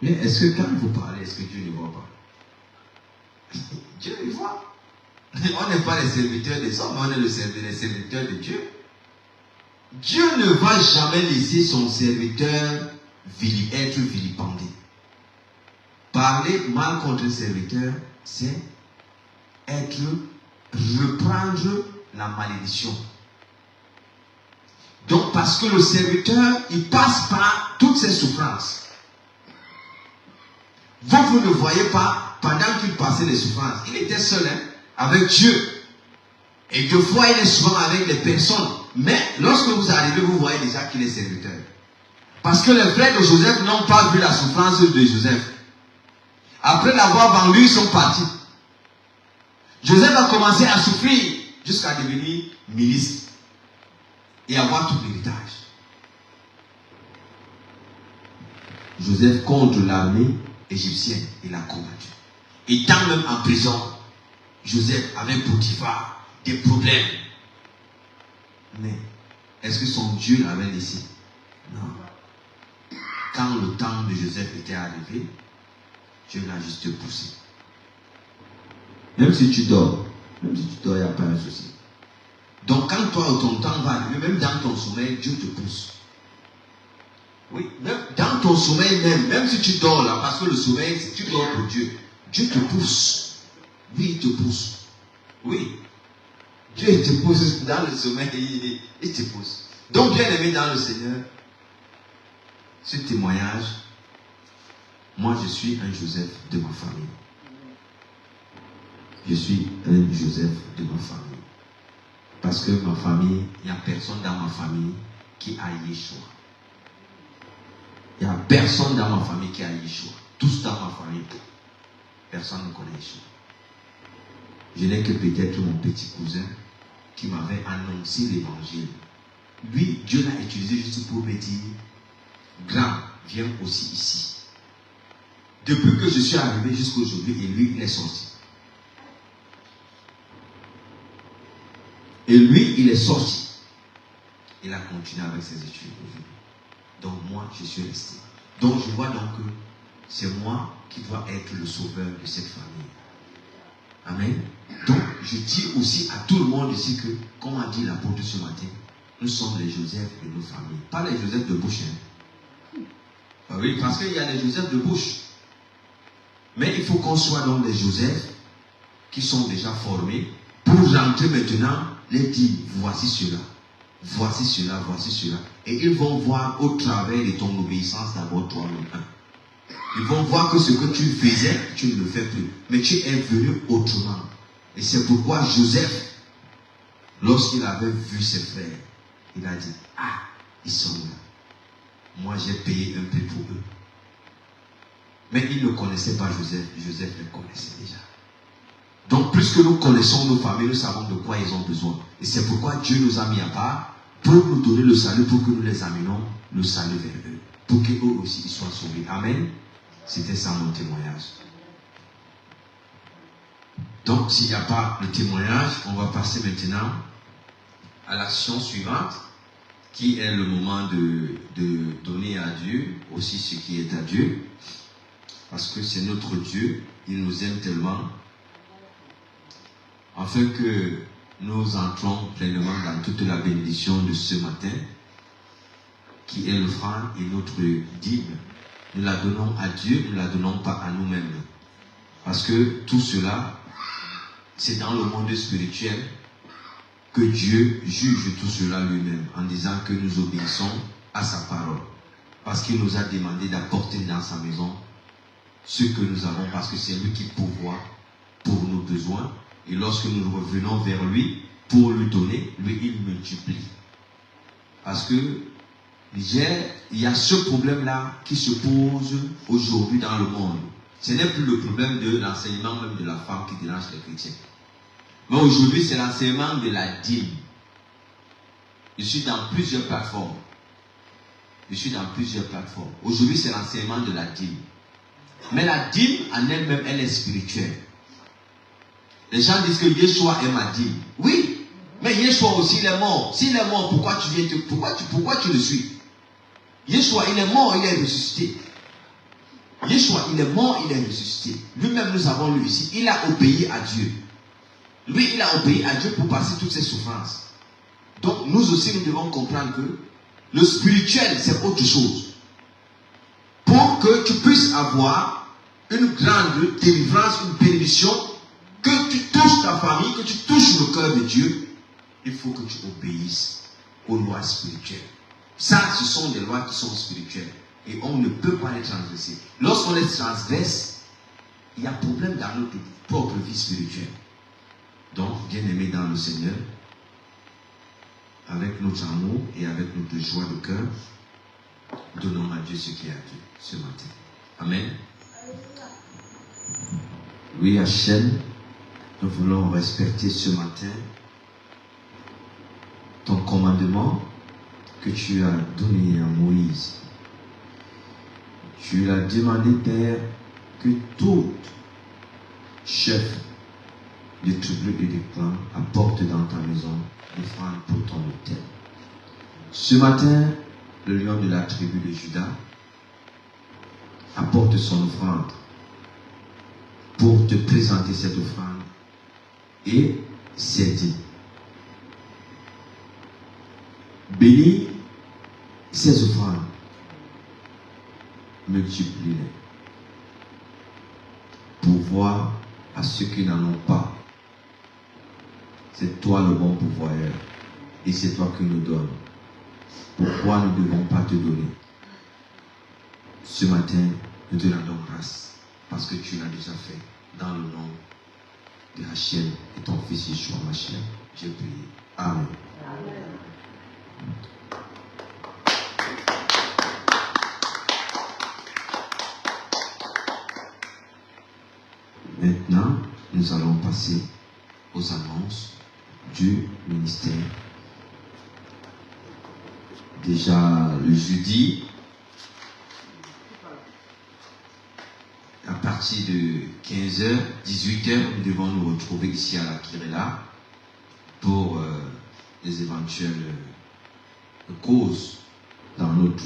Mais est-ce que quand vous parlez, est-ce que Dieu ne voit pas? Dieu le voit. On n'est pas les serviteurs des hommes, on est les serviteurs de Dieu. Dieu ne va jamais laisser son serviteur être vilipendé. Parler mal contre un serviteur, c'est reprendre la malédiction. Donc, parce que le serviteur, il passe par toutes ces souffrances. Vous ne voyez pas pendant qu'il passait les souffrances. Il était seul avec Dieu. Et deux fois, il est souvent avec les personnes. Mais lorsque vous arrivez, vous voyez déjà qu'il est serviteur. Parce que les frères de Joseph n'ont pas vu la souffrance de Joseph. Après l'avoir vendu, ils sont partis. Joseph a commencé à souffrir jusqu'à devenir ministre et avoir tout l'héritage. Joseph contre l'armée égyptienne, il a combattu. Étant même en prison, Joseph avec Potiphar, des problèmes. Mais est-ce que son Dieu l'avait laissé? Non. Quand le temps de Joseph était arrivé, Dieu l'a juste poussé. Même si tu dors, il n'y a pas un souci. Donc quand toi ton temps va arriver, même dans ton sommeil, Dieu te pousse. Oui, même dans ton sommeil même si tu dors là, parce que le sommeil, si tu dors pour Dieu, Dieu te pousse. Oui, il te pousse. Oui. Dieu te pousse dans le sommeil, il te pousse. Donc bien aimé dans le Seigneur, ce témoignage, moi je suis un Joseph de ma famille. Je suis un Joseph de ma famille. Parce que ma famille, il n'y a personne dans ma famille qui a Yeshua. Il n'y a personne dans ma famille qui a Yeshua. Tous dans ma famille, personne ne connaît Yeshua. Je n'ai que peut-être mon petit cousin qui m'avait annoncé l'évangile. Lui, Dieu l'a utilisé juste pour me dire, grand, viens aussi ici. Depuis que je suis arrivé jusqu'à aujourd'hui, et lui, il est sorti. Et lui, il est sorti. Il a continué avec ses études aujourd'hui. Donc moi, je suis resté. Donc je vois donc que c'est moi qui dois être le sauveur de cette famille. Amen. Donc je dis aussi à tout le monde ici que, comme a dit l'apôtre ce matin, nous sommes les Joseph de nos familles. Pas les Joseph de bouche. Oui, parce qu'il y a les Joseph de bouche. Mais il faut qu'on soit donc des Joseph qui sont déjà formés pour rentrer maintenant, les dire, voici cela. Voici cela, voici cela. Et ils vont voir au travers de ton obéissance d'abord toi-même. Ils vont voir que ce que tu faisais, tu ne le fais plus. Mais tu es venu autrement. Et c'est pourquoi Joseph, lorsqu'il avait vu ses frères, il a dit, ah, ils sont là. Moi, j'ai payé un peu pour eux. Mais ils ne connaissaient pas Joseph. Joseph les connaissait déjà. Donc, plus que nous connaissons nos familles, nous savons de quoi ils ont besoin. Et c'est pourquoi Dieu nous a mis à part pour nous donner le salut, pour que nous les amenions le salut vers eux. Pour qu'eux aussi ils soient sauvés. Amen. C'était ça mon témoignage. Donc, s'il n'y a pas le témoignage, on va passer maintenant à l'action suivante, qui est le moment de donner à Dieu aussi ce qui est à Dieu. Parce que c'est notre Dieu, il nous aime tellement, afin que nous entrons pleinement dans toute la bénédiction de ce matin, qui est l'offrande et notre dîme. Nous la donnons à Dieu, nous ne la donnons pas à nous-mêmes. Parce que tout cela, c'est dans le monde spirituel que Dieu juge tout cela lui-même, en disant que nous obéissons à sa parole. Parce qu'il nous a demandé d'apporter dans sa maison ce que nous avons, parce que c'est lui qui pourvoit pour nos besoins. Et lorsque nous revenons vers lui pour lui donner, lui, il multiplie. Parce que il y a ce problème-là qui se pose aujourd'hui dans le monde. Ce n'est plus le problème de l'enseignement même de la femme qui dérange les chrétiens. Mais aujourd'hui, c'est l'enseignement de la dîme. Je suis dans plusieurs plateformes. Aujourd'hui, c'est l'enseignement de la dîme. Mais la dîme en elle-même, elle est spirituelle. Les gens disent que Yeshua est ma dîme. Oui, mais Yeshua aussi, il est mort. S'il est mort, pourquoi tu le suis? Yeshua, il est mort, il est ressuscité. Yeshua, il est mort, il est ressuscité. Lui-même, nous avons lu ici, il a obéi à Dieu. Lui, il a obéi à Dieu pour passer toutes ses souffrances. Donc, nous aussi, nous devons comprendre que le spirituel, c'est autre chose. Pour que tu puisses avoir une grande délivrance, une bénédiction, que tu touches ta famille, que tu touches le cœur de Dieu, il faut que tu obéisses aux lois spirituelles. Ça, ce sont des lois qui sont spirituelles. Et on ne peut pas les transgresser. Lorsqu'on les transgresse, il y a problème dans notre propre vie spirituelle. Donc, bien aimé dans le Seigneur, avec notre amour et avec notre joie de cœur, donnons à Dieu ce qui est à Dieu ce matin. Amen. Oui, Hachem, nous voulons respecter ce matin ton commandement que tu as donné à Moïse. Tu l'as demandé, Père, que tout chef de tribu et de clan apporte dans ta maison l'offrande pour ton autel. Ce matin, le lion de la tribu de Juda apporte son offrande pour te présenter cette offrande et c'est dit. Bénis ces offrandes, multiplie-les, pourvoir à ceux qui n'en ont pas. C'est toi le bon pourvoyeur et c'est toi qui nous donnes. Pourquoi nous ne devons pas te donner? Ce matin, nous te rendons grâce parce que tu l'as déjà fait dans le nom de Hachem et ton fils Yeshua Mashiach. J'ai prié. Amen. Amen. Maintenant, nous allons passer aux annonces du ministère. Déjà le jeudi, à partir de 15h, 18h, nous devons nous retrouver ici à la Kirela pour les éventuelles causes dans notre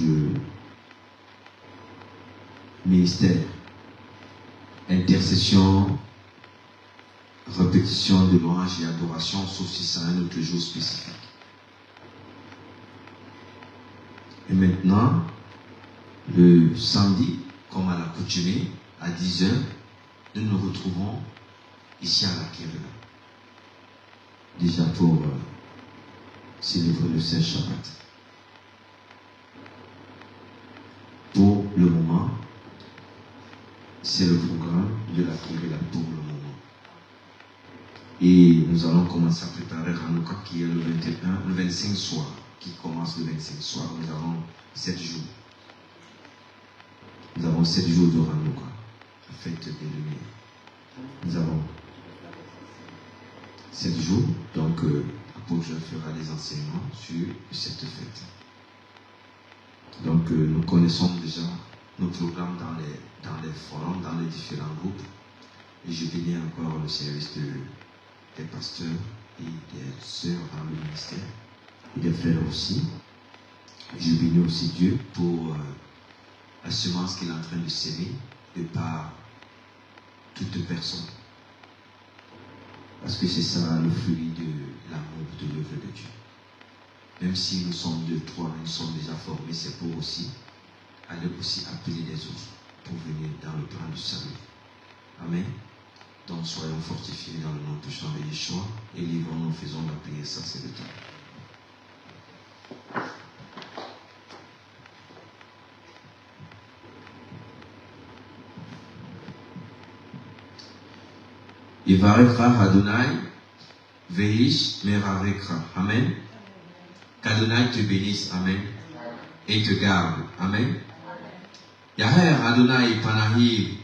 ministère. Intercession, répétition de louange et adoration, sauf si c'est un autre jour spécifique. Et maintenant, le samedi, comme à l'accoutumée, à 10h, nous nous retrouvons ici à la Kirela. Déjà pour célébrer le Saint Shabbat. Pour le moment, c'est le programme de la Kirela pour le moment. Et nous allons commencer à préparer Hanouka qui est le 25 soir, qui commence le 25 soir. Nous avons 7 jours. Nous avons 7 jours de Hanouka, la fête des lumières. Nous avons 7 jours, donc l'apôtre fera des enseignements sur cette fête. Donc nous connaissons déjà nos programmes dans les forums, dans les différents groupes. Et je bénis encore le service des pasteurs et des sœurs dans le ministère, et des frères aussi. Je bénis aussi Dieu pour la semence qu'il est en train de s'aimer de par toute personne. Parce que c'est ça le fruit de l'amour de l'œuvre de Dieu. Même si nous sommes 2, 3, nous sommes déjà formés, c'est pour aussi aller aussi appeler les autres pour venir dans le plan du salut. Amen. Donc soyons fortifiés dans le nom puissant de Yeshua et livrons-nous, faisons la prière sacerdotale. Yivarecha Adonai, Veish Merarekra. Amen. Qu'Adonai te bénisse. Amen. Et te garde. Amen. Yaher Adonai Panahir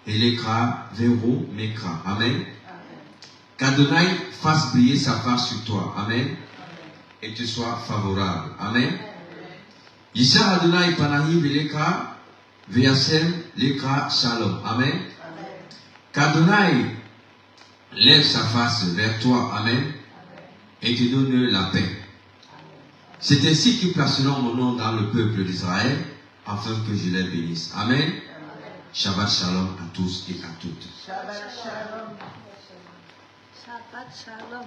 Elekra Vero Mekra. Amen. Qu'Adonai fasse briller sa face sur toi. Amen. Et te soit favorable. Amen. Yisha Adonai Panahir Elekra Veasem Lekra Shalom. Amen. Qu'Adonai lève sa face vers toi, Amen, et te donne la paix. C'est ainsi qu'ils placeront mon nom dans le peuple d'Israël, afin que je les bénisse. Amen. Shabbat Shalom à tous et à toutes. Shabbat Shalom. Shabbat Shalom.